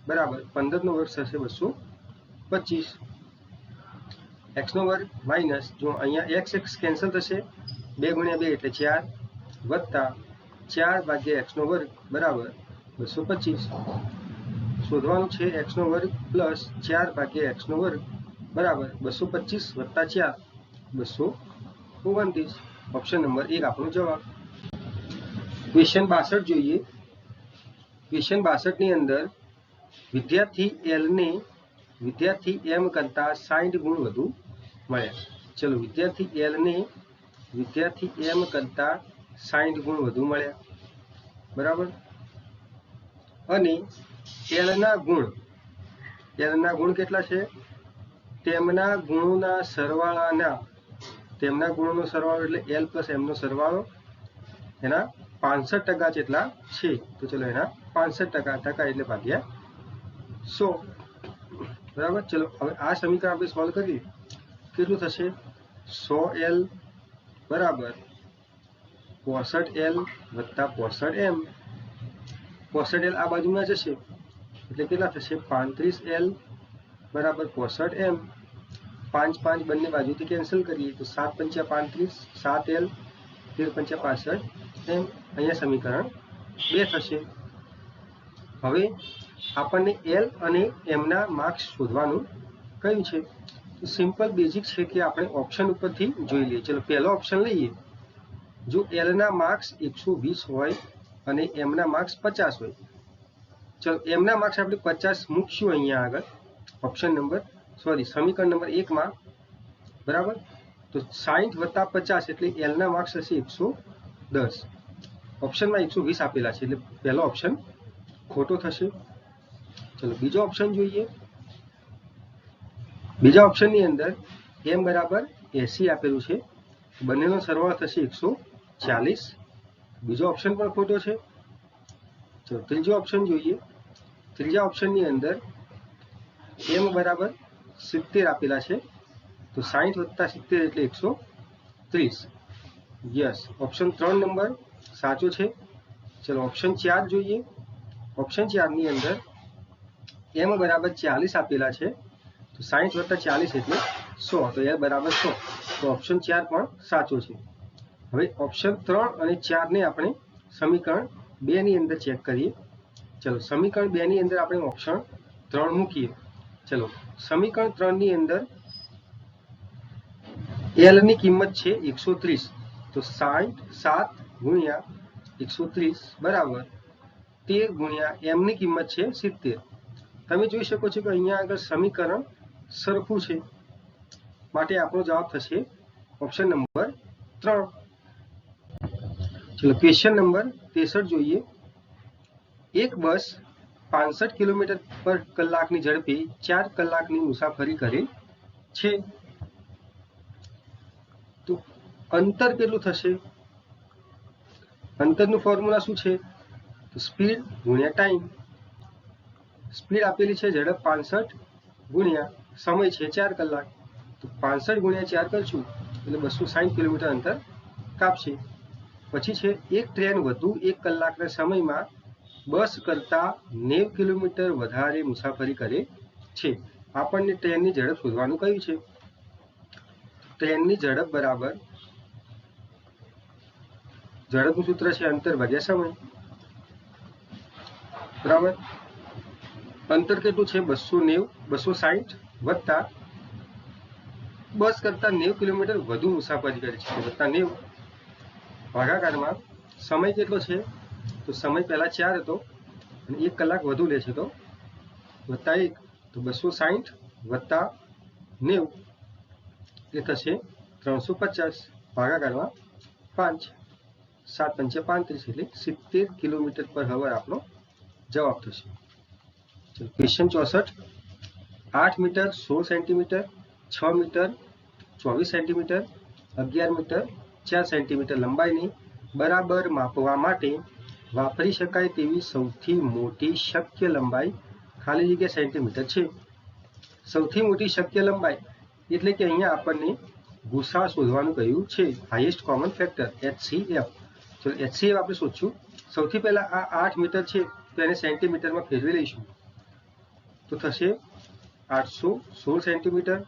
બરાબર 15 નો વર્ગ થશે 225. x નો વર્ગ માઇનસ, જો અહીંયા x કેન્સલ થશે, 2 ગુણ્યા 2 એટલે 4 વત્તા 4 ભાગ્યા x નો વર્ગ બરાબર 225. શોધવાનું છે x નો વર્ગ પ્લસ 4 ભાગ્યા x નો વર્ગ બરાબર 225 વત્તા 4 229. ઓપ્શન નંબર 1 આપણો જવાબ. ક્વેશ્ચન 62 જોઈએ. ક્વેશ્ચન 62 ની અંદર વિદ્યાર્થી L ને વિદ્યાર્થી એમ કરતા 60 ગુણ વધુ મળ્યા. ચલો વિદ્યાર્થી એલ ને વિદ્યાર્થી એમ કરતા 60 ગુણ વધુ મળ્યા, બરાબર. અને એલ ના ગુણ કેટલા છે? તેમના ગુણોના ગુણોનો સરવાળો એટલે એલ પ્લસ એમ નો સરવાળો એના 65% જેટલા છે. તો ચલો એના 65% એટલે ભાગ્યા 100, બરાબર. ચલો હવે આ સમીકરણ આપણે સોલ્વ કરીએ. કેટલું થશે? 100L બરાબર 65L વત્તા 65M. 65L આ બાજુમાં જશે એટલે કેટલા થશે? 35L બરાબર 65M. 5 5 બંને બાજુથી કેન્સલ કરીએ તો 7 5 35, 7L 13 5 65M. અહીંયા સમીકરણ 2 થશે. હવે આપણને એલ અને એમના માર્ક્સ શોધવાનું કયું છે? તો સિમ્પલ બેઝિક છે કે આપણે ઓપ્શન ઉપરથી જોઈ લઈએ. ચલો પહેલો ઓપ્શન લઈએ. જો એલ ના માર્ક્સ 120 હોય અને એમના માર્ક્સ 50 હોય, ચલો એમના માર્ક્સ આપણે 50 મૂકશું અહીંયા આગળ સમીકરણ નંબર 1 માં, બરાબર. તો 60 વત્તા 50 એટલે એલ ના માર્ક્સ હશે 110. ઓપ્શનમાં 120 આપેલા છે એટલે પહેલો ઓપ્શન ખોટો થશે. ચલો બીજો ઓપ્શન જોઈએ. બીજા ઓપ્શનની અંદર એમ બરાબર 80 આપેલું છે, બંનેનો સરવાળો થશે 140. બીજો ઓપ્શન પણ ખોટો છે. ચલો ત્રીજો ઓપ્શન જોઈએ. ત્રીજા ઓપ્શનની અંદર એમ બરાબર 70 આપેલા છે, તો 60 વત્તા 70 એટલે 130. યસ, ઓપ્શન 3 નંબર સાચો છે. ચલો ઓપ્શન 4 જોઈએ. ઓપ્શન 4 ની અંદર એમ બરાબર 40 આપેલા છે, તો 60 વત્તા 40 એટલે 100, તો એ બરાબર 100. તો ઓપ્શન 4 પણ સાચો છે. હવે ઓપ્શન 3 અને 4 ને આપણે સમીકરણ 2 ની અંદર ચેક કરીએ. ચલો સમીકરણ 2 ની અંદર આપણે ઓપ્શન 3 મૂકીએ. ચલો સમીકરણ 3 ની અંદર એલ ની કિંમત છે 130, તો 7 ગુણ્યા 130 બરાબર 13 ગુણ્યા એમ ની કિંમત છે 70. તમે જોઈ શકો છો કે અહીંયા આગળ સમીકરણ સરખું છે, માટે આપણો જવાબ થશે ઓપ્શન નંબર 3. ચલો ક્વેશ્ચન નંબર 63 જોઈએ. એક બસ 65 કિલોમીટર પર કલાકની ઝડપે 4 કલાકની મુસાફરી કરે છે, તો અંતર કેટલું થશે? અંતરનું ફોર્મ્યુલા શું છે? તો સ્પીડ ગુણ્યા ટાઈમ. સ્પીડ આપેલી છે ઝડપ 65 ગુણ્યા સમય છે 4 કલાક, તો 65 ગુણ્યા 4 કરશું એટલે 260 કિલોમીટર અંતર કાપશે. પછી છે એક ટ્રેન વધુ 1 કલાકના સમયમાં બસ કરતા 90 કિલોમીટર વધારે મુસાફરી કરે છે. આપણને ટ્રેનની ઝડપ શોધવાનું કયું છે? ટ્રેનની ઝડપ બરાબર ઝડપનું સૂત્ર છે અંતર ભાગ્યા સમય, બરાબર. અંતર કેટલું છે? 260 વત્તા બસ કરતા 90 કિલોમીટર વધુ મુસાફરી કરે છે, વત્તા 90 ભાગાકારમાં સમય કેટલો છે? તો સમય પહેલા 4 હતો અને 1 કલાક વધુ લે છે, તો વત્તા 1, તો 260 વત્તા 90 એ થશે 350 ભાગાકારમાં 5. 7 5 35 એટલે 70 કિલોમીટર પર અવર આપણો જવાબ થશે. Question 64. 8 metre 16 centimetre, 6 metre 24 centimetre, 11 metre 4 centimetre લંબાઈની બરાબર માપવા માટે વાપરી શકાય તેવી સૌથી મોટી શક્ય લંબાઈ ખાલી જગ્યા સેન્ટીમીટર છે. સૌથી મોટી શક્ય લંબાઈ એટલે કે અહીંયા આપણને ગુસા શોધવાનું કહ્યું છે, હાઈએસ્ટ કોમન ફેક્ટર HCF. તો HCF આપણે શોધશું. સૌથી પહેલા આ 8 મીટર છે તો એને સેન્ટીમીટરમાં ફેરવી લઈશું, તો થશે 816 સેન્ટીમીટર.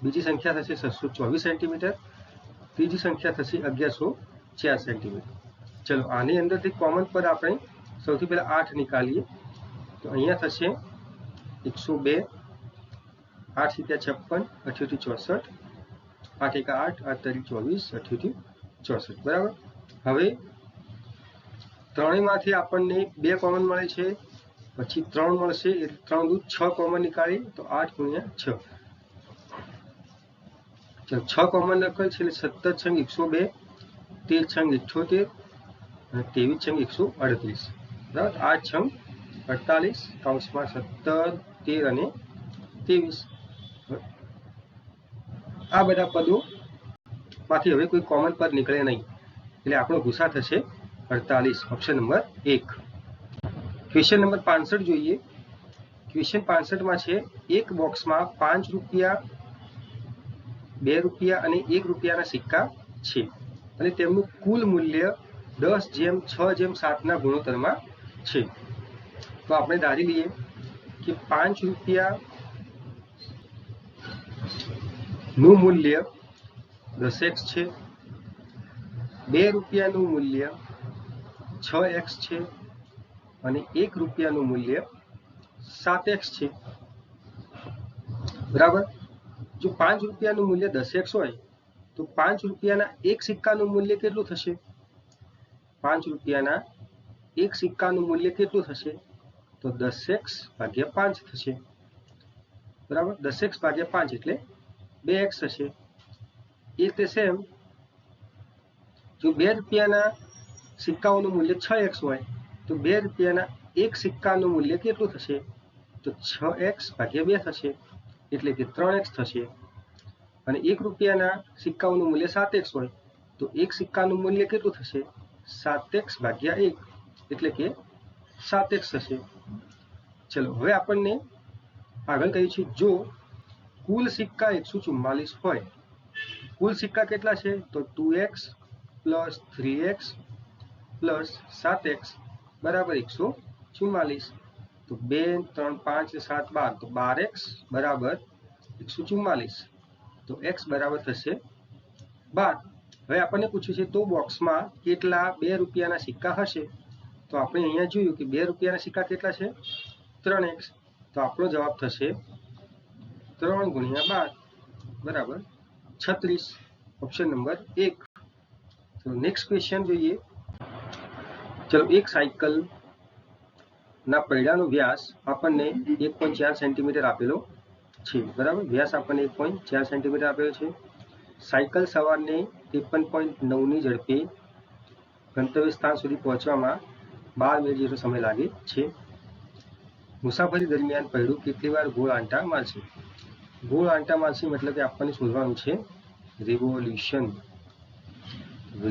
બીજી સંખ્યા થશે 624 સેન્ટીમીટર. ત્રીજી સંખ્યા થશે 1104 સેન્ટીમીટર. ચલો આની અંદરથી કોમન પર આપણે સૌથી પહેલા 8 નીકાળીએ, તો અહીંયા થશે 102, 8 × 56, 8 × 64, 8 × 8, 8 × 24, 8 × 64, બરાબર. હવે ત્રણેયમાંથી આપણને 2 કોમન મળે છે, પછી 3 મળશે એટલે 3 દુ 6 કોમન નીકાળી તો 8 ગુણ્યા 6. ચલો 6 કોમન લખેલ છે એટલે 17 છંગ 102, 13 છંગ 78 અને 23 છંગ 138. બરાબર. 8 છંગ 48 કૌંસમાં 17, 13 અને 23. આ બધા પદો માંથી હવે કોઈ કોમન પદ નીકળે નહીં એટલે આપણો ગુસા થશે 48. Option number 1. ક્વેશ્ચન નંબર 65 જોઈએ. ક્વેશ્ચન 65 માં છે એક બોક્સમાં 5 રૂપિયા, 2 રૂપિયા અને 1 રૂપિયાના સિક્કા છે અને તેમનું કુલ મૂલ્ય 10:6:7 ના ગુણોત્તરમાં છે. તો આપણે ધારી લઈએ કે 5 રૂપિયા નું મૂલ્ય 10x છે, 2 રૂપિયાનું મૂલ્ય 6x છે અને 1 રૂપિયાનું મૂલ્ય 7x છે. બરાબર. જો 5 રૂપિયાનું મૂલ્ય 10x હોય તો 5 રૂપિયાના એક સિક્કાનું મૂલ્ય કેટલું થશે? 5 રૂપિયાના એક સિક્કાનું મૂલ્ય કેટલું થશે? તો 10x ભાગ્યા 5 થશે. બરાબર. 10x ભાગ્યા 5 એટલે 2x થશે. એ તે સેમ જો 2 રૂપિયાના સિક્કાઓનું મૂલ્ય 6x હોય તો 2 રૂપિયાના એક સિક્કાનું મૂલ્ય કેટલું થશે? તો 6x ભાગ્યા 2 થશે એટલે કે 3x થશે. અને 1 રૂપિયાના સિક્કાઓનું મૂલ્ય 7x હોય તો એક સિક્કાનું મૂલ્ય કેટલું થશે? 7x ભાગ્યા 1 એટલે કે 7x થશે. ચલો હવે આપણને આગળ કહ્યું છે જો કુલ સિક્કા 144 હોય, કુલ સિક્કા કેટલા છે? તો 2x plus 3x plus 7x બરાબર 144. તો 2, 3, 5, 7, 12 તો 12x બરાબર 144. તો x બરાબર થશે 12. હવે આપણને પૂછ્યું છે તો બોક્સમાં કેટલા 2 રૂપિયાના સિક્કા હશે? તો આપણે અહીંયા જોયું કે 2 રૂપિયાના સિક્કા કેટલા છે? 3x. તો આપણો જવાબ થશે 3 ગુણ્યા 12 બરાબર 36. Option number 1. તો નેક્સ્ટ ક્વેશ્ચન જોઈએ. ચલો એક સાયકલ ના પૈડાનો વ્યાસ આપણને 1.4 સેન્ટીમીટર આપેલો છે. બરાબર. વ્યાસ આપણને 1.4 સેન્ટીમીટર આપેલો છે. સાયકલ સવારને 53.9 ની ઝડપે ગંતવ્ય સ્થાન સુધી પહોંચવામાં 12 મિનિટ જેટલો સમય લાગે છે. મુસાફરી દરમિયાન પૈડું કેટલી વાર ગોળ આંટા મારશે? ગોળ આંટા મારશે મતલબ કે આપણને શોધવાનું છે રિવોલ્યુશન.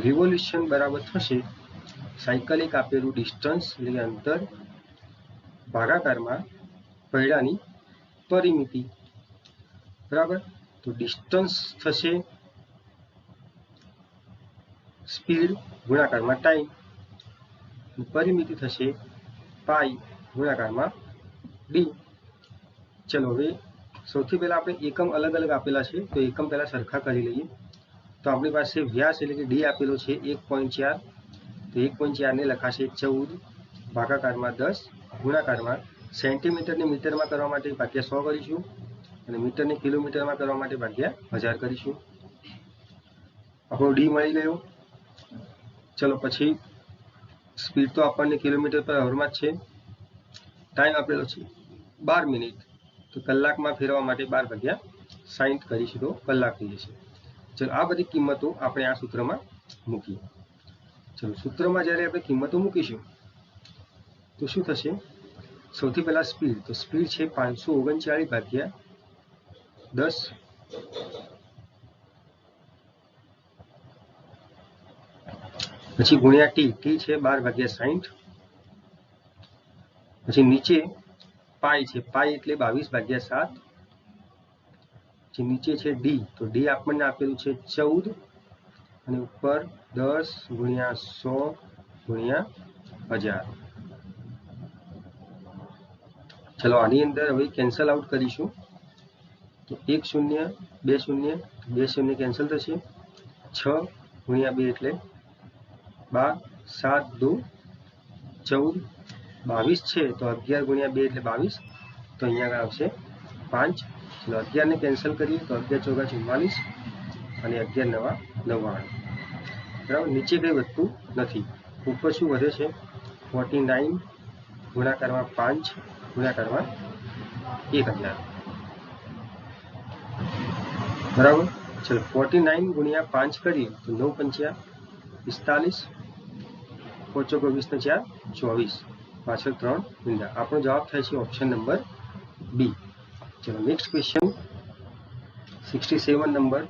રિવોલ્યુશન બરાબર થશે સાયકલ એક આપેલું ડિસ્ટન્સ એટલે કે અંતર ભાગાકારમાં પૈડાની પરિમિતિ. બરાબર. તો ડિસ્ટન્સ થશે સ્પીડ ગુણાકારમાં ટાઈમ, પરિમિતિ થશે પાઈ ગુણાકારમાં ડી. ચલો હવે સૌથી પહેલા આપણે એકમ અલગ અલગ આપેલા છે તો એકમ પહેલા સરખા કરી લઈએ. તો આપણી પાસે વ્યાસ એટલે કે ડી આપેલો છે 1.4. તો 1.4 ને લખાશે 14 ભાગાકારમાં 10 ગુણાકારમાં સેન્ટીમીટરને મીટરમાં કરવા માટે ભાગ્યા 100 કરીશું અને મીટરને કિલોમીટરમાં કરવા માટે ભાગ્યા 1000 કરીશું. આપણો ડી મળી ગયો. ચલો પછી સ્પીડ તો આપણને કિલોમીટર પર અવરમાં જ છે. ટાઈમ આપેલો છે 12 મિનિટ. તો કલાકમાં ફેરવા માટે 12 ભાગ્યા 60 કરીશું તો કલાક થઈ જશે. ચલો આ બધી કિંમતો આપણે આ સૂત્રમાં મૂકીએ. ચલો સૂત્રમાં જ્યારે આપણે કિંમતો મૂકીશું તો શું થશે? સૌથી પહેલા સ્પીડ. તો સ્પીડ છે 539 ભાગ્યા 10 પછી ગુણ્યા ટી. ટી છે 12 ભાગ્યા 60. પછી નીચે પાઈ છે. પાઈ એટલે 22 ભાગ્યા 7. પછી નીચે છે ડી. તો ડી આપણને આપેલું છે 14 અને ઉપર 10 ગુણ્યા 100 ગુણ્યા 1000. ચલો આની અંદર હવે કેન્સલ આઉટ કરીશું. તો 1 0 2 0 2 0 કેન્સલ થશે. 6 ગુણ્યા 2 એટલે 12 7 2 14 22 છે તો 11 ગુણ્યા 2 એટલે 22. તો અહીંયા આવશે 5. ચલો 11 ને કેન્સલ કરીએ તો 11 ચોગા 44 અને 11 નવા 99. બરાબર. નીચે કંઈ વધતું નથી. ઉપર શું વધે છે? 49 ગુણાકારમાં 5 ગુણાકારમાં 1000 બરાબર. ચલો 49 ગુણ્યા 5 કરીએ તો 9 પંચ્યા 45, 5 24 ને 4 24, પાછળ 3 ઊંડા. આપણો જવાબ થાય છે ઓપ્શન નંબર બી. ચલો નેક્સ્ટ ક્વેશ્ચન 67 નંબર.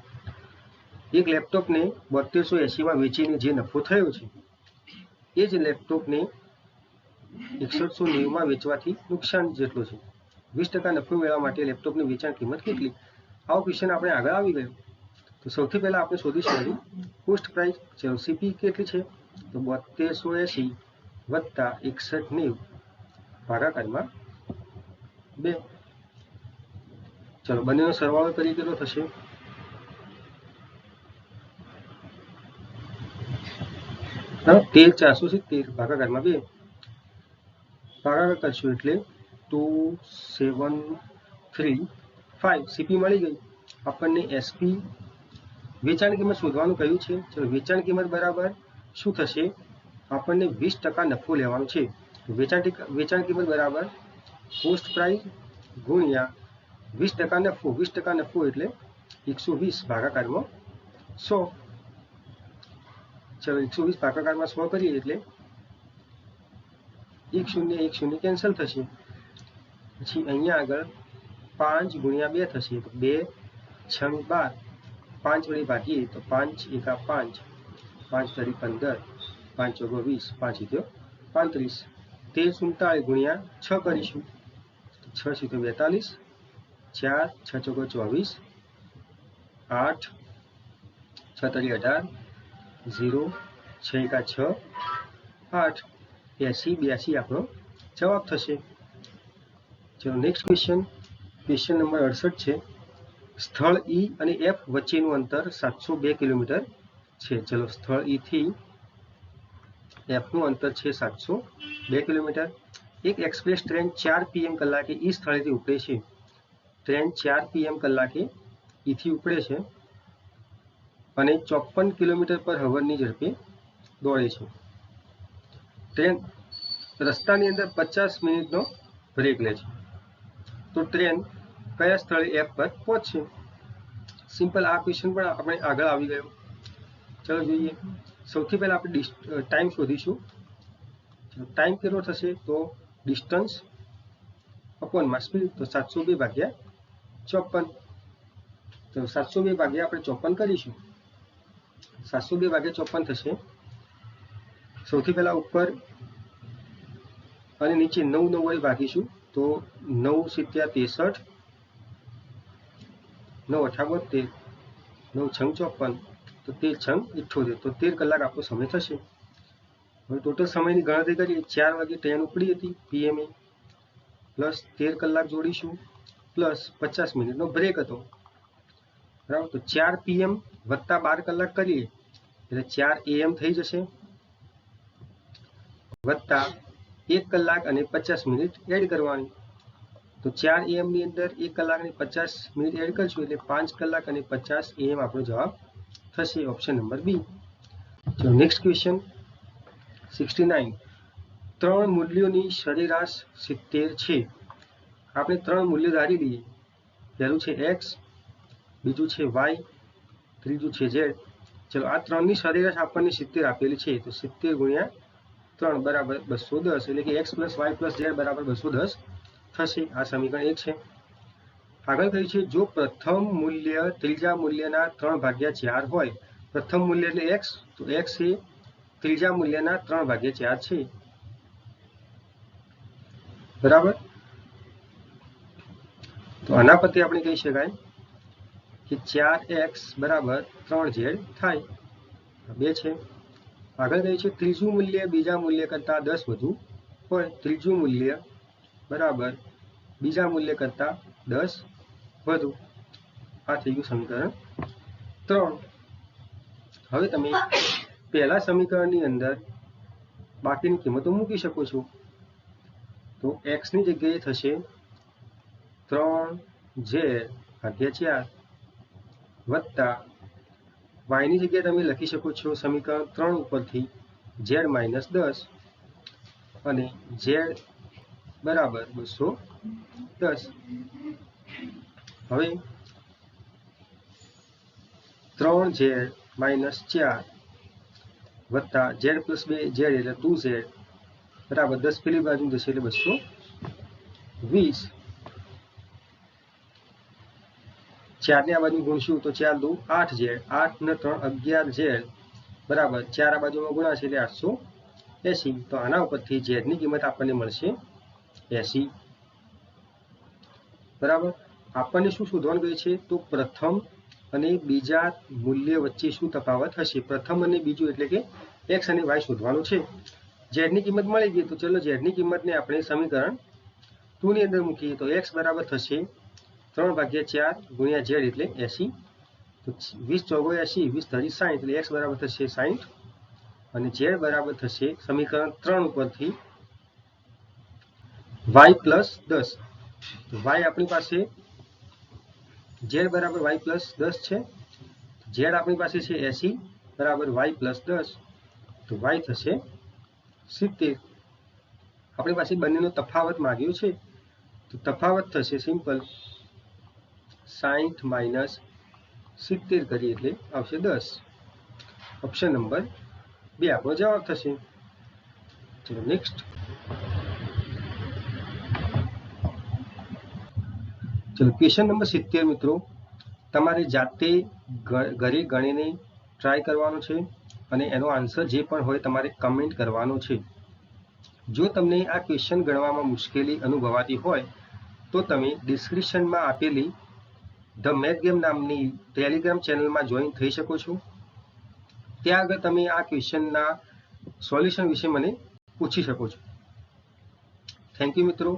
એક લેપટોપને 7280 માં વેચીને જે નફો થયો છે એ જ લેપટોપને 6190 માં વેચવાથી નુકસાન જેટલો છે. 20% નફો મેળવવા માટે લેપટોપની વેચાણ કિંમત કેટલી? આવો ક્વેશ્ચન આપણે આગળ આવી ગયો. તો સૌથી પહેલા આપણે શોધીશું એની કોસ્ટ પ્રાઇસ. ચલો સીપી કેટલી છે? તો 7280 વત્તા 6190 ભાગાકારમાં 2. ચલો બંનેનો સરવાળો કરીએ કેટલો થશે? હા, 13470 ભાગાકારમાં 2 ભાગાકાર કરશું એટલે 2735 સીપી મળી ગઈ. આપણને એસપી વેચાણ કિંમત શોધવાનું કહ્યું છે. ચલો વેચાણ કિંમત બરાબર શું થશે? આપણને 20% નફો લેવાનો છે. વેચાણ કિંમત બરાબર કોસ્ટ પ્રાઇસ ગુણ્યા 20% નફો. 20% નફો એટલે 120 ભાગાકારમાં 100. ચલો 120 ભાગાકારમાં 100 કરીએ એટલે 1010 કેન્સલ થશે. પછી અહીંયા આગળ 5 ગુણ્યા 2 થશે તો 2 6 12. 5 વડે ભાગીએ તો 5 એકા 5, 5 તરી 15, 5 ચોગો 20, 5 ઈત્યો 35. 1347 ગુણ્યા 6 કરીશું તો 6 સીધો 42, 4 6 ચોગો 24, 8 6 તરી 18, 0 6 એકા 6, 8 80 82 આપણો જવાબ થશે. ચલો નેક્સ્ટ ક્વેશ્ચન નંબર 68 છે. સ્થળ ઈ અને એફ વચ્ચેનું અંતર 702 કિલોમીટર છે. ચલો સ્થળ ઈ થી એફનું અંતર છે 702 કિલોમીટર. એક એક્સપ્રેસ ટ્રેન 4 PM કલાકે ઈ સ્થળેથી ઉપડે છે. ટ્રેન 4 PM કલાકે ઈથી ઉપડે છે અને 54 કિલોમીટર પર હવરની ઝડપે દોડે છે. ટ્રેન રસ્તાની અંદર 50 મિનિટનો બ્રેક લે છે. તો ટ્રેન કયા સ્થળે એફ પર પહોંચશે? સિમ્પલ. આ ક્વેશ્ચન પણ આપણે આગળ આવી ગયો. ચલો જોઈએ. સૌથી પહેલા આપણે ટાઈમ શોધીશું. ટાઈમ કેટલો થશે? તો ડિસ્ટન્સ અપોનમાં સ્પીડ. તો 702 ભાગ્યા 54. તો 702 ભાગ્યા આપણે 54 કરીશું. 702 ભાગ્યા 54 થશે. સૌથી પહેલા ઉપર અને નીચે 9 9 વડે ભાગીશું તો 9 7 63, 9 8 72, 9 6 54, તો 13 6 78. તો 13 કલાક આપણો સમય થશે. હવે ટોટલ સમયની ગણતરી કરીએ. 4 વાગે ટ્રેન ઉપડી હતી PM પ્લસ 13 કલાક જોડીશું પ્લસ 50 મિનિટનો બ્રેક હતો. બરાબર. તો 4 PM વત્તા 12 કલાક કરીએ એટલે 4 AM થઈ જશે વત્તા 1 કલાક અને 50 મિનિટ એડ કરવાની. તો 4 AM ની અંદર 1 કલાક અને 50 મિનિટ એડ કરશું એટલે 5 કલાક અને 50 AM આપણો જવાબ થશે. Option number B. તો નેક્સ્ટ ક્વેશ્ચન 69. 3 મૂલ્યોની સરેરાશ 70 છે. આપણે 3 મૂલ્યો ધારી લઈએ. પહેલું છે x, બીજું છે y, ત્રીજું છે z. ચલો આ 3ની સરેરાશ આપણને 70 આપેલી છે. તો 70 ગુણ્યા 3 બરાબર 210 એટલે કે x plus y plus z બરાબર 210 થશે. આ સમીકરણ 1 છે. આગળ કહ્યું છે જો પ્રથમ મૂલ્ય ત્રીજા મૂલ્યના 3/4 હોય. પ્રથમ મૂલ્ય એટલે x, તો x એ ત્રીજા મૂલ્યના 3/4 છે. બરાબર. તો આના પરથી આપણે કહી શકાય કે 4x બરાબર 3z થાય. 2 છે. આગળ કહ્યું છે ત્રીજું મૂલ્ય બીજા મૂલ્ય કરતા 10 વધુ હોય. ત્રીજું મૂલ્ય બરાબર બીજા મૂલ્ય કરતા 10 વધુ. આ થઈ ગયું સમીકરણ 3. હવે તમે પહેલા સમીકરણની અંદર બાકીની કિંમતો મૂકી શકો છો. તો x ની જગ્યાએ થશે 3z ભાગ્યા 4 વત્તા y ની જગ્યાએ તમે લખી શકો છો સમીકરણ 3 ઉપરથી z - 10 અને z બરાબર 210. હવે 3z માઇનસ 4 વત્તા z પ્લસ 2z એટલે 2z બરાબર 10 પેલી બાજુ જશે એટલે 220. 4 ને આ બાજુ ગુણશું તો 4 દુ 8z, 8 ને 3 11z બરાબર 4 આ બાજુમાં ગુણાશે એટલે 880. તો આના ઉપરથી z ની કિંમત આપણને મળશે 80. બરાબર. આપણને શું શોધવાનું કહે છે? તો પ્રથમ અને બીજા મૂલ્ય વચ્ચે શું તફાવત હશે? પ્રથમ અને બીજું એટલે કે x અને y શોધવાનું છે. z ની કિંમત મળી ગઈ તો ચલો z ની કિંમતને આપણે સમીકરણ 2 ની અંદર મૂકીએ તો x બરાબર થશે 3/4 ગુણ્યા z એટલે 80. તો 20 ચોગુ 80, 20 30 60 એટલે x બરાબર થશે 60 અને z બરાબર થશે સમીકરણ 3 ઉપરથી y પ્લસ 10. તો y આપણી પાસે z બરાબર y પ્લસ 10 છે. z આપણી પાસે છે 80 બરાબર y પ્લસ 10 તો y થશે 70. આપણી પાસે બંનેનો તફાવત માંગ્યો છે તો તફાવત થશે સિમ્પલ 60 માઇનસ 70 કરીએ એટલે આવશે 10. ઓપ્શન નંબર 2 આપણો જવાબ થશે. ચલો નેક્સ્ટ. ચલો ક્વેશ્ચન નંબર 70 મિત્રો, તમારે જાતે ઘરે ગણીને ટ્રાય કરવાનો છે અને એનો આન્સર જે પણ હોય તમારે કમેન્ટ કરવાનો છે. જો તમને આ ક્વેશ્ચન ગણવામાં મુશ્કેલી અનુભવાતી હોય તો તમે ડિસ્ક્રિપ્શનમાં આપેલી ધ મેથ ગેમ નામની ટેલિગ્રામ ચેનલમાં જોઈન થઈ શકો છો. ત્યાં આગળ તમે આ ક્વેશ્ચનના સોલ્યુશન વિશે મને પૂછી શકો છો. થેન્ક યુ મિત્રો.